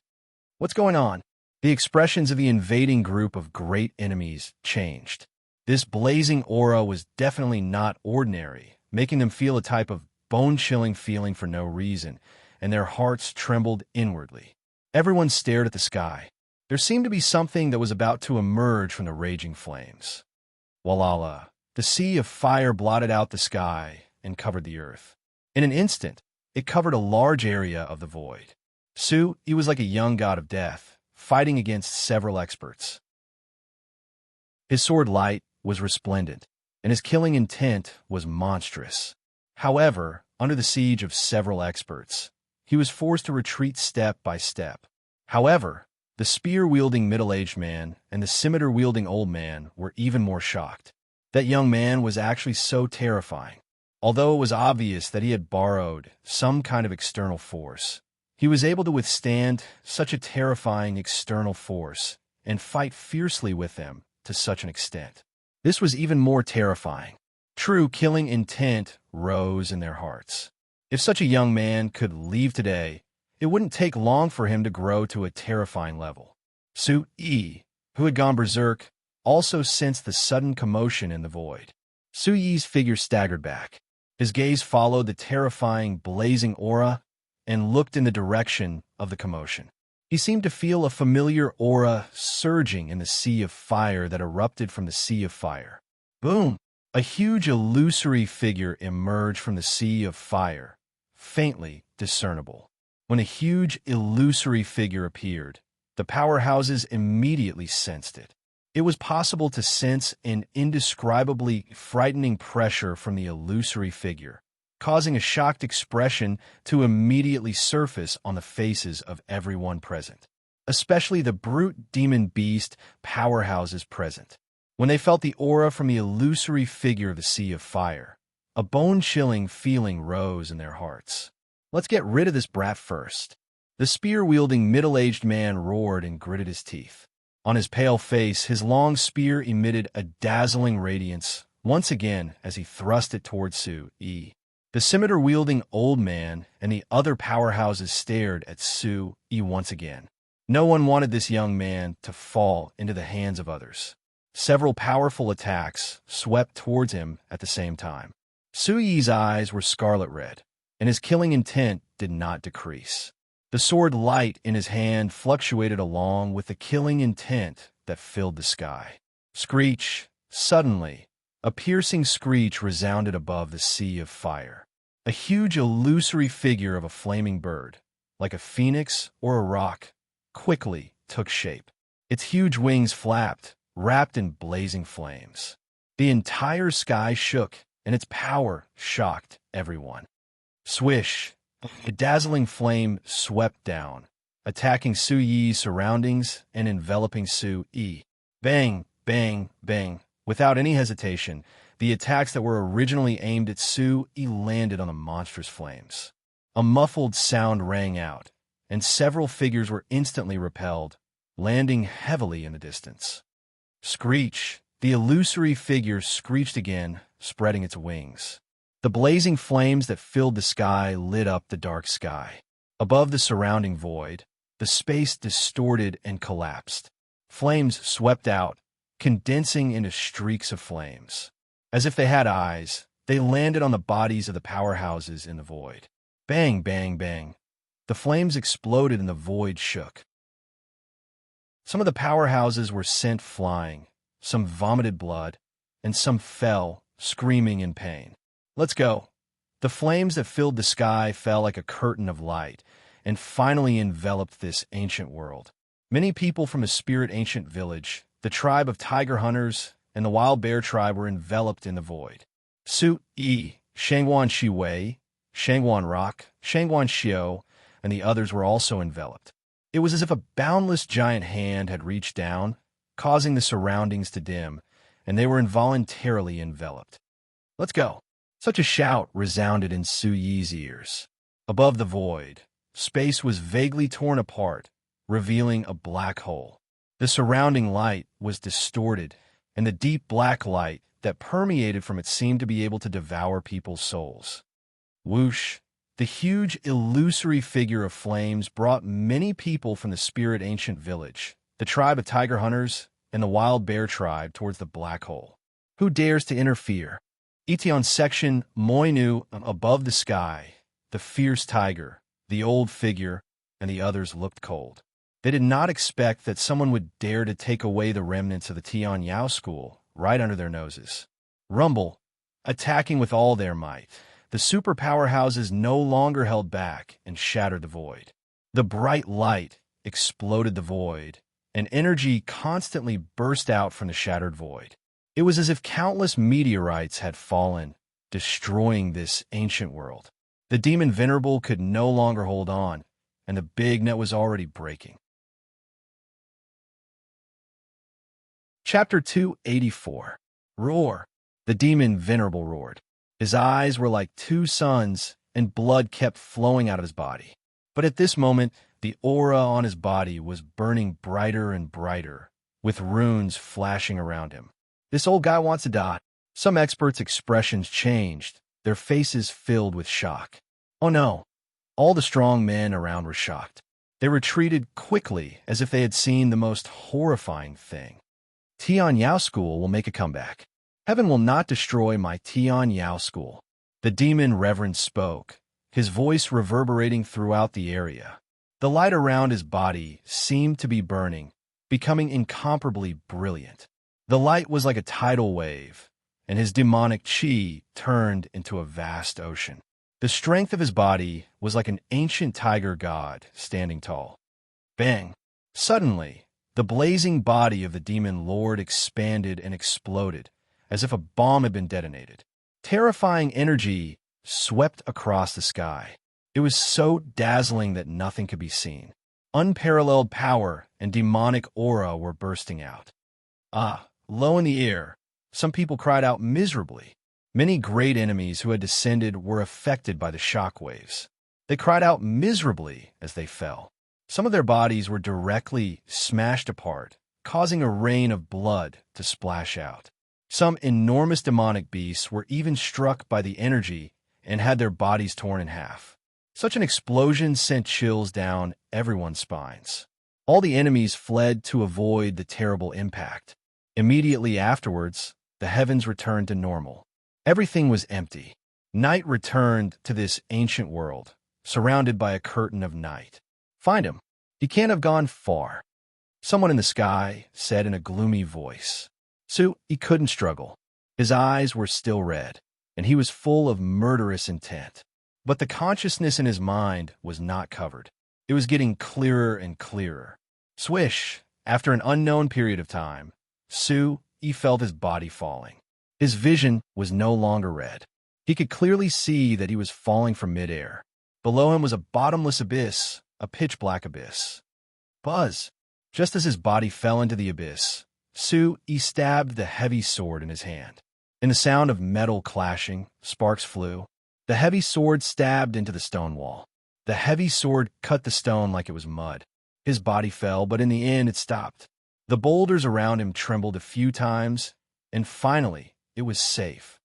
What's going on? The expressions of the invading group of great enemies changed. This blazing aura was definitely not ordinary, making them feel a type of bone-chilling feeling for no reason, and their hearts trembled inwardly. Everyone stared at the sky. There seemed to be something that was about to emerge from the raging flames. Walala! The sea of fire blotted out the sky and covered the earth. In an instant, it covered a large area of the void. Su, he was like a young god of death, fighting against several experts. His sword light was resplendent, and his killing intent was monstrous. However, under the siege of several experts, he was forced to retreat step by step. However, the spear-wielding middle-aged man and the scimitar-wielding old man were even more shocked. That young man was actually so terrifying. Although it was obvious that he had borrowed some kind of external force, he was able to withstand such a terrifying external force and fight fiercely with them to such an extent. This was even more terrifying. True killing intent rose in their hearts. If such a young man could leave today, it wouldn't take long for him to grow to a terrifying level. Su-Yi, who had gone berserk, also sensed the sudden commotion in the void. Su-Yi's figure staggered back. His gaze followed the terrifying, blazing aura and looked in the direction of the commotion. He seemed to feel a familiar aura surging in the sea of fire that erupted from the sea of fire. Boom! A huge illusory figure emerged from the sea of fire, faintly discernible. When a huge illusory figure appeared, the powerhouses immediately sensed it. It was possible to sense an indescribably frightening pressure from the illusory figure, causing a shocked expression to immediately surface on the faces of everyone present, especially the brute demon beast powerhouses present. When they felt the aura from the illusory figure of the Sea of Fire, a bone-chilling feeling rose in their hearts. Let's get rid of this brat first. The spear-wielding middle-aged man roared and gritted his teeth. On his pale face, his long spear emitted a dazzling radiance once again as he thrust it toward Su-yi. The scimitar-wielding old man and the other powerhouses stared at Su-yi once again. No one wanted this young man to fall into the hands of others. Several powerful attacks swept towards him at the same time. Su-yi's eyes were scarlet red, and his killing intent did not decrease. The sword light in his hand fluctuated along with the killing intent that filled the sky. Screech! Suddenly, a piercing screech resounded above the Sea of Fire. A huge illusory figure of a flaming bird, like a phoenix or a rock, quickly took shape. Its huge wings flapped, wrapped in blazing flames. The entire sky shook, and its power shocked everyone. Swish! A dazzling flame swept down, attacking Su-yi's surroundings and enveloping Su-yi. Bang, bang, bang. Without any hesitation, the attacks that were originally aimed at Su-yi landed on the monstrous flames. A muffled sound rang out, and several figures were instantly repelled, landing heavily in the distance. Screech! The illusory figure screeched again, spreading its wings. The blazing flames that filled the sky lit up the dark sky. Above the surrounding void, the space distorted and collapsed. Flames swept out, condensing into streaks of flames. As if they had eyes, they landed on the bodies of the powerhouses in the void. Bang, bang, bang. The flames exploded and the void shook. Some of the powerhouses were sent flying, some vomited blood, and some fell, screaming in pain. Let's go. The flames that filled the sky fell like a curtain of light and finally enveloped this ancient world. Many people from the spirit ancient village, the tribe of tiger hunters, and the wild bear tribe were enveloped in the void. Su-yi, Shangwan Shiwei, Shangwan Rock, Shangwan Xiao, and the others were also enveloped. It was as if a boundless giant hand had reached down, causing the surroundings to dim, and they were involuntarily enveloped. Let's go. Such a shout resounded in Su-yi's ears. Above the void, space was vaguely torn apart, revealing a black hole. The surrounding light was distorted, and the deep black light that permeated from it seemed to be able to devour people's souls. Whoosh! The huge, illusory figure of flames brought many people from the spirit ancient village, the tribe of tiger hunters, and the wild bear tribe towards the black hole. Who dares to interfere? Etion section Moinu above the sky, the fierce tiger, the old figure, and the others looked cold. They did not expect that someone would dare to take away the remnants of the Tian Yao school right under their noses. Rumble, attacking with all their might. The super powerhouses no longer held back and shattered the void. The bright light exploded the void, and energy constantly burst out from the shattered void. It was as if countless meteorites had fallen, destroying this ancient world. The demon Venerable could no longer hold on, and the big net was already breaking. Chapter 284. Roar! The demon Venerable roared. His eyes were like two suns, and blood kept flowing out of his body. But at this moment, the aura on his body was burning brighter and brighter, with runes flashing around him. This old guy wants to die. Some experts' expressions changed, their faces filled with shock. Oh no! All the strong men around were shocked. They retreated quickly as if they had seen the most horrifying thing. Tian Yao School will make a comeback. Heaven will not destroy my Tian Yao School. The demon reverend spoke, his voice reverberating throughout the area. The light around his body seemed to be burning, becoming incomparably brilliant. The light was like a tidal wave, and his demonic chi turned into a vast ocean. The strength of his body was like an ancient tiger god standing tall. Bang! Suddenly, the blazing body of the demon lord expanded and exploded, as if a bomb had been detonated. Terrifying energy swept across the sky. It was so dazzling that nothing could be seen. Unparalleled power and demonic aura were bursting out. Low in the air, some people cried out miserably. Many great enemies who had descended were affected by the shock waves. They cried out miserably as they fell. Some of their bodies were directly smashed apart, causing a rain of blood to splash out. Some enormous demonic beasts were even struck by the energy and had their bodies torn in half. Such an explosion sent chills down everyone's spines. All the enemies fled to avoid the terrible impact. Immediately afterwards, the heavens returned to normal. Everything was empty. Night returned to this ancient world, surrounded by a curtain of night. Find him. He can't have gone far. Someone in the sky said in a gloomy voice. He couldn't struggle. His eyes were still red, and he was full of murderous intent. But the consciousness in his mind was not covered. It was getting clearer and clearer. Swish! After an unknown period of time, he felt his body falling. His vision was no longer red. He could clearly see that he was falling from midair. Below him was a bottomless abyss, a pitch-black abyss. Buzz! Just as his body fell into the abyss, he stabbed the heavy sword in his hand. In the sound of metal clashing, sparks flew. The heavy sword stabbed into the stone wall. The heavy sword cut the stone like it was mud. His body fell, but in the end it stopped. The boulders around him trembled a few times, and finally it was safe.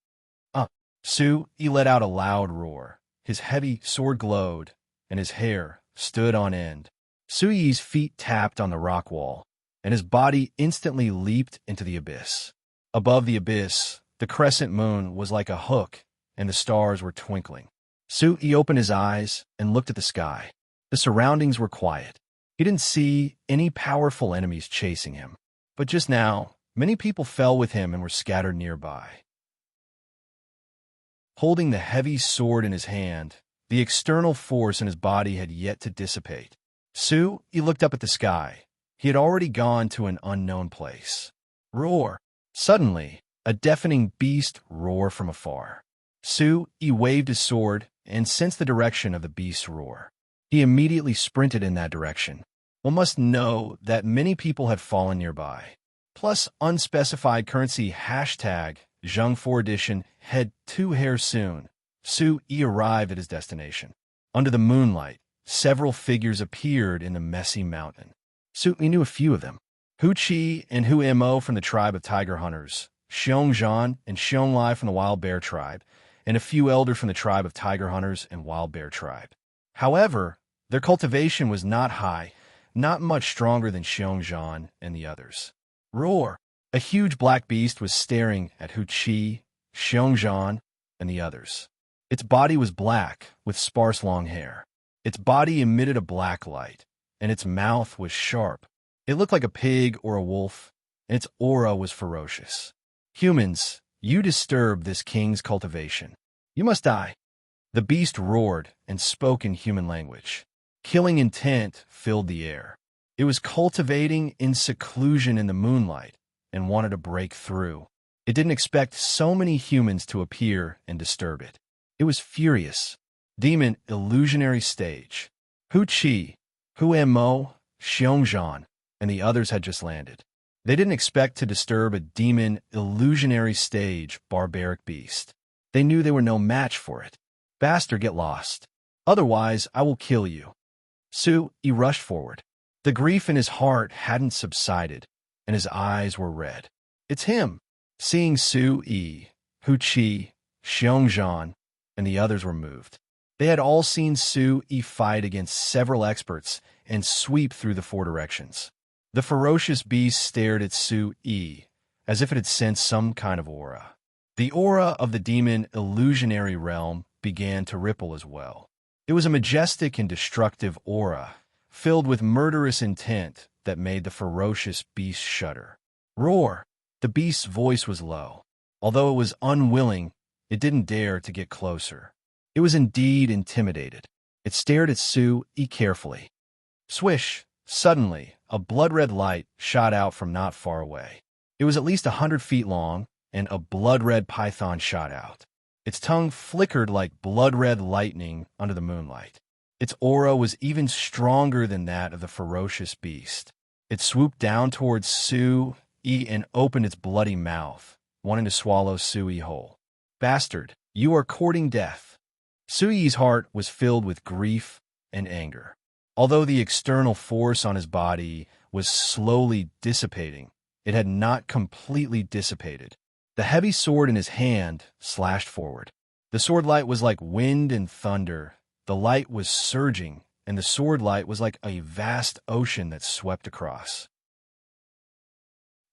He let out a loud roar. His heavy sword glowed, and his hair stood on end. Sui's feet tapped on the rock wall, and his body instantly leaped into the abyss. Above the abyss, the crescent moon was like a hook, and the stars were twinkling. He opened his eyes and looked at the sky. The surroundings were quiet. He didn't see any powerful enemies chasing him. But just now, many people fell with him and were scattered nearby. Holding the heavy sword in his hand, the external force in his body had yet to dissipate. He looked up at the sky. He had already gone to an unknown place. Roar! Suddenly, a deafening beast roared from afar. He waved his sword and sensed the direction of the beast's roar. He immediately sprinted in that direction. One must know that many people had fallen nearby. Plus, unspecified currency hashtag Zheng4 edition head 2 hair soon. He arrived at his destination. Under the moonlight, several figures appeared in the messy mountain. He knew a few of them. Hu Qi and Hu Mo from the tribe of tiger hunters, Xiong Zhan and Xiong Lai from the wild bear tribe, and a few elders from the tribe of tiger hunters and wild bear tribe. However, their cultivation was not high, not much stronger than Xiong Zhan and the others. Roar! A huge black beast was staring at Hu Qi, Xiong Zhan, and the others. Its body was black, with sparse long hair. Its body emitted a black light, and its mouth was sharp. It looked like a pig or a wolf, and its aura was ferocious. Humans, you disturb this king's cultivation. You must die. The beast roared and spoke in human language. Killing intent filled the air. It was cultivating in seclusion in the moonlight and wanted to break through. It didn't expect so many humans to appear and disturb it. It was furious. Demon illusionary stage. Hu Qi, Hu Mo, Xiong Zhan, and the others had just landed. They didn't expect to disturb a demon illusionary stage barbaric beast. They knew they were no match for it. Bastard, get lost. Otherwise, I will kill you. He rushed forward. The grief in his heart hadn't subsided, and his eyes were red. It's him. Seeing Hu Qi, Xiong Zhan, and the others were moved. They had all seen fight against several experts and sweep through the 4 directions. The ferocious beast stared at as if it had sensed some kind of aura. The aura of the demon illusionary realm began to ripple as well. It was a majestic and destructive aura, filled with murderous intent that made the ferocious beast shudder. Roar! The beast's voice was low. Although it was unwilling, it didn't dare to get closer. It was indeed intimidated. It stared at carefully. Swish! Suddenly, a blood-red light shot out from not far away. It was at least 100 feet long, and a blood-red python shot out. Its tongue flickered like blood-red lightning under the moonlight. Its aura was even stronger than that of the ferocious beast. It swooped down towards Sui and opened its bloody mouth, wanting to swallow Sui whole. "Bastard, you are courting death." Sui's heart was filled with grief and anger. Although the external force on his body was slowly dissipating, it had not completely dissipated. The heavy sword in his hand slashed forward. The sword light was like wind and thunder. The light was surging, and the sword light was like a vast ocean that swept across.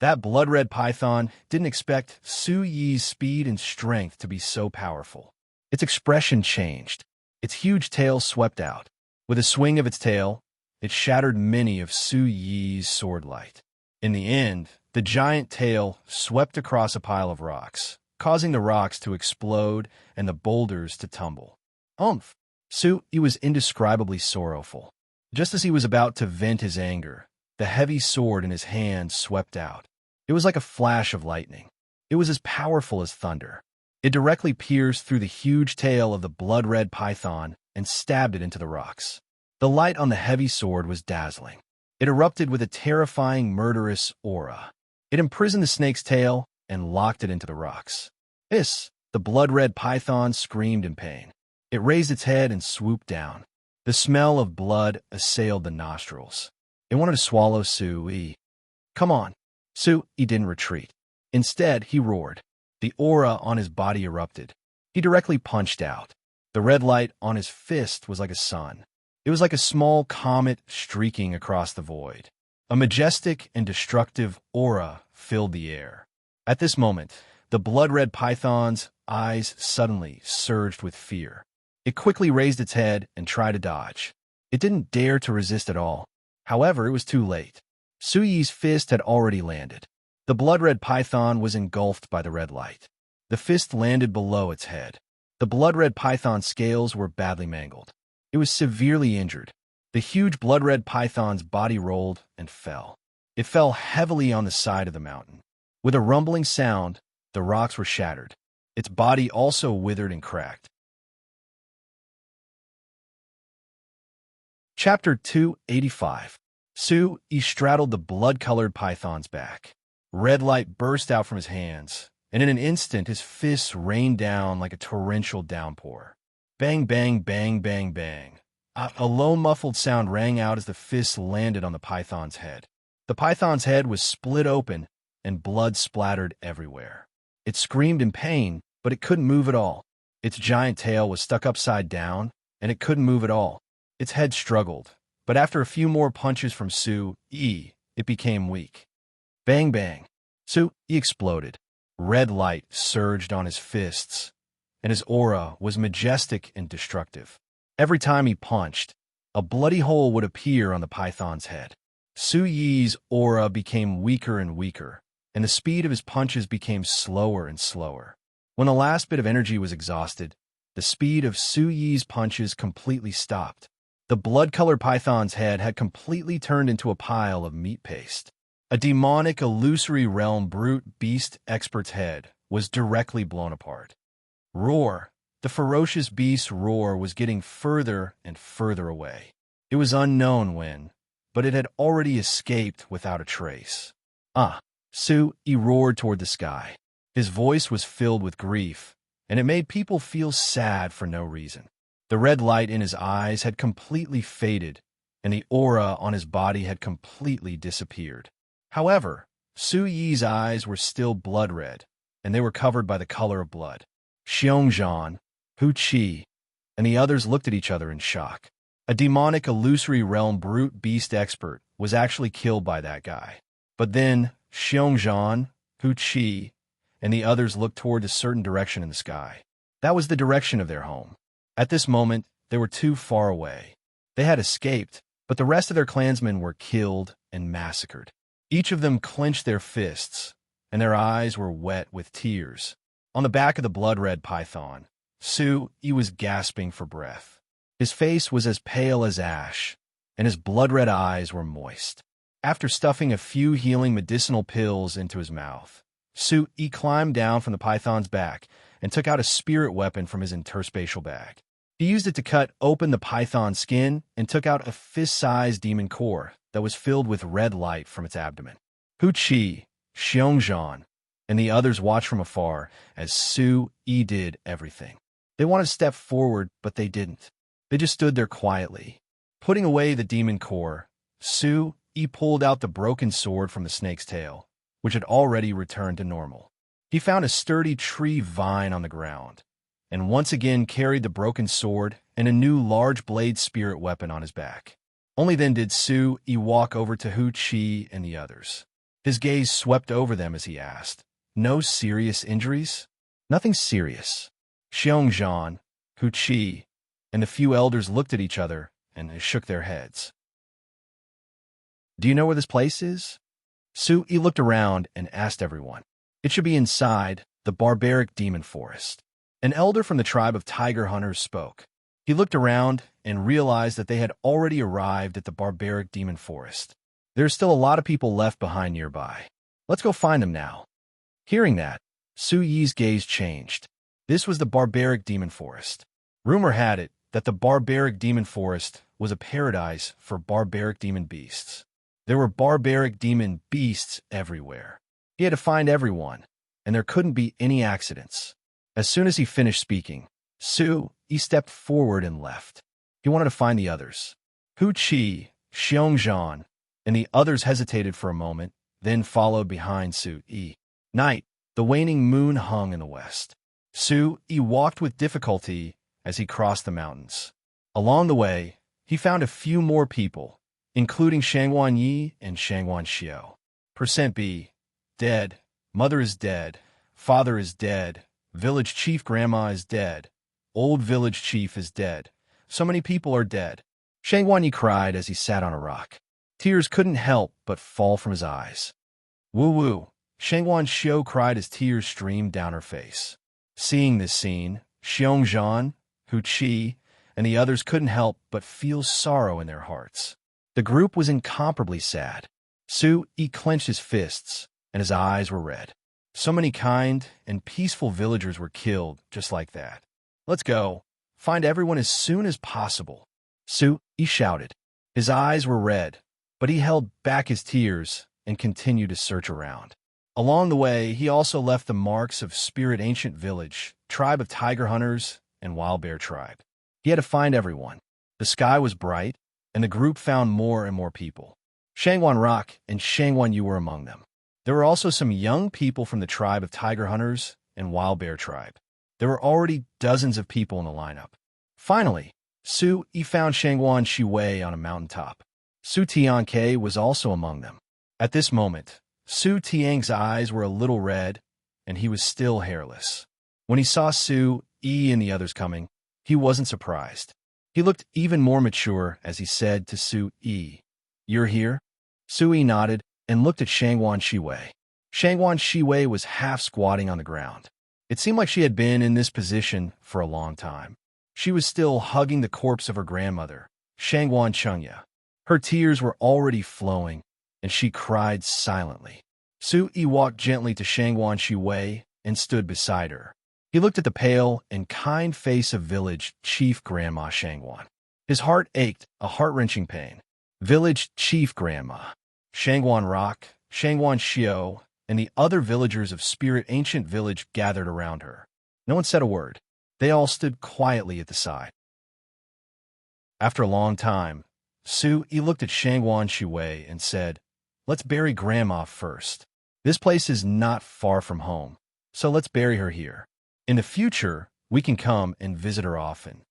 That blood-red python didn't expect Sui's speed and strength to be so powerful. Its expression changed. Its huge tail swept out. With a swing of its tail, it shattered many of Sui's sword light. In the end, the giant tail swept across a pile of rocks, causing the rocks to explode and the boulders to tumble. Umph! Sui was indescribably sorrowful. Just as he was about to vent his anger, the heavy sword in his hand swept out. It was like a flash of lightning. It was as powerful as thunder. It directly pierced through the huge tail of the blood-red python and stabbed it into the rocks. The light on the heavy sword was dazzling. It erupted with a terrifying, murderous aura. It imprisoned the snake's tail and locked it into the rocks. Hiss! The blood-red python screamed in pain. It raised its head and swooped down. The smell of blood assailed the nostrils. It wanted to swallow Sui. "Come on." Sui didn't retreat. Instead, he roared. The aura on his body erupted. He directly punched out. The red light on his fist was like a sun. It was like a small comet streaking across the void. A majestic and destructive aura filled the air. At this moment, the blood-red python's eyes suddenly surged with fear. It quickly raised its head and tried to dodge. It didn't dare to resist at all. However, it was too late. Sui's fist had already landed. The blood-red python was engulfed by the red light. The fist landed below its head. The blood-red python's scales were badly mangled. It was severely injured. The huge blood-red python's body rolled and fell. It fell heavily on the side of the mountain. With a rumbling sound, the rocks were shattered. Its body also withered and cracked. Chapter 285. Sui straddled the blood-colored python's back. Red light burst out from his hands, and in an instant his fists rained down like a torrential downpour. Bang, bang, bang, bang, bang. A low muffled sound rang out as the fists landed on the python's head. The python's head was split open, and blood splattered everywhere. It screamed in pain, but it couldn't move at all. Its giant tail was stuck upside down, and it couldn't move at all. Its head struggled, but after a few more punches from Sui, it became weak. Bang, bang. Sui exploded. Red light surged on his fists, and his aura was majestic and destructive. Every time he punched, a bloody hole would appear on the python's head. Sui's aura became weaker and weaker, and the speed of his punches became slower and slower. When the last bit of energy was exhausted, the speed of Sui's punches completely stopped. The blood-colored python's head had completely turned into a pile of meat paste. A demonic, illusory realm brute beast expert's head was directly blown apart. Roar! The ferocious beast's roar was getting further and further away. It was unknown when, but it had already escaped without a trace. Sui roared toward the sky. His voice was filled with grief, and it made people feel sad for no reason. The red light in his eyes had completely faded, and the aura on his body had completely disappeared. However, Sui's eyes were still blood-red, and they were covered by the color of blood. Xiongzhan, Hu Qi, and the others looked at each other in shock. A demonic, illusory realm brute beast expert was actually killed by that guy. But then, Xiongzhan, Hu Qi, and the others looked toward a certain direction in the sky. That was the direction of their home. At this moment, they were too far away. They had escaped, but the rest of their clansmen were killed and massacred. Each of them clenched their fists, and their eyes were wet with tears. On the back of the blood-red python, Sui was gasping for breath. His face was as pale as ash, and his blood-red eyes were moist. After stuffing a few healing medicinal pills into his mouth, Su-Yi climbed down from the python's back and took out a spirit weapon from his interspatial bag. He used it to cut open the python's skin and took out a fist-sized demon core that was filled with red light from its abdomen. Hu Qi, Xiongzhan, and the others watched from afar as Su-Yi did everything. They wanted to step forward, but they didn't. They just stood there quietly. Putting away the demon core, Su-Yi pulled out the broken sword from the snake's tail, which had already returned to normal. He found a sturdy tree vine on the ground, and once again carried the broken sword and a new large blade spirit weapon on his back. Only then did Su-Yi walk over to Hu Qi and the others. His gaze swept over them as he asked, "No serious injuries?" "Nothing serious." Xiongzhan, Hu Qi, and the few elders looked at each other and they shook their heads. "Do you know where this place is?" Su-Yi looked around and asked everyone. "It should be inside the barbaric demon forest." An elder from the tribe of tiger hunters spoke. He looked around and realized that they had already arrived at the barbaric demon forest. There's still a lot of people left behind nearby. Let's go find them now. Hearing that, Su-Yi's gaze changed. This was the barbaric demon forest. Rumor had it that the barbaric demon forest was a paradise for barbaric demon beasts. There were barbaric demon beasts everywhere. He had to find everyone, and there couldn't be any accidents. As soon as he finished speaking, Su-Yi stepped forward and left. He wanted to find the others. Hu Qi, Xiongzhan, and the others hesitated for a moment, then followed behind Su-Yi. Night, the waning moon hung in the west. Su-Yi walked with difficulty as he crossed the mountains. Along the way, he found a few more people, including Shangwan Yi and Shangwan Xiao. Percent B, dead. Mother is dead. Father is dead. Village chief grandma is dead. Old village chief is dead. So many people are dead. Shangwan Yi cried as he sat on a rock. Tears couldn't help but fall from his eyes. Woo-woo, Shangwan Xiao cried as tears streamed down her face. Seeing this scene, Xiongzhan, Hu Qi, and the others couldn't help but feel sorrow in their hearts. The group was incomparably sad. Su-Yi clenched his fists, and his eyes were red. So many kind and peaceful villagers were killed just like that. Let's go. Find everyone as soon as possible. Su-Yi shouted. His eyes were red, but he held back his tears and continued to search around. Along the way, he also left the marks of Spirit Ancient Village, Tribe of Tiger Hunters, and Wild Bear Tribe. He had to find everyone. The sky was bright, and the group found more and more people. Shangwan Rock and Shangwan Yu were among them. There were also some young people from the Tribe of Tiger Hunters and Wild Bear Tribe. There were already dozens of people in the lineup. Finally, Su-Yi found Shangwan Shiwei on a mountaintop. Su Tianke was also among them. At this moment, Su Tiang's eyes were a little red, and he was still hairless. When he saw Su-Yi and the others coming, he wasn't surprised. He looked even more mature as he said to Su-Yi, "You're here?" Su-Yi nodded and looked at Shangwan Shiwei. Shangwan Shiwei was half squatting on the ground. It seemed like she had been in this position for a long time. She was still hugging the corpse of her grandmother, Shangwan Chengya. Her tears were already flowing, and she cried silently. Su-Yi walked gently to Shangwan Shiwei and stood beside her. He looked at the pale and kind face of village chief grandma Shangwan. His heart ached, a heart-wrenching pain. Village chief grandma, Shangwan Rock, Shangwan Xiao, and the other villagers of Spirit Ancient Village gathered around her. No one said a word. They all stood quietly at the side. After a long time, Su-Yi looked at Shangwan Shiwei and said, "Let's bury Grandma first. This place is not far from home, so let's bury her here. In the future, we can come and visit her often."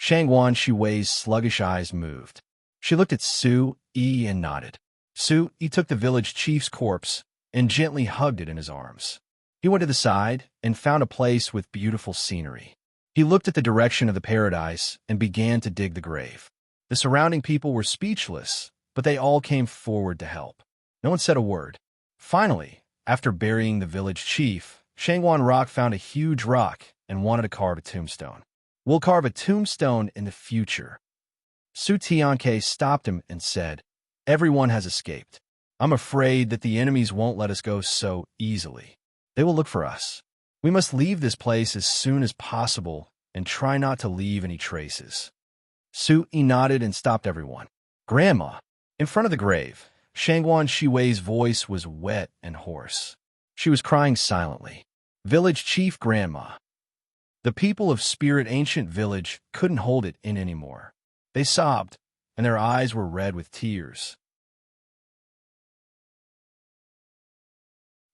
Shangwan Shiwei's sluggish eyes moved. She looked at Su-Yi and nodded. Su-Yi took the village chief's corpse and gently hugged it in his arms. He went to the side and found a place with beautiful scenery. He looked at the direction of the paradise and began to dig the grave. The surrounding people were speechless, but they all came forward to help. No one said a word. Finally, after burying the village chief, Shangwan Rock found a huge rock and wanted to carve a tombstone. "We'll carve a tombstone in the future." Su Tianke stopped him and said, "Everyone has escaped. I'm afraid that the enemies won't let us go so easily. They will look for us. We must leave this place as soon as possible and try not to leave any traces. Su-yi nodded and stopped everyone. Grandma! In front of the grave, Shangwan Shiwei's voice was wet and hoarse. She was crying silently. Village Chief Grandma. The people of Spirit Ancient Village couldn't hold it in anymore. They sobbed, and their eyes were red with tears.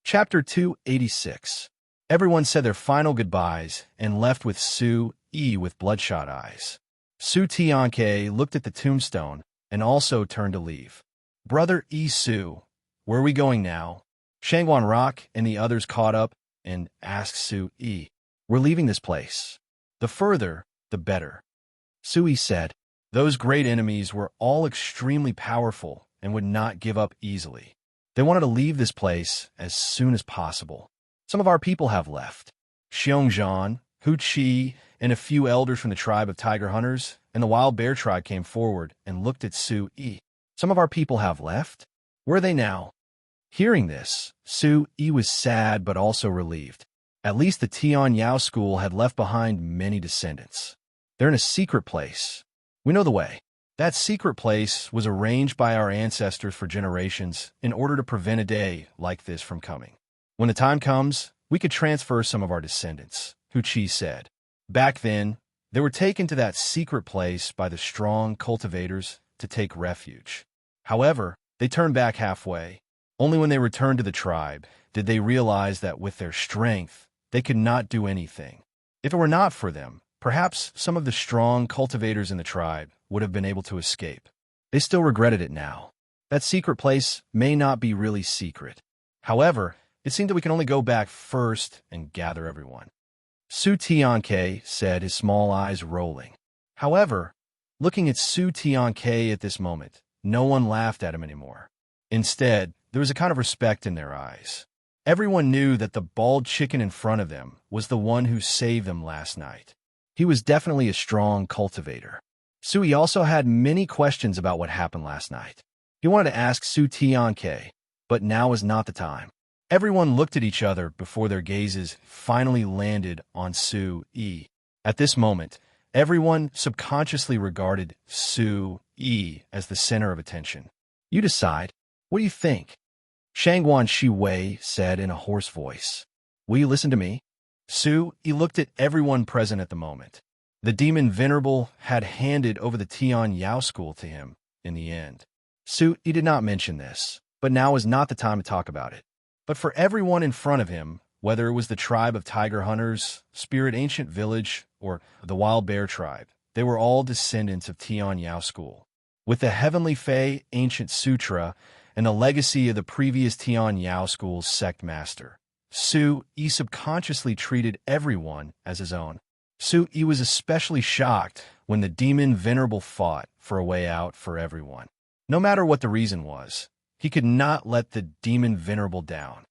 Chapter 286. Everyone said their final goodbyes and left with Su-yi with bloodshot eyes. Su Tianke looked at the tombstone and also turned to leave. Brother Su, where are we going now? Shangwan Rock and the others caught up and asked Su-yi. We're leaving this place. The further, the better. Su-yi said, those great enemies were all extremely powerful and would not give up easily. They wanted to leave this place as soon as possible. Some of our people have left. Xiongzhan, Hu Qi, and a few elders from the tribe of tiger hunters and the wild bear tribe came forward and looked at Su-yi. Some of our people have left? Where are they now? Hearing this, Su-yi was sad but also relieved. At least the Tian Yao school had left behind many descendants. They're in a secret place. We know the way. That secret place was arranged by our ancestors for generations in order to prevent a day like this from coming. When the time comes, we could transfer some of our descendants, Hu Qi said. Back then, they were taken to that secret place by the strong cultivators to take refuge. However, they turned back halfway. Only when they returned to the tribe did they realize that with their strength, they could not do anything. If it were not for them, perhaps some of the strong cultivators in the tribe would have been able to escape. They still regretted it now. That secret place may not be really secret. However, it seemed that we can only go back first and gather everyone. Su Tianke said, his small eyes rolling. However, looking at Su Tianke at this moment, no one laughed at him anymore. Instead, there was a kind of respect in their eyes. Everyone knew that the bald chicken in front of them was the one who saved them last night. He was definitely a strong cultivator. Su-yi also had many questions about what happened last night. He wanted to ask Su Tianke, but now was not the time. Everyone looked at each other before their gazes finally landed on Su-yi. At this moment, everyone subconsciously regarded Su-yi as the center of attention. You decide. What do you think? Shangwan Shiwei said in a hoarse voice. Will you listen to me? Su-yi looked at everyone present at the moment. The demon Venerable had handed over the Tian Yao school to him in the end. Su-yi did not mention this, but now was not the time to talk about it. But for everyone in front of him, whether it was the tribe of tiger hunters, Spirit Ancient Village, or the wild bear tribe, they were all descendants of Tian Yao school. With the Heavenly Fae Ancient Sutra and the legacy of the previous Tian Yao school's sect master, Su-yi subconsciously treated everyone as his own. Su-yi was especially shocked when the demon Venerable fought for a way out for everyone. No matter what the reason was, he could not let the demon Venerable down.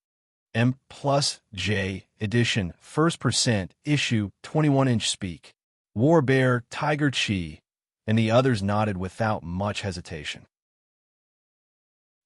M+J edition, first percent, issue 21-inch speak. War Bear, Tiger Chi, and the others nodded without much hesitation.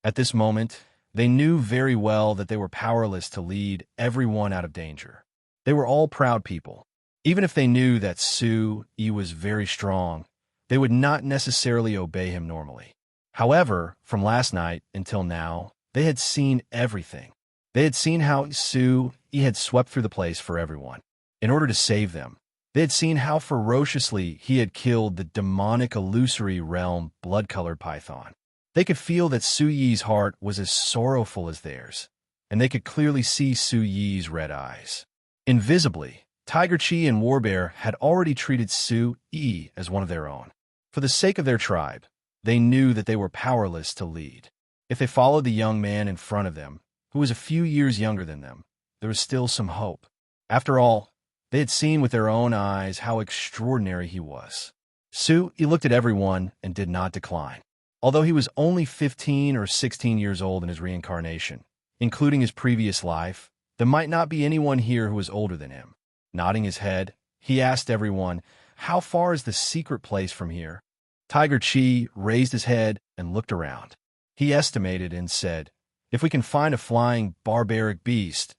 At this moment, they knew very well that they were powerless to lead everyone out of danger. They were all proud people. Even if they knew that Su-yi was very strong, they would not necessarily obey him normally. However, from last night until now, they had seen everything. They had seen how Su-yi had swept through the place for everyone, in order to save them. They had seen how ferociously he had killed the demonic illusory realm blood-colored python. They could feel that Su-yi's heart was as sorrowful as theirs, and they could clearly see Su-yi's red eyes. Invisibly, Tiger Chi and Warbear had already treated Su-yi as one of their own. For the sake of their tribe, they knew that they were powerless to lead. If they followed the young man in front of them, who was a few years younger than them, there was still some hope. After all, they had seen with their own eyes how extraordinary he was. Su-yi looked at everyone and did not decline. Although he was only 15 or 16 years old in his reincarnation, including his previous life, there might not be anyone here who was older than him. Nodding his head, he asked everyone, "How far is the secret place from here?" Tiger Chi raised his head and looked around. He estimated and said, "If we can find a flying barbaric beast,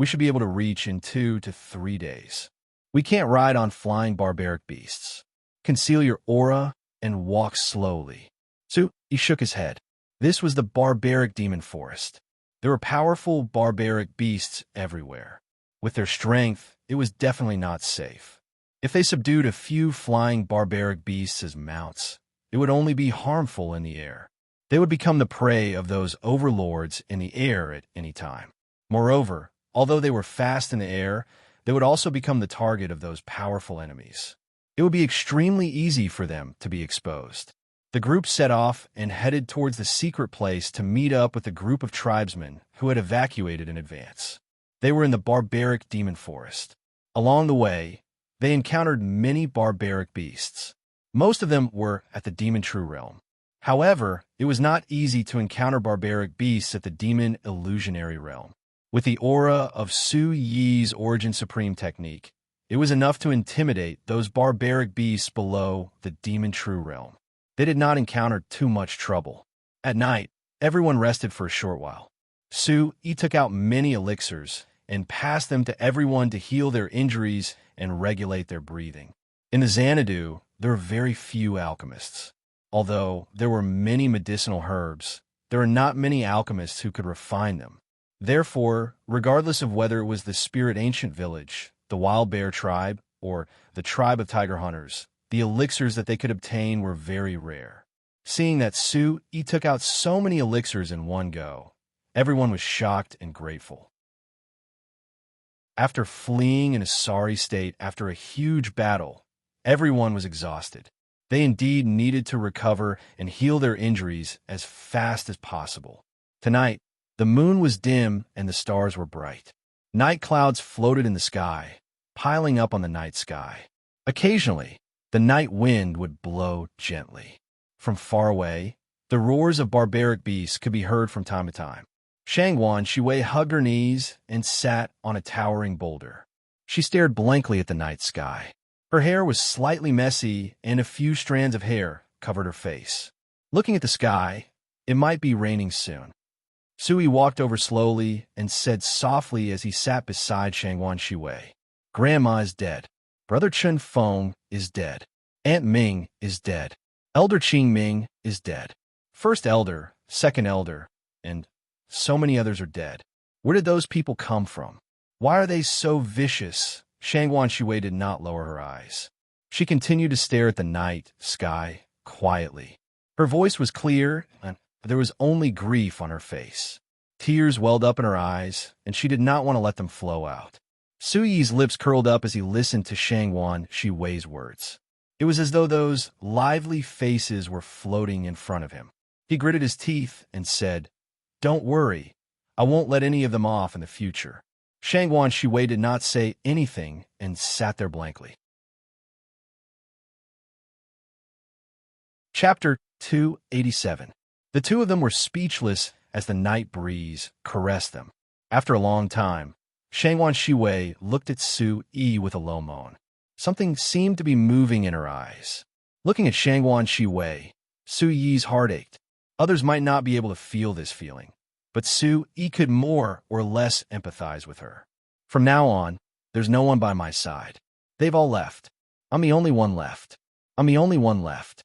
We should be able to reach in 2 to 3 days. We can't ride on flying barbaric beasts. Conceal your aura and walk slowly. He shook his head. This was the barbaric demon forest. There were powerful barbaric beasts everywhere. With their strength, it was definitely not safe. If they subdued a few flying barbaric beasts as mounts, it would only be harmful in the air. They would become the prey of those overlords in the air at any time. Moreover, although they were fast in the air, they would also become the target of those powerful enemies. It would be extremely easy for them to be exposed. The group set off and headed towards the secret place to meet up with a group of tribesmen who had evacuated in advance. They were in the barbaric demon forest. Along the way, they encountered many barbaric beasts. Most of them were at the demon true realm. However, it was not easy to encounter barbaric beasts at the demon illusionary realm. With the aura of Su Yi's Origin Supreme technique, it was enough to intimidate those barbaric beasts below the demon true realm. They did not encounter too much trouble. At night, everyone rested for a short while. Su Yi took out many elixirs and passed them to everyone to heal their injuries and regulate their breathing. In the Xanadu, there were very few alchemists. Although there were many medicinal herbs, there were not many alchemists who could refine them. Therefore, regardless of whether it was the Spirit Ancient Village, the Wild Bear Tribe, or the Tribe of Tiger Hunters, the elixirs that they could obtain were very rare. Seeing that Su Yi took out so many elixirs in one go, everyone was shocked and grateful. After fleeing in a sorry state after a huge battle, everyone was exhausted. They indeed needed to recover and heal their injuries as fast as possible. Tonight, the moon was dim and the stars were bright. Night clouds floated in the sky, piling up on the night sky. Occasionally, the night wind would blow gently. From far away, the roars of barbaric beasts could be heard from time to time. Shangwan Shui hugged her knees and sat on a towering boulder. She stared blankly at the night sky. Her hair was slightly messy, and a few strands of hair covered her face. Looking at the sky, it might be raining soon. Sui walked over slowly and said softly as he sat beside Shangwan Shui, "Grandma is dead. Brother Chen Feng is dead. Aunt Ming is dead. Elder Qing Ming is dead. First elder, second elder, and so many others are dead. Where did those people come from? Why are they so vicious?" Shangwan Shui did not lower her eyes. She continued to stare at the night sky quietly. Her voice was clear, and there was only grief on her face. Tears welled up in her eyes, and she did not want to let them flow out. Su Yi's lips curled up as he listened to Shangwan Shui's words. It was as though those lively faces were floating in front of him. He gritted his teeth and said, "Don't worry, I won't let any of them off in the future." Shangwan Shui did not say anything and sat there blankly. Chapter 287. The two of them were speechless as the night breeze caressed them. After a long time, Shangwan Shui looked at Su Yi with a low moan. Something seemed to be moving in her eyes. Looking at Shangwan Shui, Su Yi's heart ached. Others might not be able to feel this feeling, but Su Yi could more or less empathize with her. From now on, there's no one by my side. They've all left. I'm the only one left. I'm the only one left.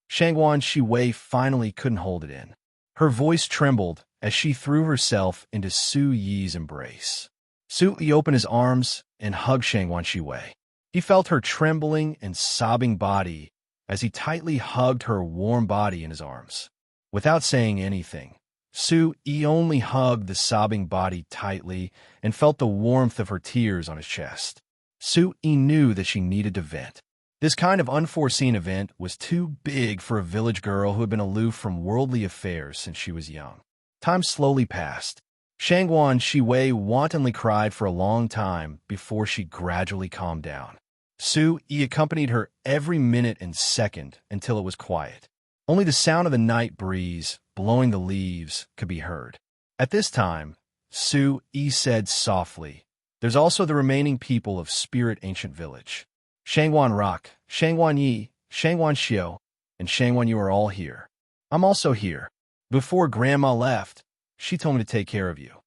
Shangwan Shui finally couldn't hold it in. Her voice trembled as she threw herself into Su Yi's embrace. Su Yi opened his arms and hugged Shangwan Shui. He felt her trembling and sobbing body as he tightly hugged her warm body in his arms. Without saying anything, Su Yi only hugged the sobbing body tightly and felt the warmth of her tears on his chest. Su Yi knew that she needed to vent. This kind of unforeseen event was too big for a village girl who had been aloof from worldly affairs since she was young. Time slowly passed. Shangwan Shui wantonly cried for a long time before she gradually calmed down. Su Yi accompanied her every minute and second until it was quiet. Only the sound of the night breeze blowing the leaves could be heard. At this time, Su Yi said softly, "There's also the remaining people of Spirit Ancient Village. Shangwan Rock, Shangwan Yi, Shangwan Xiu, and Shangwan Yu are all here. I'm also here. Before Grandma left, she told me to take care of you."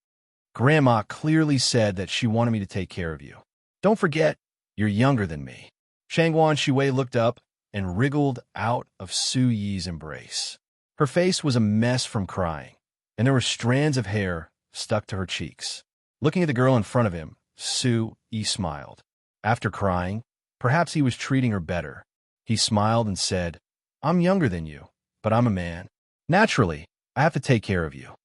Grandma clearly said that she wanted me to take care of you. Don't forget, you're younger than me. Shangwan Shui looked up and wriggled out of Su Yi's embrace. Her face was a mess from crying, and there were strands of hair stuck to her cheeks. Looking at the girl in front of him, Su Yi smiled. After crying, perhaps he was treating her better. He smiled and said, I'm younger than you, but I'm a man. Naturally, I have to take care of you.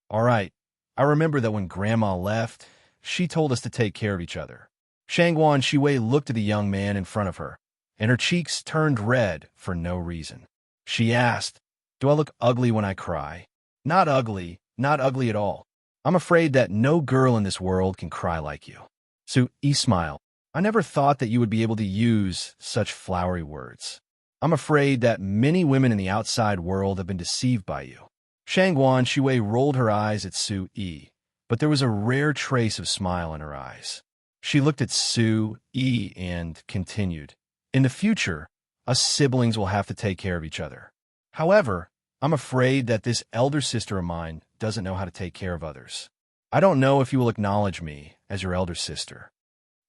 All right, I remember that when Grandma left, she told us to take care of each other. Shangwan Shui looked at the young man in front of her, and her cheeks turned red for no reason. She asked, do I look ugly when I cry? Not ugly at all. I'm afraid that no girl in this world can cry like you. Su Yi smiled. I never thought that you would be able to use such flowery words. I'm afraid that many women in the outside world have been deceived by you. Shangwan Shui rolled her eyes at Su Yi, but there was a rare trace of smile in her eyes. She looked at Su Yi and continued, in the future, us siblings will have to take care of each other. However, I'm afraid that this elder sister of mine doesn't know how to take care of others. I don't know if you will acknowledge me as your elder sister.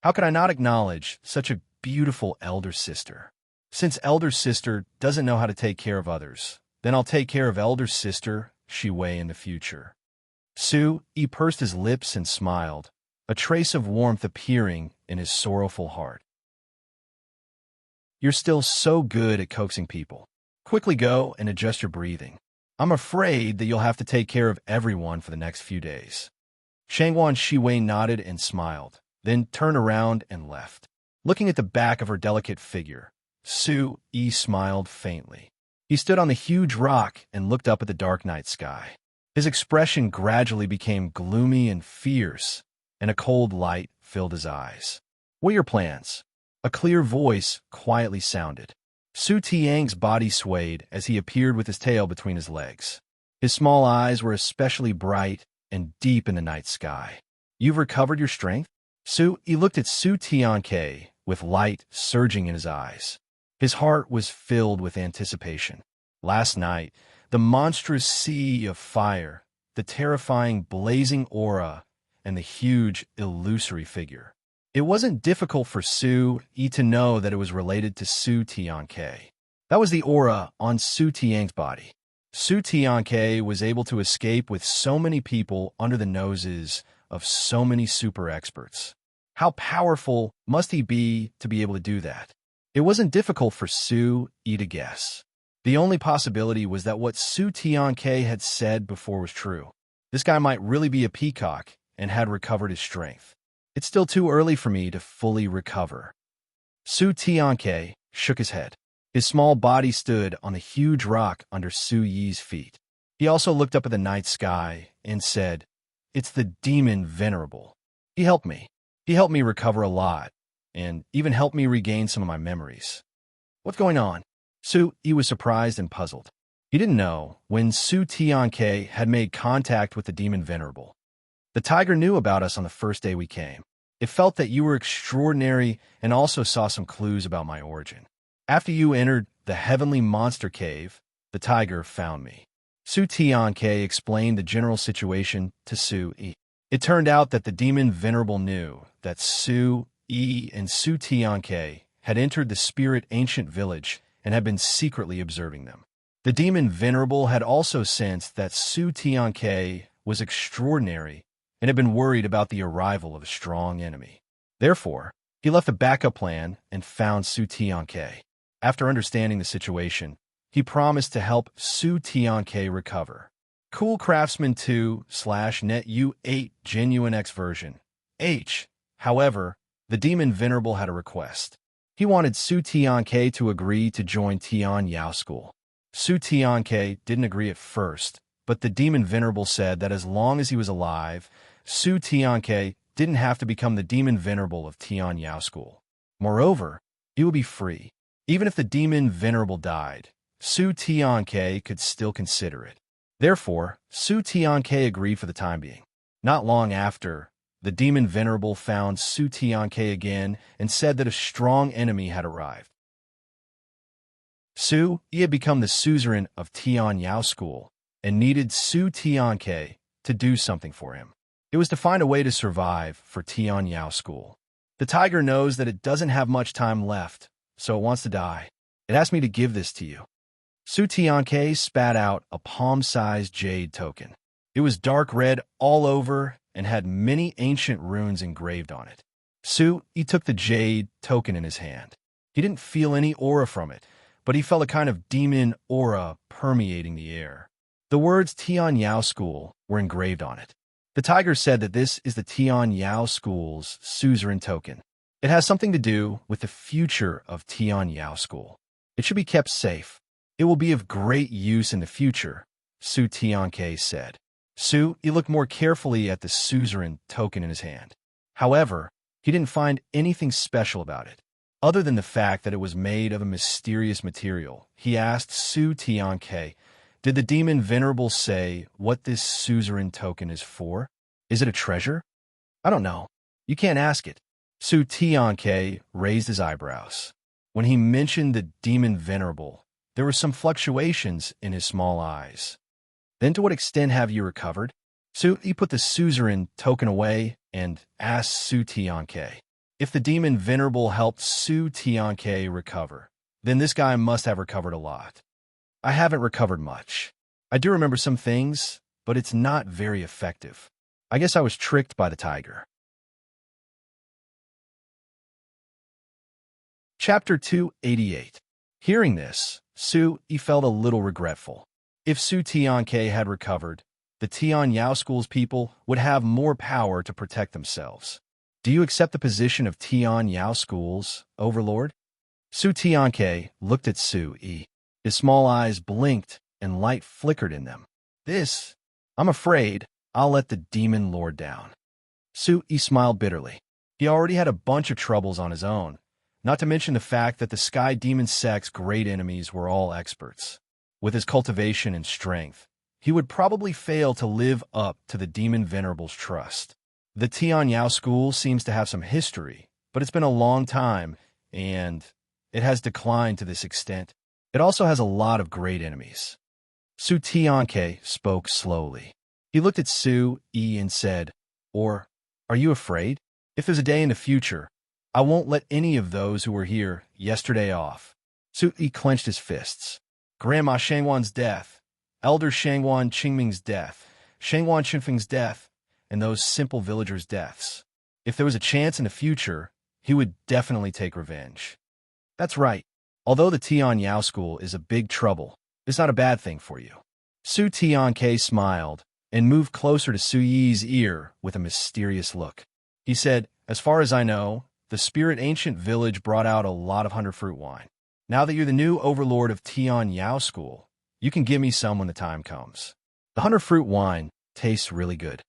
How could I not acknowledge such a beautiful elder sister? Since elder sister doesn't know how to take care of others, then I'll take care of elder sister Shui in the future. Su Yi pursed his lips and smiled, a trace of warmth appearing in his sorrowful heart. You're still so good at coaxing people. Quickly go and adjust your breathing. I'm afraid that you'll have to take care of everyone for the next few days. Shangwan Shui nodded and smiled, then turned around and left. Looking at the back of her delicate figure, Su Yi smiled faintly. He stood on the huge rock and looked up at the dark night sky. His expression gradually became gloomy and fierce, and a cold light filled his eyes. What are your plans? A clear voice quietly sounded. Su Tiang's body swayed as he appeared with his tail between his legs. His small eyes were especially bright and deep in the night sky. You've recovered your strength? He looked at Su Tianke with light surging in his eyes. His heart was filled with anticipation. Last night, the monstrous sea of fire, the terrifying blazing aura, and the huge illusory figure. It wasn't difficult for Su Yi to know that it was related to Su Tianke. That was the aura on Su Tiang's body. Su Tianke was able to escape with so many people under the noses of so many super experts. How powerful must he be to be able to do that? It wasn't difficult for Su Yi to guess. The only possibility was that what Su Tianke had said before was true. This guy might really be a peacock and had recovered his strength. It's still too early for me to fully recover. Su Tianke shook his head. His small body stood on the huge rock under Su Yi's feet. He also looked up at the night sky and said, It's the demon Venerable. He helped me. He helped me recover a lot, and even helped me regain some of my memories. What's going on? Su Yi was surprised and puzzled. He didn't know when Su Tianke had made contact with the demon Venerable. The tiger knew about us on the first day we came. It felt that you were extraordinary and also saw some clues about my origin. After you entered the heavenly monster cave, the tiger found me. Su Tianke explained the general situation to Su Yi. It turned out that the demon Venerable knew that Su Yi and Su Tianke had entered the spirit ancient village and had been secretly observing them. The demon Venerable had also sensed that Su Tianke was extraordinary and had been worried about the arrival of a strong enemy. Therefore, he left a backup plan and found Su Tianke. After understanding the situation, he promised to help Su Tianke recover. Cool Craftsman 2/Net U8 Genuine X version. H. However, the demon Venerable had a request. He wanted Su Tianke to agree to join Tian Yao School. Su Tianke didn't agree at first, but the demon Venerable said that as long as he was alive, Su Tianke didn't have to become the demon Venerable of Tian Yao School. Moreover, he would be free. Even if the demon Venerable died, Su Tianke could still consider it. Therefore, Su Tianke agreed for the time being. Not long after, the demon Venerable found Su Tianke again and said that a strong enemy had arrived. Su Yi had become the suzerain of Tian Yao School and needed Su Tianke to do something for him. It was to find a way to survive for Tian Yao School. The tiger knows that it doesn't have much time left, so it wants to die. It asked me to give this to you. Su Tianke spat out a palm-sized jade token. It was dark red all over and had many ancient runes engraved on it. He took the jade token in his hand. He didn't feel any aura from it, but he felt a kind of demon aura permeating the air. The words Tian Yao School were engraved on it. The tiger said that this is the Tian Yao School's suzerain token. It has something to do with the future of Tian Yao School. It should be kept safe. It will be of great use in the future, Su Tianke said. He looked more carefully at the suzerain token in his hand. However, he didn't find anything special about it. Other than the fact that it was made of a mysterious material, he asked Su Tianke, did the demon Venerable say what this suzerain token is for? Is it a treasure? I don't know. You can't ask it. Su Tianke raised his eyebrows. When he mentioned the demon Venerable, there were some fluctuations in his small eyes. Then to what extent have you recovered? He put the suzerain token away and asked Su Tianke. If the demon Venerable helped Su Tianke recover, then this guy must have recovered a lot. I haven't recovered much. I do remember some things, but it's not very effective. I guess I was tricked by the tiger. Chapter 288. Hearing this, he felt a little regretful. If Su Tianke had recovered, the Tian Yao School's people would have more power to protect themselves. Do you accept the position of Tian Yao School's overlord? Su Tianke looked at Yi. His small eyes blinked and light flickered in them. I'm afraid I'll let the demon lord down. Yi smiled bitterly. He already had a bunch of troubles on his own, not to mention the fact that the Sky Demon sect's great enemies were all experts. With his cultivation and strength, he would probably fail to live up to the demon Venerable's trust. The Tian Yao School seems to have some history, but it's been a long time, and it has declined to this extent. It also has a lot of great enemies. Su Tianke spoke slowly. He looked at Yi and said, are you afraid? If there's a day in the future, I won't let any of those who were here yesterday off. Yi clenched his fists. Grandma Shangwan's death, Elder Shangwan Qingming's death, Shangwan Qinfeng's death, and those simple villagers' deaths. If there was a chance in the future, he would definitely take revenge. That's right. Although the Tian Yao School is a big trouble, it's not a bad thing for you. Su Tianke smiled and moved closer to Yi's ear with a mysterious look. He said, as far as I know, the Spirit Ancient Village brought out a lot of 100-fruit wine. Now that you're the new overlord of Tian Yao School, you can give me some when the time comes. The 100-fruit wine tastes really good.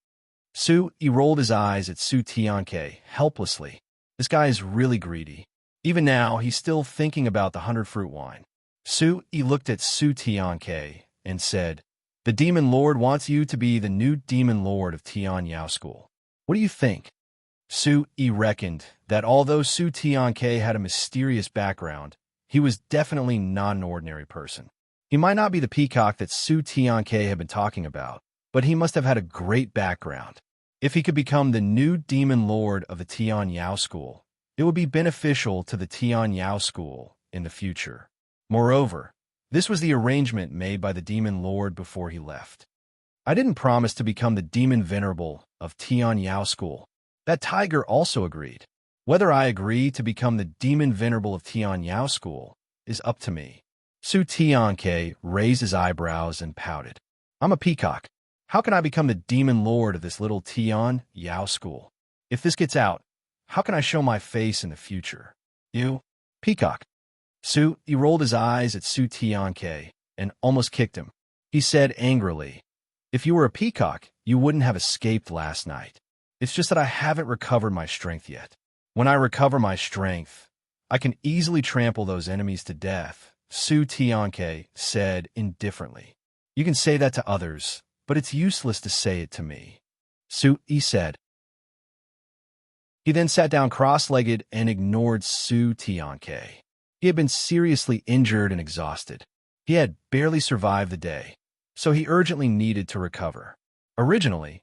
He rolled his eyes at Su Tianke helplessly. This guy is really greedy. Even now, he's still thinking about the 100-fruit wine. He looked at Su Tianke and said, the Demon Lord wants you to be the new Demon Lord of Tian Yao School. What do you think? Yi reckoned that although Su Tianke had a mysterious background, he was definitely not an ordinary person. He might not be the peacock that Su Tianke had been talking about, but he must have had a great background. If he could become the new Demon Lord of the Tian Yao School, it would be beneficial to the Tian Yao School in the future. Moreover, this was the arrangement made by the Demon Lord before he left. I didn't promise to become the Demon Venerable of Tian Yao School. That tiger also agreed. Whether I agree to become the Demon Venerable of Tian Yao School is up to me. Su Tianke raised his eyebrows and pouted. I'm a peacock. How can I become the Demon Lord of this little Tian Yao School? If this gets out, how can I show my face in the future? You, peacock. He rolled his eyes at Su Tianke and almost kicked him. He said angrily, if you were a peacock, you wouldn't have escaped last night. It's just that I haven't recovered my strength yet. When I recover my strength, I can easily trample those enemies to death, Su Tianke said indifferently. You can say that to others, but it's useless to say it to me. Yi said. He then sat down cross-legged and ignored Su Tianke. He had been seriously injured and exhausted. He had barely survived the day, so he urgently needed to recover. Originally,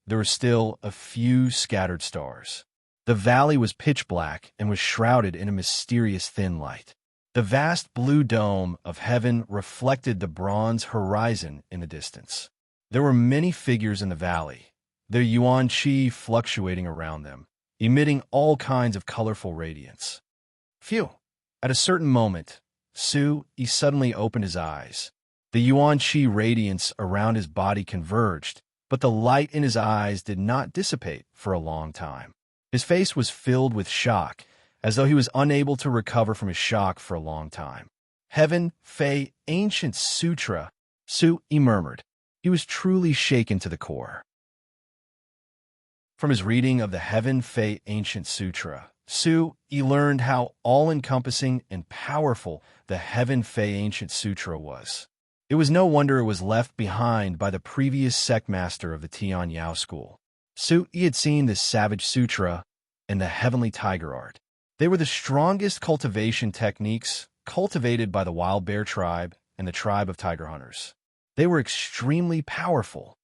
there were still a few scattered stars. The valley was pitch black and was shrouded in a mysterious thin light. The vast blue dome of heaven reflected the bronze horizon in the distance. There were many figures in the valley, their yuan qi fluctuating around them, emitting all kinds of colorful radiance. Phew! At a certain moment, Su-Yi suddenly opened his eyes. The yuan qi radiance around his body converged, but the light in his eyes did not dissipate for a long time. His face was filled with shock, as though he was unable to recover from his shock for a long time. Heaven, Fei, Ancient Sutra, Su-Yi murmured. He was truly shaken to the core. From his reading of the Heaven, Fei, Ancient Sutra, Su-Yi learned how all-encompassing and powerful the Heaven, Fei, Ancient Sutra was. It was no wonder it was left behind by the previous sect master of the Tianyao school. Su-Yi had seen the Savage Sutra and the Heavenly Tiger Art. They were the strongest cultivation techniques cultivated by the Wild Bear tribe and the tribe of tiger hunters. They were extremely powerful.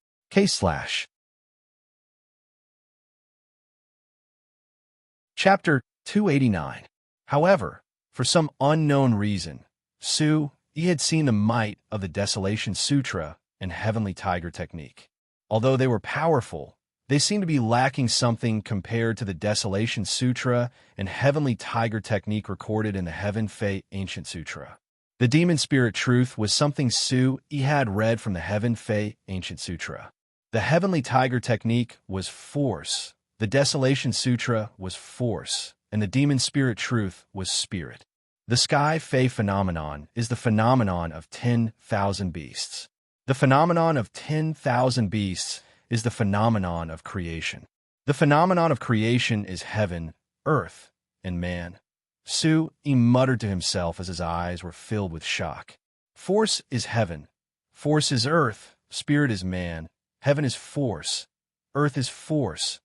Chapter 289. However, for some unknown reason, Su-Yi had seen the might of the Desolation Sutra and Heavenly Tiger technique. Although they were powerful, they seemed to be lacking something compared to the Desolation Sutra and Heavenly Tiger technique recorded in the Heaven Fei Ancient Sutra. The Demon Spirit Truth was something Su-Yi had read from the Heaven Fei Ancient Sutra. The Heavenly Tiger technique was force, the Desolation Sutra was force, and the Demon Spirit Truth was spirit. The Sky Fei phenomenon is the phenomenon of 10,000 beasts. The phenomenon of 10,000 beasts is the phenomenon of creation. The phenomenon of creation is heaven, earth, and man. Su-Yi muttered to himself as his eyes were filled with shock. Force is heaven. Force is earth. Spirit is man. Heaven is force. Earth is force.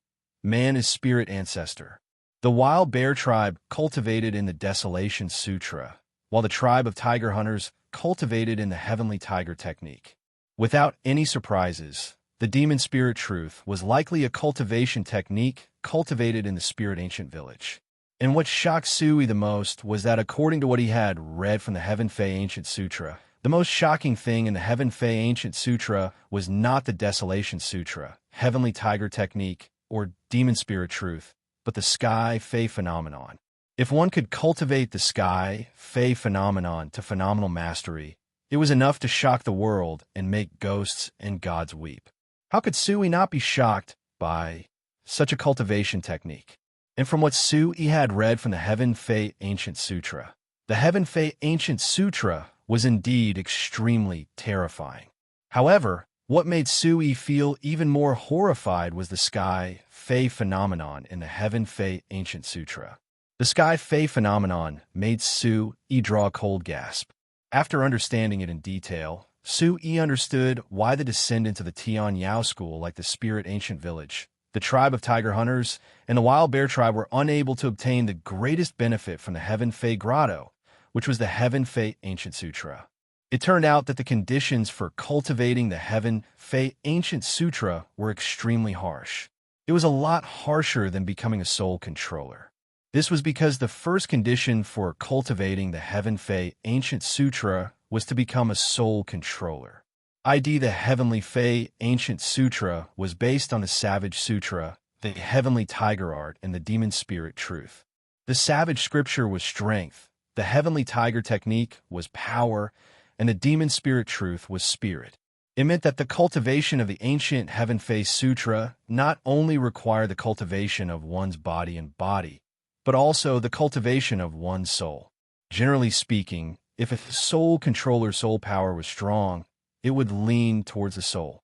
Man is spirit ancestor. The Wild Bear tribe cultivated in the Desolation Sutra, while the tribe of tiger hunters cultivated in the Heavenly Tiger technique. Without any surprises, the Demon Spirit Truth was likely a cultivation technique cultivated in the Spirit Ancient Village. And what shocked Su-Yi the most was that according to what he had read from the Heaven Fei Ancient Sutra, the most shocking thing in the Heaven Fei Ancient Sutra was not the Desolation Sutra, Heavenly Tiger technique, or Demon Spirit Truth, but the Sky Fei phenomenon. If one could cultivate the Sky Fei phenomenon to phenomenal mastery, it was enough to shock the world and make ghosts and gods weep. How could Su-Yi not be shocked by such a cultivation technique? And from what Su-Yi had read from the Heaven Fei Ancient Sutra, the Heaven Fei Ancient Sutra was indeed extremely terrifying. However, what made Su-Yi feel even more horrified was the Sky Fei phenomenon in the Heaven Fei Ancient Sutra. The Sky Fei phenomenon made Su-Yi draw a cold gasp. After understanding it in detail, Su-Yi understood why the descendants of the Tianyao school, like the Spirit Ancient Village, the tribe of tiger hunters, and the Wild Bear tribe were unable to obtain the greatest benefit from the Heaven Fei Grotto, which was the Heaven Fei Ancient Sutra. It turned out that the conditions for cultivating the Heaven Fei Ancient Sutra were extremely harsh. It was a lot harsher than becoming a soul controller. This was because the first condition for cultivating the Heaven Fei Ancient Sutra was to become a soul controller. The Heavenly Fei Ancient Sutra was based on the Savage Sutra, the Heavenly Tiger Art, and the Demon Spirit Truth. The Savage Scripture was strength, the Heavenly Tiger technique was power, and the Demon Spirit Truth was spirit. It meant that the cultivation of the ancient Heaven Fei Sutra not only required the cultivation of one's body and body, but also the cultivation of one's soul. Generally speaking, if a soul controller's soul power was strong, it would lean towards the soul.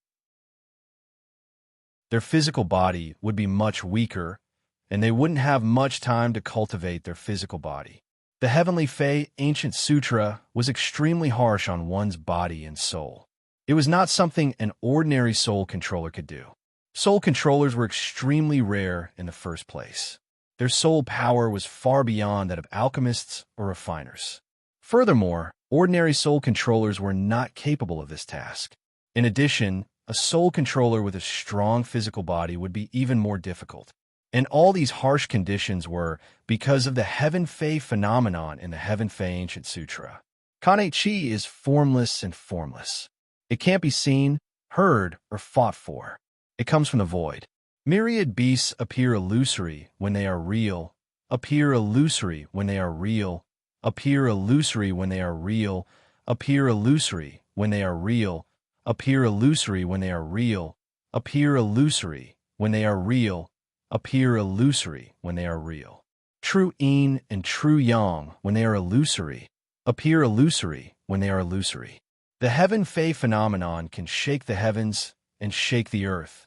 Their physical body would be much weaker, and they wouldn't have much time to cultivate their physical body. The Heavenly Fei Ancient Sutra was extremely harsh on one's body and soul. It was not something an ordinary soul controller could do. Soul controllers were extremely rare in the first place. Their soul power was far beyond that of alchemists or refiners. Furthermore, ordinary soul controllers were not capable of this task. In addition, a soul controller with a strong physical body would be even more difficult. And all these harsh conditions were because of the Heaven Fei phenomenon in the Heaven Fei Ancient Sutra. Kane Chi is formless and formless. It can't be seen, heard, or fought for. It comes from the void. Myriad beasts appear illusory when they are real, appear illusory when they are real, appear illusory when they are real, appear illusory when they are real, appear illusory when they are real, appear illusory when they are real, appear illusory when they are real. True yin and true yang when they are illusory, appear illusory when they are illusory. The Heaven Fei phenomenon can shake the heavens and shake the earth.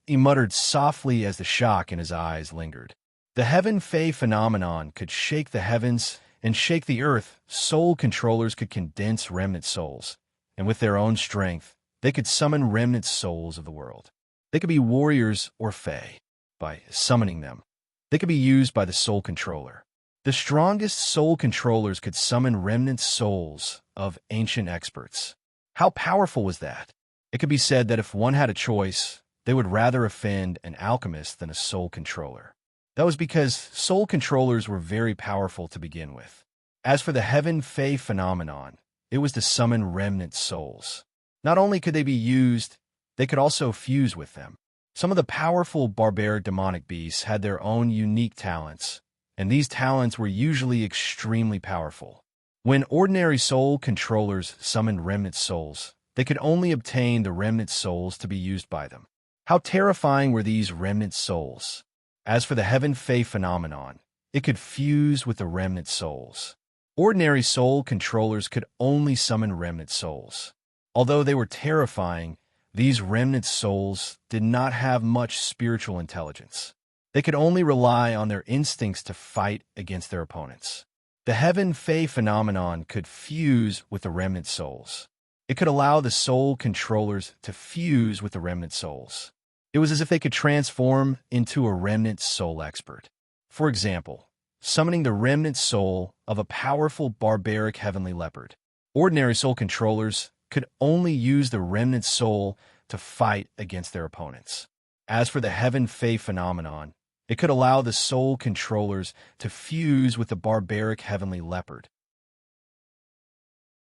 He muttered softly as the shock in his eyes lingered. The Heaven Fei phenomenon could shake the heavens and shake the earth. Soul controllers could condense remnant souls, and with their own strength, they could summon remnant souls of the world. They could be warriors or fey. By summoning them, they could be used by the soul controller. The strongest soul controllers could summon remnant souls of ancient experts. How powerful was that? It could be said that if one had a choice, they would rather offend an alchemist than a soul controller. That was because soul controllers were very powerful to begin with. As for the Heaven Fei phenomenon, it was to summon remnant souls. Not only could they be used, they could also fuse with them. Some of the powerful barbaric demonic beasts had their own unique talents, and these talents were usually extremely powerful. When ordinary soul controllers summoned remnant souls, they could only obtain the remnant souls to be used by them. How terrifying were these remnant souls? As for the Heaven Fei phenomenon, it could fuse with the remnant souls. Ordinary soul controllers could only summon remnant souls. Although they were terrifying, these remnant souls did not have much spiritual intelligence. They could only rely on their instincts to fight against their opponents. The Heaven Fei phenomenon could fuse with the remnant souls. It could allow the soul controllers to fuse with the remnant souls. It was as if they could transform into a remnant soul expert. For example, summoning the remnant soul of a powerful barbaric heavenly leopard. Ordinary soul controllers could only use the remnant soul to fight against their opponents. As for the Heaven Fei phenomenon, it could allow the soul controllers to fuse with the barbaric heavenly leopard.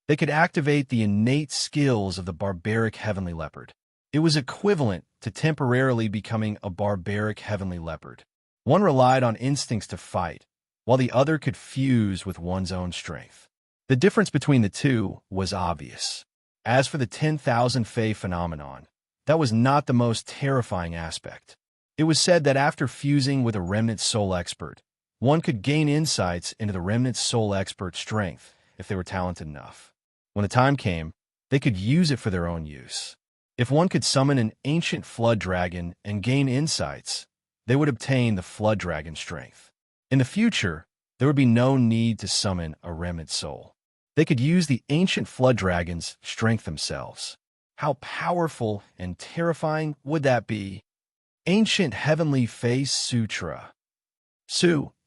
They could activate the innate skills of the barbaric heavenly leopard. It was equivalent to temporarily becoming a barbaric heavenly leopard. One relied on instincts to fight, while the other could fuse with one's own strength. The difference between the two was obvious. As for the 10,000 Fei phenomenon, that was not the most terrifying aspect. It was said that after fusing with a remnant soul expert, one could gain insights into the remnant soul expert's strength if they were talented enough. When the time came, they could use it for their own use. If one could summon an ancient flood dragon and gain insights, they would obtain the flood dragon strength. In the future, there would be no need to summon a remnant soul. They could use the ancient flood dragon's strength themselves. How powerful and terrifying would that be? Ancient Heavenly Fei Sutra.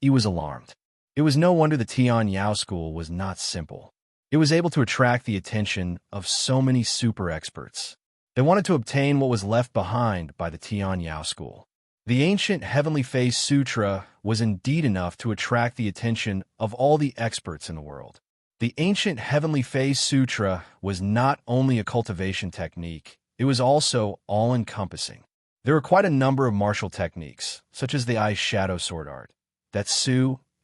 He was alarmed. It was no wonder the Tian Yao school was not simple. It was able to attract the attention of so many super experts. They wanted to obtain what was left behind by the Tian Yao school. The ancient Heavenly Fei Sutra was indeed enough to attract the attention of all the experts in the world. The ancient Heavenly Fei Sutra was not only a cultivation technique, it was also all-encompassing. There were quite a number of martial techniques, such as the ice shadow sword art, that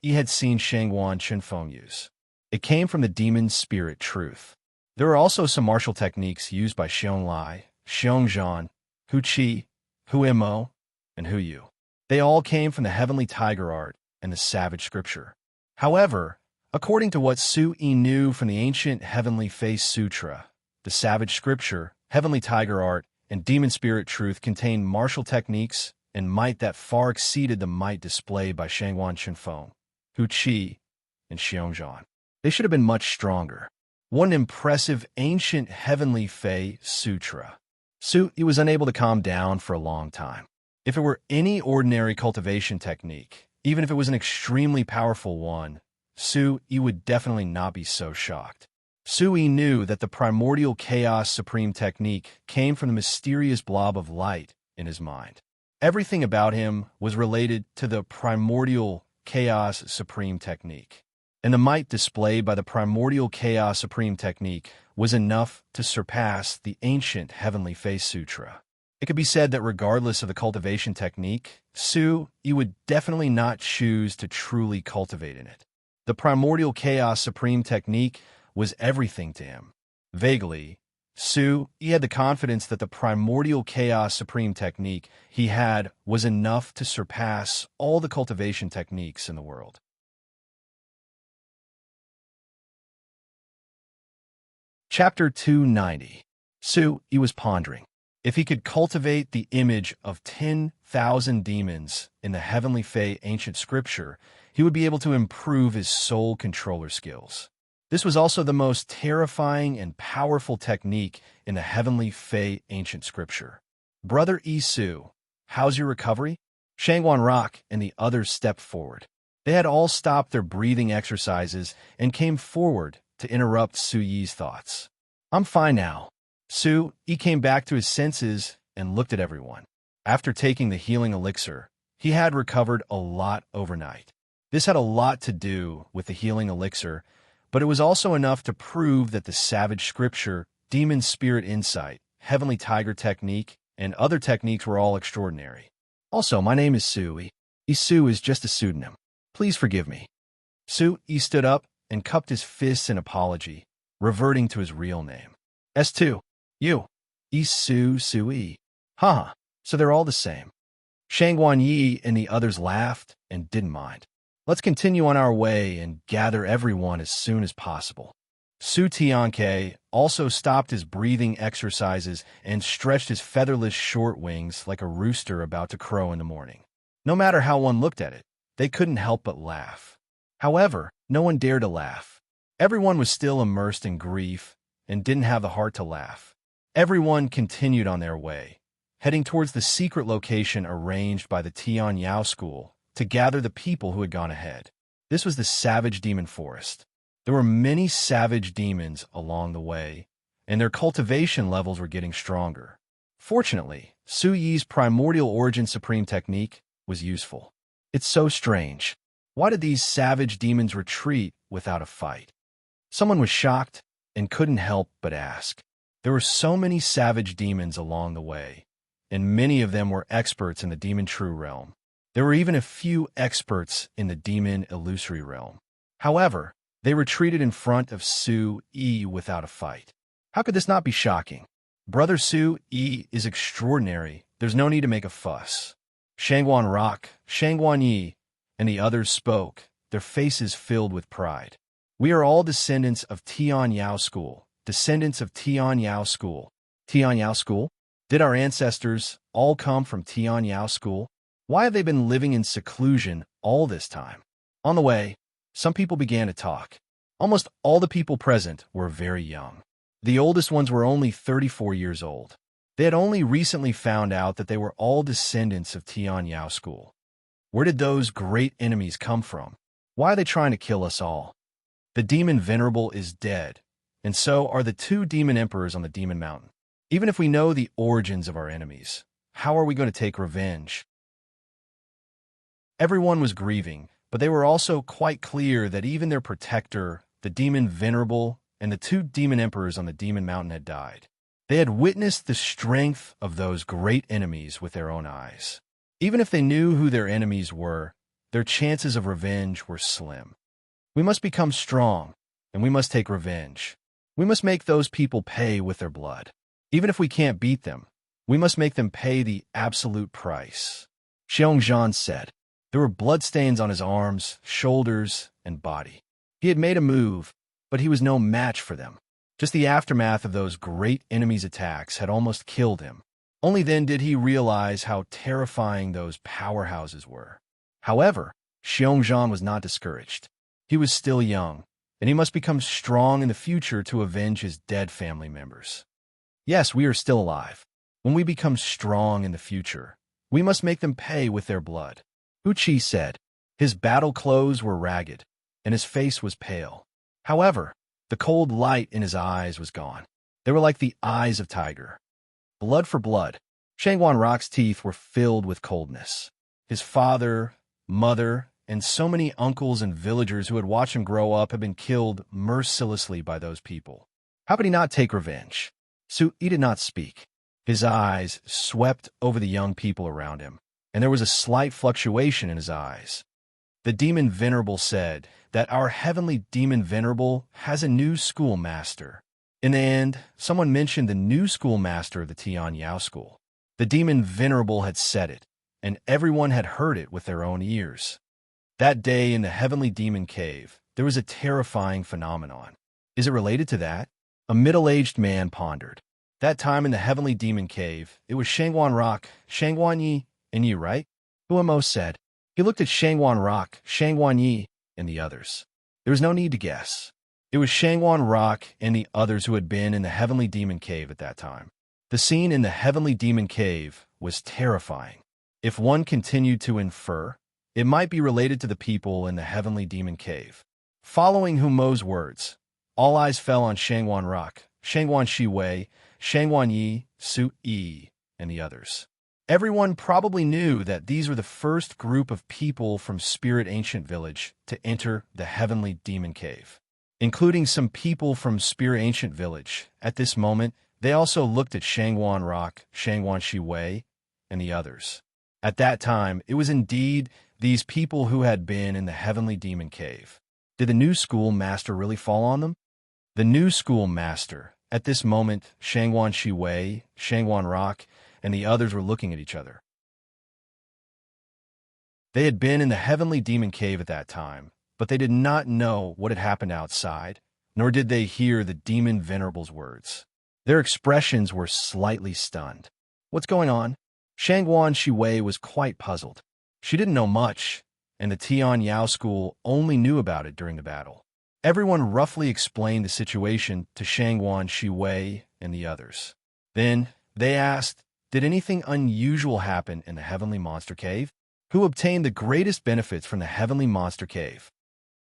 He had seen Shangguan Chenfeng use. It came from the demon spirit truth. There were also some martial techniques used by Xiong Zhan, Hu Qi, Hu Mo, and Hu Yu. They all came from the heavenly tiger art and the savage scripture. However, according to what Yi knew from the ancient Heavenly Fei Sutra, the savage scripture, heavenly tiger art, and demon spirit truth contained martial techniques and might that far exceeded the might displayed by Shangguan Chenfeng, Hu Qi, and Xiong Zhan. They should have been much stronger. What an impressive ancient Heavenly Fei Sutra. He was unable to calm down for a long time. If it were any ordinary cultivation technique, even if it was an extremely powerful one, He would definitely not be so shocked. Sui knew that the primordial chaos supreme technique came from the mysterious blob of light in his mind. Everything about him was related to the primordial chaos supreme technique. And the might displayed by the primordial chaos supreme technique was enough to surpass the ancient Heavenly Face Sutra. It could be said that regardless of the cultivation technique, Sui would definitely not choose to truly cultivate in it. The primordial chaos supreme technique was everything to him. Vaguely, Sui had the confidence that the primordial chaos supreme technique he had was enough to surpass all the cultivation techniques in the world. Chapter 290. Sui was pondering. If he could cultivate the image of 10,000 demons in the Heavenly Fae ancient scripture, he would be able to improve his soul controller skills. This was also the most terrifying and powerful technique in the Heavenly Fae ancient scripture. Brother Sui, how's your recovery? Shangwan Rock and the others stepped forward. They had all stopped their breathing exercises and came forward to interrupt Sui's thoughts. I'm fine now. Sui came back to his senses and looked at everyone. After taking the healing elixir, he had recovered a lot overnight. This had a lot to do with the healing elixir, but it was also enough to prove that the savage scripture, demon spirit insight, heavenly tiger technique, and other techniques were all extraordinary. Also, my name is Sui. Sui is just a pseudonym. Please forgive me. Sui stood up and cupped his fists in apology, reverting to his real name. S2. You. Sui. Haha, so they're all the same. Shangwan Yi and the others laughed and didn't mind. Let's continue on our way and gather everyone as soon as possible. Su Tianke also stopped his breathing exercises and stretched his featherless short wings like a rooster about to crow in the morning. No matter how one looked at it, they couldn't help but laugh. However, no one dared to laugh. Everyone was still immersed in grief and didn't have the heart to laugh. Everyone continued on their way, heading towards the secret location arranged by the Tian Yao school to gather the people who had gone ahead. This was the Savage Demon Forest. There were many savage demons along the way, and their cultivation levels were getting stronger. Fortunately, Sui's primordial origin supreme technique was useful. It's so strange. Why did these savage demons retreat without a fight? Someone was shocked and couldn't help but ask. There were so many savage demons along the way, and many of them were experts in the demon true realm. There were even a few experts in the demon illusory realm. However, they retreated in front of Sui without a fight. How could this not be shocking? Brother Sui is extraordinary. There's no need to make a fuss. Shangwan Rock, Shangwan Yi, and the others spoke, their faces filled with pride. We are all descendants of Tian Yao School. Descendants of Tian Yao School. Tian Yao School? Did our ancestors all come from Tian Yao School? Why have they been living in seclusion all this time? On the way, some people began to talk. Almost all the people present were very young. The oldest ones were only 34 years old. They had only recently found out that they were all descendants of Tian Yao School. Where did those great enemies come from? Why are they trying to kill us all? The demon Venerable is dead, and so are the two demon emperors on the Demon Mountain. Even if we know the origins of our enemies, how are we going to take revenge? Everyone was grieving, but they were also quite clear that even their protector, the demon Venerable, and the two demon emperors on the Demon Mountain had died. They had witnessed the strength of those great enemies with their own eyes. Even if they knew who their enemies were, their chances of revenge were slim. We must become strong, and we must take revenge. We must make those people pay with their blood. Even if we can't beat them, we must make them pay the absolute price. Xiongzhan said. There were bloodstains on his arms, shoulders, and body. He had made a move, but he was no match for them. Just the aftermath of those great enemies' attacks had almost killed him. Only then did he realize how terrifying those powerhouses were. However, Xiongzhan was not discouraged. He was still young, and he must become strong in the future to avenge his dead family members. Yes, we are still alive. When we become strong in the future, we must make them pay with their blood. Uchi said. His battle clothes were ragged, and his face was pale. However, The cold light in his eyes was gone. They were like the eyes of tiger. Blood for blood. Shangwan Rock's teeth were filled with coldness. His father, mother, and so many uncles and villagers who had watched him grow up had been killed mercilessly by those people. How could he not take revenge? He did not speak. His eyes swept over the young people around him, and there was a slight fluctuation in his eyes. The demon venerable said that our heavenly demon venerable has a new schoolmaster. In the end, someone mentioned the new schoolmaster of the Tian Yao school. The demon venerable had said it, and everyone had heard it with their own ears. That day in the heavenly demon cave, there was a terrifying phenomenon. Is it related to that? A middle-aged man pondered. That time in the heavenly demon cave, it was Shangwan Rock, Shangwan Yi, and you, right? Huamo said. He looked at Shangwan Rock, Shangwan Yi, and the others. There was no need to guess. It was Shangwan Rock and the others who had been in the heavenly demon cave at that time. The scene in the heavenly demon cave was terrifying. If one continued to infer, it might be related to the people in the heavenly demon cave. Following Humo's words, all eyes fell on Shangwan Rock, Shangwan Shiwei, Shangwan Yi, Su Yi, and the others. Everyone probably knew that these were the first group of people from Spirit Ancient Village to enter the heavenly demon cave, including some people from Spirit Ancient Village. At this moment, they also looked at Shangwan Rock, Shangwan Shiwei, and the others. At that time, it was indeed these people who had been in the heavenly demon cave. Did the new schoolmaster really fall on them? The new schoolmaster. At this moment, Shangwan Shiwei, Shangwan Rock, and the others were looking at each other. They had been in the heavenly demon cave at that time, but they did not know what had happened outside, nor did they hear the demon venerable's words. Their expressions were slightly stunned. What's going on? Shangwan Shiwei was quite puzzled. She didn't know much, and the Tian Yao school only knew about it during the battle. Everyone roughly explained the situation to Shangwan Shiwei and the others. Then they asked, did anything unusual happen in the heavenly monster cave? Who obtained the greatest benefits from the heavenly monster cave?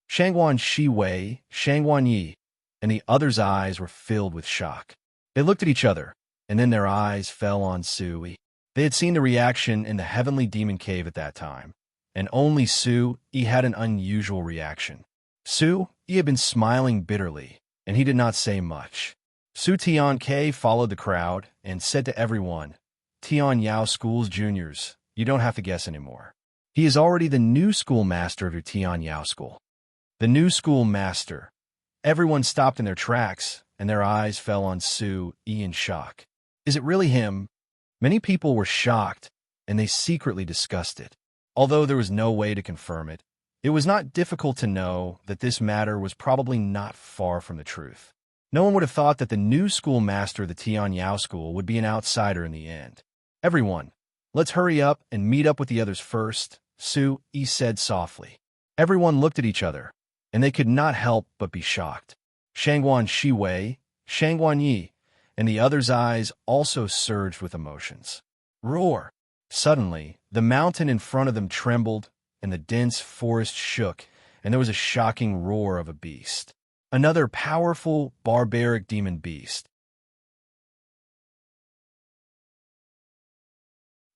Shangwan Shiwei, Shangwan Yi, and the others' eyes were filled with shock. They looked at each other, and then their eyes fell on Sui. They had seen the reaction in the heavenly demon cave at that time, and only Sui had an unusual reaction. Sui had been smiling bitterly, and he did not say much. Su Tian-K followed the crowd and said to everyone, Tian Yao School's juniors, you don't have to guess anymore. He is already the new schoolmaster of your Tian Yao School. The new schoolmaster. Everyone stopped in their tracks, and their eyes fell on Sui in shock. Is it really him? Many people were shocked, and they secretly discussed it. Although there was no way to confirm it, it was not difficult to know that this matter was probably not far from the truth. No one would have thought that the new schoolmaster of the Tian Yao School would be an outsider in the end. Everyone, let's hurry up and meet up with the others first, Sui said softly. Everyone looked at each other, and they could not help but be shocked. Shangwan Shiwei, Shangwan Yi, and the others' eyes also surged with emotions. Roar! Suddenly, the mountain in front of them trembled, and the dense forest shook, and there was a shocking roar of a beast. Another powerful, barbaric demon beast.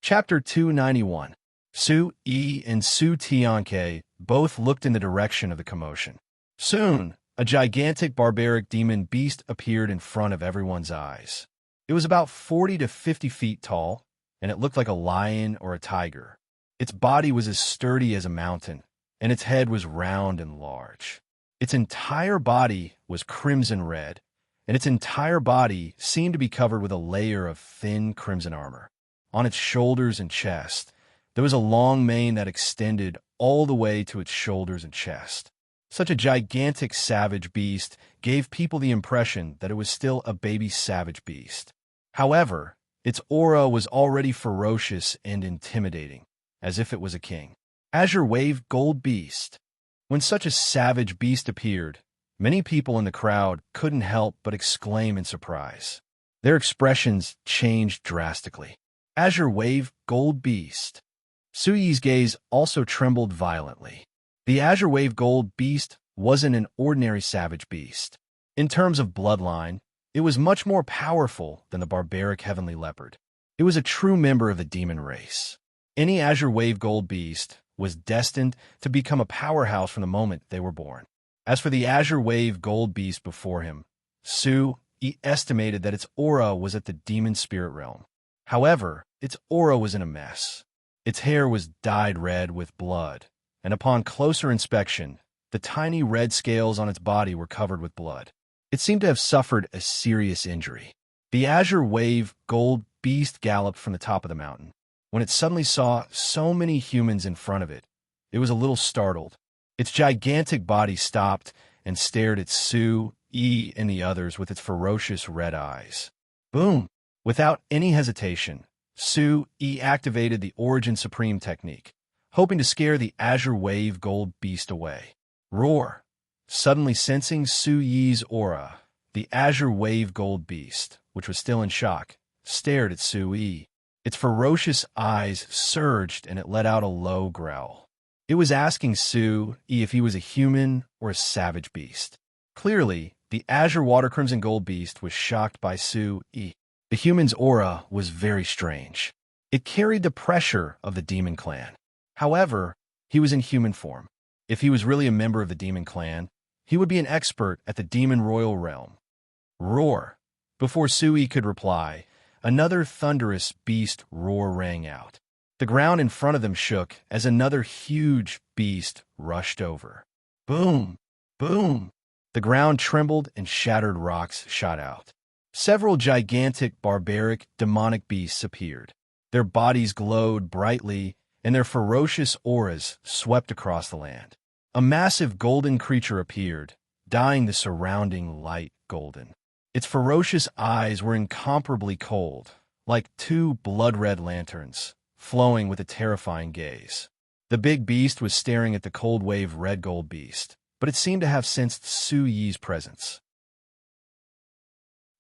Chapter 291. Sui and Su Tianke both looked in the direction of the commotion. Soon, a gigantic barbaric demon beast appeared in front of everyone's eyes. It was about 40 to 50 feet tall, and it looked like a lion or a tiger. Its body was as sturdy as a mountain, and its head was round and large. Its entire body was crimson red, and its entire body seemed to be covered with a layer of thin crimson armor. On its shoulders and chest, there was a long mane that extended all the way to its shoulders and chest. Such a gigantic savage beast gave people the impression that it was still a baby savage beast. However, its aura was already ferocious and intimidating, as if it was a king. Azure Wave Gold Beast. When such a savage beast appeared, many people in the crowd couldn't help but exclaim in surprise. Their expressions changed drastically. Azure Wave Gold Beast. Sui's gaze also trembled violently. The Azure Wave Gold Beast wasn't an ordinary savage beast. In terms of bloodline, it was much more powerful than the barbaric heavenly leopard. It was a true member of the demon race. Any Azure Wave Gold beast was destined to become a powerhouse from the moment they were born. As for the Azure Wave Gold beast before him, he estimated that its aura was at the demon spirit realm. However, its aura was in a mess. Its hair was dyed red with blood, and upon closer inspection, the tiny red scales on its body were covered with blood. It seemed to have suffered a serious injury. The Azure Wave Gold beast galloped from the top of the mountain. When it suddenly saw so many humans in front of it, it was a little startled. Its gigantic body stopped and stared at Sue-E and the others with its ferocious red eyes. Boom! Without any hesitation, Sue-E activated the Origin Supreme technique, hoping to scare the Azure Wave Gold beast away. Roar! Suddenly sensing Sue-Yi's aura, the Azure Wave Gold beast, which was still in shock, stared at Sue-E. Its ferocious eyes surged and it let out a low growl. It was asking Sue-E if he was a human or a savage beast. Clearly, the Azure Water Crimson Gold beast was shocked by Sue-E. The human's aura was very strange. It carried the pressure of the demon clan. However, he was in human form. If he was really a member of the demon clan, he would be an expert at the demon royal realm. Roar! Before Sue-E could reply, another thunderous beast roar rang out. The ground in front of them shook as another huge beast rushed over. Boom! Boom! The ground trembled and shattered rocks shot out. Several gigantic, barbaric, demonic beasts appeared. Their bodies glowed brightly, and their ferocious auras swept across the land. A massive golden creature appeared, dyeing the surrounding light golden. Its ferocious eyes were incomparably cold, like two blood-red lanterns, flowing with a terrifying gaze. The big beast was staring at the cold wave red gold beast, but it seemed to have sensed Sue-Yi's presence.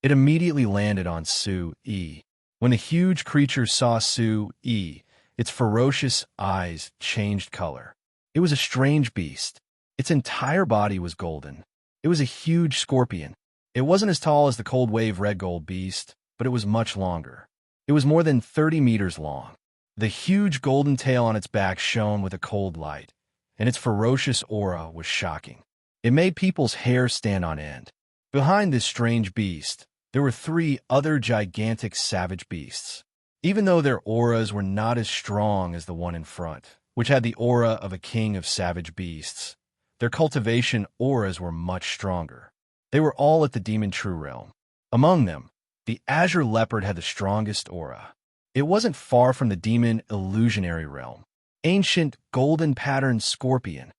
It immediately landed on Sue-E. When the huge creature saw Sue-E, its ferocious eyes changed color. It was a strange beast. Its entire body was golden. It was a huge scorpion. It wasn't as tall as the cold wave red gold beast, but it was much longer. It was more than 30 meters long. The huge golden tail on its back shone with a cold light, and its ferocious aura was shocking. It made people's hair stand on end. Behind this strange beast, there were 3 other gigantic savage beasts. Even though their auras were not as strong as the one in front, which had the aura of a king of savage beasts, their cultivation auras were much stronger. They were all at the demon true realm. Among them, the Azure Leopard had the strongest aura. It wasn't far from the demon illusionary realm, ancient golden patterned scorpion.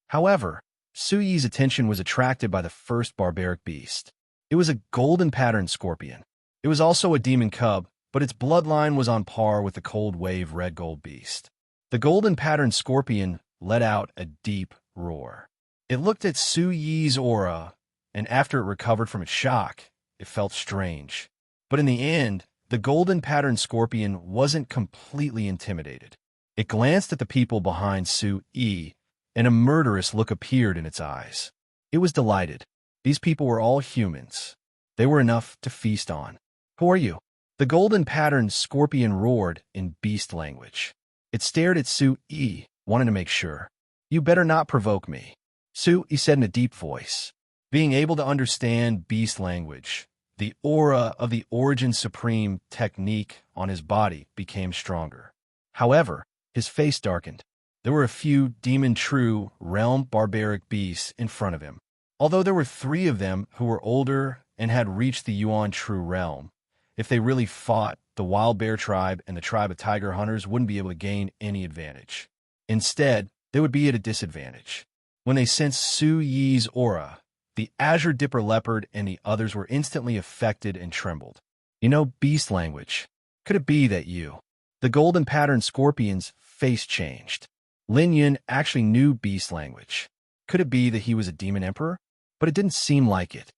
However, Sue-Yi's attention was attracted by the first barbaric beast. It was a golden patterned scorpion. It was also a demon cub, but its bloodline was on par with the cold wave red gold beast. The golden patterned scorpion let out a deep roar. It looked at Sue-Yi's aura, and after it recovered from its shock, it felt strange. But in the end, the golden patterned scorpion wasn't completely intimidated. It glanced at the people behind Sue-Yi, and a murderous look appeared in its eyes. It was delighted. These people were all humans. They were enough to feast on. Who are you? The golden patterned scorpion roared in beast language. It stared at Sue-Yi, wanting to make sure. You better not provoke me. Sue-Yi said in a deep voice. Being able to understand beast language, the aura of the Origin Supreme technique on his body became stronger. However, his face darkened. There were a few demon true realm barbaric beasts in front of him. Although there were 3 of them who were older and had reached the Yuan true realm, if they really fought, the Wild Bear tribe and the tribe of tiger hunters wouldn't be able to gain any advantage. Instead, they would be at a disadvantage. When they sensed Sue-Yi's aura, the Azure Dipper Leopard and the others were instantly affected and trembled. You know beast language. Could it be that you? The golden patterned scorpion's face changed. Lin Yun actually knew beast language. Could it be that he was a demon emperor? But it didn't seem like it.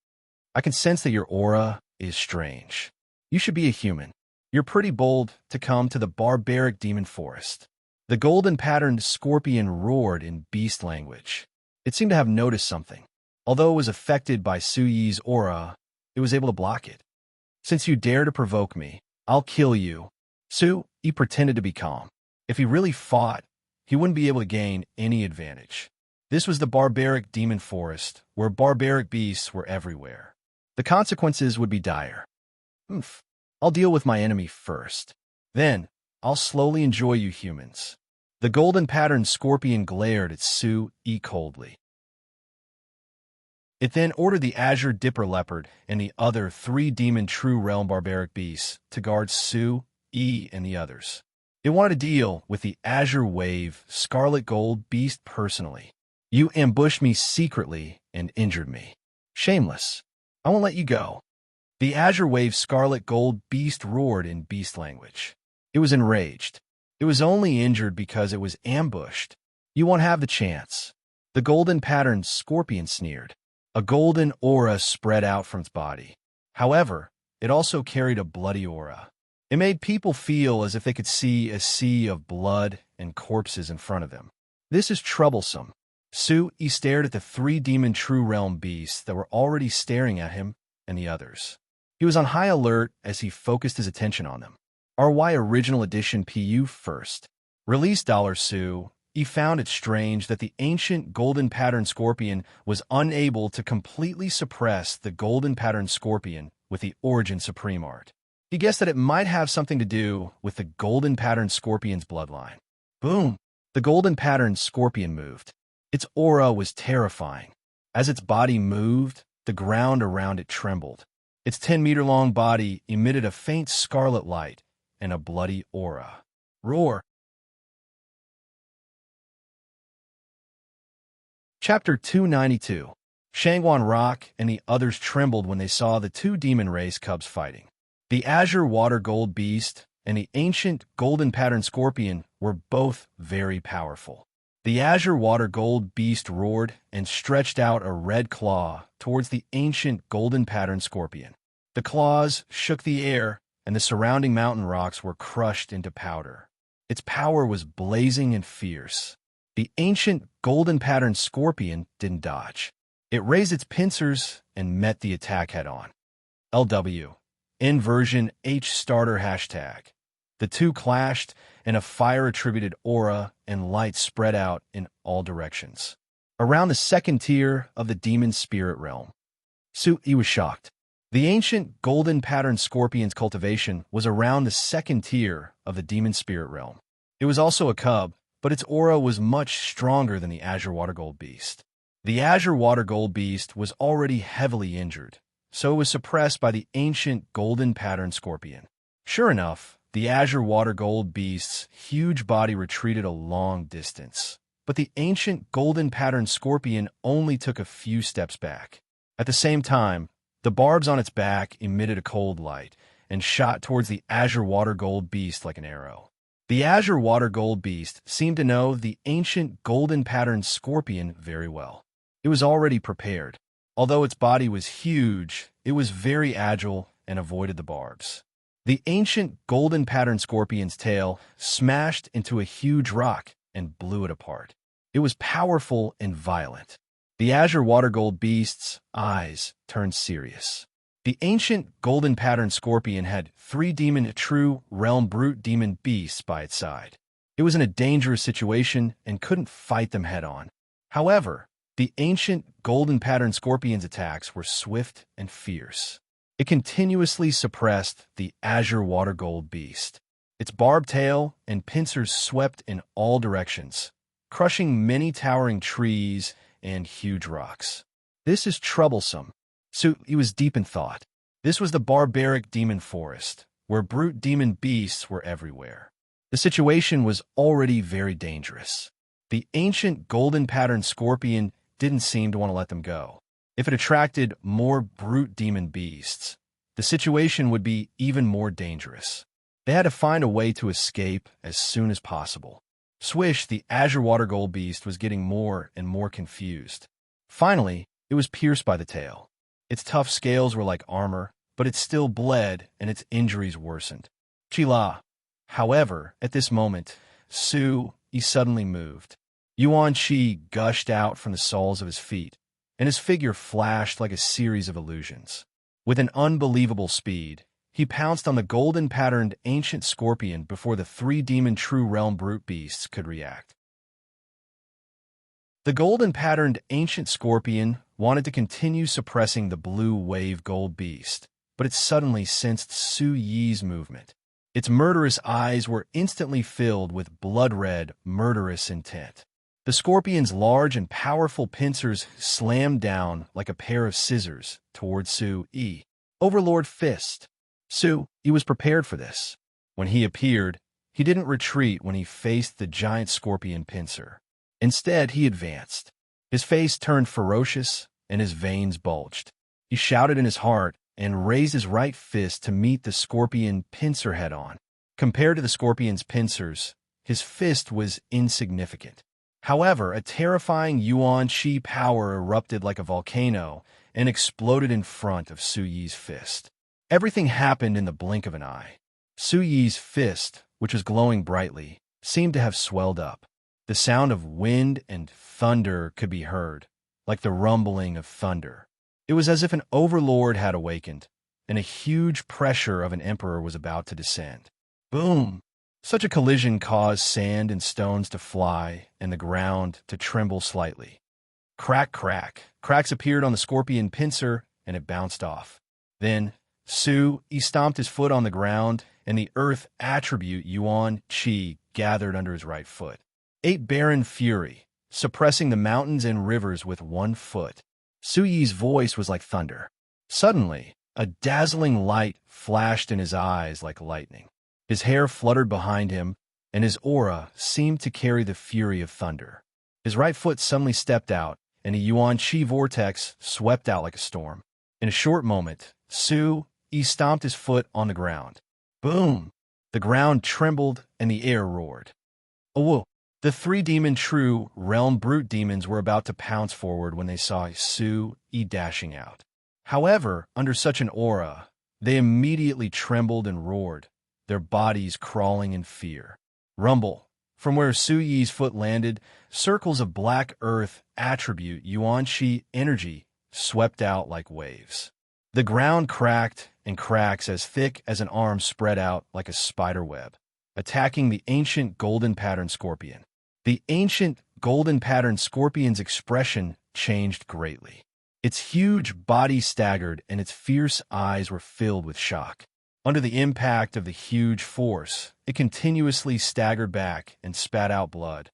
I can sense that your aura is strange. You should be a human. You're pretty bold to come to the barbaric demon forest. The golden patterned scorpion roared in beast language. It seemed to have noticed something. Although it was affected by Su Yi's aura, it was able to block it. Since you dare to provoke me, I'll kill you. Su Yi pretended to be calm. If he really fought, he wouldn't be able to gain any advantage. This was the barbaric demon forest, where barbaric beasts were everywhere. The consequences would be dire. I'll deal with my enemy first. Then, I'll slowly enjoy you humans. The golden-patterned scorpion glared at Su Yi coldly. It then ordered the azure dipper leopard and the other 3 demon true realm barbaric beasts to guard Su Yi and the others. It wanted to deal with the azure wave scarlet gold beast personally. You ambushed me secretly and injured me. Shameless. I won't let you go. The azure wave scarlet gold beast roared in beast language. It was enraged. It was only injured because it was ambushed. You won't have the chance. The golden-patterned scorpion sneered. A golden aura spread out from its body. However, it also carried a bloody aura. It made people feel as if they could see a sea of blood and corpses in front of them. This is troublesome. Su Yi stared at the 3 demon true realm beasts that were already staring at him and the others. He was on high alert as he focused his attention on them. RY Original Edition PU first. Release $Su. He found it strange that the ancient golden-patterned scorpion was unable to completely suppress the golden-patterned scorpion with the Origin Supreme art. He guessed that it might have something to do with the golden-patterned scorpion's bloodline. Boom! The golden-patterned scorpion moved. Its aura was terrifying. As its body moved, the ground around it trembled. Its 10-meter-long body emitted a faint scarlet light and a bloody aura. Roar! Chapter 292. Shangwan Rock and the others trembled when they saw the 2 demon race cubs fighting. The azure water gold beast and the ancient golden-patterned scorpion were both very powerful. The azure water gold beast roared and stretched out a red claw towards the ancient golden-patterned scorpion. The claws shook the air, and the surrounding mountain rocks were crushed into powder. Its power was blazing and fierce. The ancient golden-patterned scorpion didn't dodge. It raised its pincers and met the attack head-on. LW. Inversion H starter hashtag. The 2 clashed, and a fire-attributed aura and light spread out in all directions. Around the 2nd tier of the demon spirit realm. Su Yi was shocked. The ancient golden-patterned scorpion's cultivation was around the 2nd tier of the demon spirit realm. It was also a cub, but its aura was much stronger than the azure water gold beast. The azure water gold beast was already heavily injured, so it was suppressed by the ancient golden-patterned scorpion. Sure enough, the azure water gold beast's huge body retreated a long distance, but the ancient golden-patterned scorpion only took a few steps back. At the same time, the barbs on its back emitted a cold light and shot towards the azure water gold beast like an arrow. The azure water gold beast seemed to know the ancient golden-patterned scorpion very well. It was already prepared. Although its body was huge, it was very agile and avoided the barbs. The ancient golden-patterned scorpion's tail smashed into a huge rock and blew it apart. It was powerful and violent. The azure water gold beast's eyes turned serious. The ancient golden-patterned scorpion had 3 demon true realm brute demon beasts by its side. It was in a dangerous situation and couldn't fight them head-on. However, the ancient golden-patterned scorpion's attacks were swift and fierce. It continuously suppressed the azure water gold beast. Its barbed tail and pincers swept in all directions, crushing many towering trees and huge rocks. This is troublesome. So he was deep in thought. This was the barbaric demon forest, where brute demon beasts were everywhere. The situation was already very dangerous. The ancient golden-patterned scorpion didn't seem to want to let them go. If it attracted more brute demon beasts, the situation would be even more dangerous. They had to find a way to escape as soon as possible. Swish, the azure water gold beast, was getting more and more confused. Finally, it was pierced by the tail. Its tough scales were like armor, but it still bled and its injuries worsened. Chila. However, at this moment, Su Yi suddenly moved. Yuan Qi gushed out from the soles of his feet, and his figure flashed like a series of illusions. With an unbelievable speed, he pounced on the golden-patterned ancient scorpion before the three demon true realm brute beasts could react. The golden-patterned ancient scorpion wanted to continue suppressing the blue wave gold beast, but it suddenly sensed Su Yi's movement. Its murderous eyes were instantly filled with blood-red, murderous intent. The scorpion's large and powerful pincers slammed down like a pair of scissors toward Su Yi. Overlord Fist. Su Yi was prepared for this. When he appeared, he didn't retreat when he faced the giant scorpion pincer. Instead, he advanced. His face turned ferocious, and his veins bulged. He shouted in his heart and raised his right fist to meet the scorpion pincer head-on. Compared to the scorpion's pincers, his fist was insignificant. However, a terrifying yuan qi power erupted like a volcano and exploded in front of Su Yi's fist. Everything happened in the blink of an eye. Su Yi's fist, which was glowing brightly, seemed to have swelled up. The sound of wind and thunder could be heard, like the rumbling of thunder. It was as if an overlord had awakened, and a huge pressure of an emperor was about to descend. Boom! Such a collision caused sand and stones to fly and the ground to tremble slightly. Crack, crack. Cracks appeared on the scorpion pincer, and it bounced off. Then, Su Yi stomped his foot on the ground, and the earth attribute yuan qi gathered under his right foot. Ate barren fury, suppressing the mountains and rivers with 1 foot. Su Yi's voice was like thunder. Suddenly, a dazzling light flashed in his eyes like lightning. His hair fluttered behind him, and his aura seemed to carry the fury of thunder. His right foot suddenly stepped out, and a yuan qi vortex swept out like a storm. In a short moment, Su Yi stomped his foot on the ground. Boom! The ground trembled, and the air roared. Oh! The three demon true realm brute demons were about to pounce forward when they saw Su Yi dashing out. However, under such an aura, they immediately trembled and roared, their bodies crawling in fear. Rumble. From where Su Yi's foot landed, circles of black earth attribute yuan qi energy swept out like waves. The ground cracked, and cracks as thick as an arm spread out like a spider web, attacking the ancient golden pattern scorpion. The ancient golden pattern scorpion's expression changed greatly. Its huge body staggered, and its fierce eyes were filled with shock. Under the impact of the huge force, it continuously staggered back and spat out blood.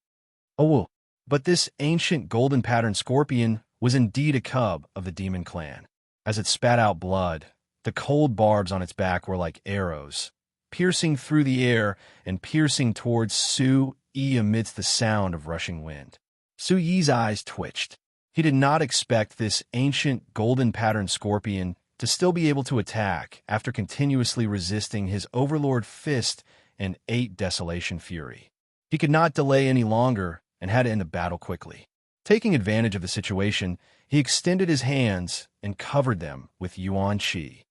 Oh, but this ancient golden pattern scorpion was indeed a cub of the demon clan. As it spat out blood, the cold barbs on its back were like arrows, piercing through the air and piercing towards Su Yi amidst the sound of rushing wind. Su Yi's eyes twitched. He did not expect this ancient golden pattern scorpion to still be able to attack after continuously resisting his overlord fist and 8 desolation fury. He could not delay any longer and had to end the battle quickly. Taking advantage of the situation, he extended his hands and covered them with yuan qi.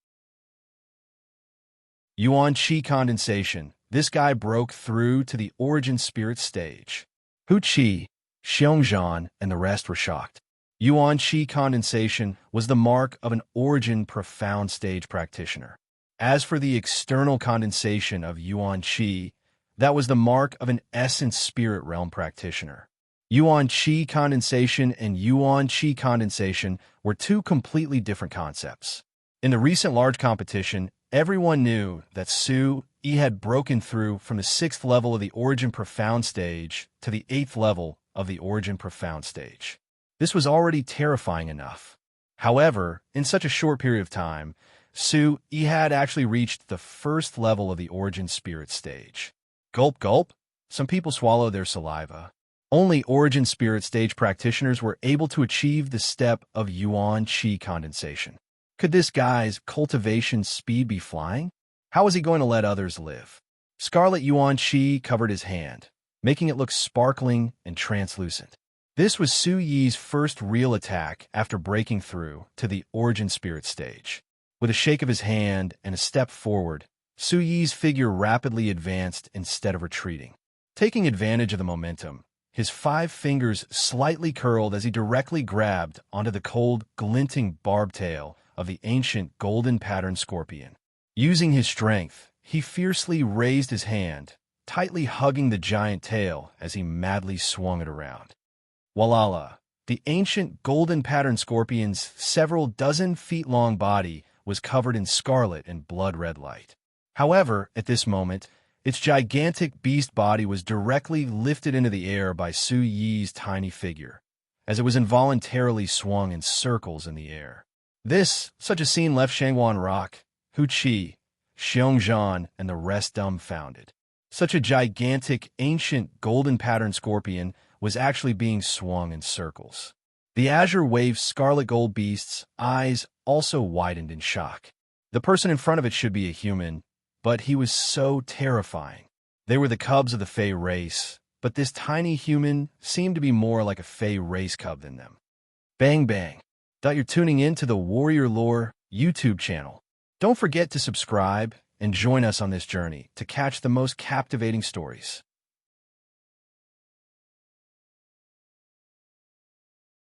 Yuan qi condensation. This guy broke through to the origin spirit stage. Hu Qi, Xiongzhan, and the rest were shocked. Yuan qi condensation was the mark of an origin profound stage practitioner. As for the external condensation of yuan qi, that was the mark of an essence spirit realm practitioner. Yuan qi condensation and yuan qi condensation were 2 completely different concepts. In the recent large competition, everyone knew that Su Yi had broken through from the 6th level of the Origin Profound stage to the 8th level of the Origin Profound stage. This was already terrifying enough. However, in such a short period of time, Su Yi had actually reached the 1st level of the Origin Spirit stage. Gulp gulp, some people swallowed their saliva. Only Origin Spirit stage practitioners were able to achieve the step of yuan qi condensation. Could this guy's cultivation speed be flying? How was he going to let others live? Scarlet yuan qi covered his hand, making it look sparkling and translucent. This was Su Yi's first real attack after breaking through to the Origin Spirit stage. With a shake of his hand and a step forward, Su Yi's figure rapidly advanced instead of retreating. Taking advantage of the momentum, his 5 fingers slightly curled as he directly grabbed onto the cold, glinting barbed tail of the ancient golden-patterned scorpion. Using his strength, he fiercely raised his hand, tightly hugging the giant tail as he madly swung it around. Walala! The ancient golden-patterned scorpion's several dozen feet-long body was covered in scarlet and blood-red light. However, at this moment, its gigantic beast body was directly lifted into the air by Su Yi's tiny figure, as it was involuntarily swung in circles in the air. Such a scene left Shangwan Rock, Hu Qi, Xiongzhan, and the rest dumbfounded. Such a gigantic, ancient, golden-patterned scorpion was actually being swung in circles. The azure wave's scarlet gold beast's eyes also widened in shock. The person in front of it should be a human, but he was so terrifying. They were the cubs of the Fey race, but this tiny human seemed to be more like a Fey race cub than them. Bang bang. You're tuning in to the Warrior Lore YouTube channel. Don't forget to subscribe and join us on this journey to catch the most captivating stories.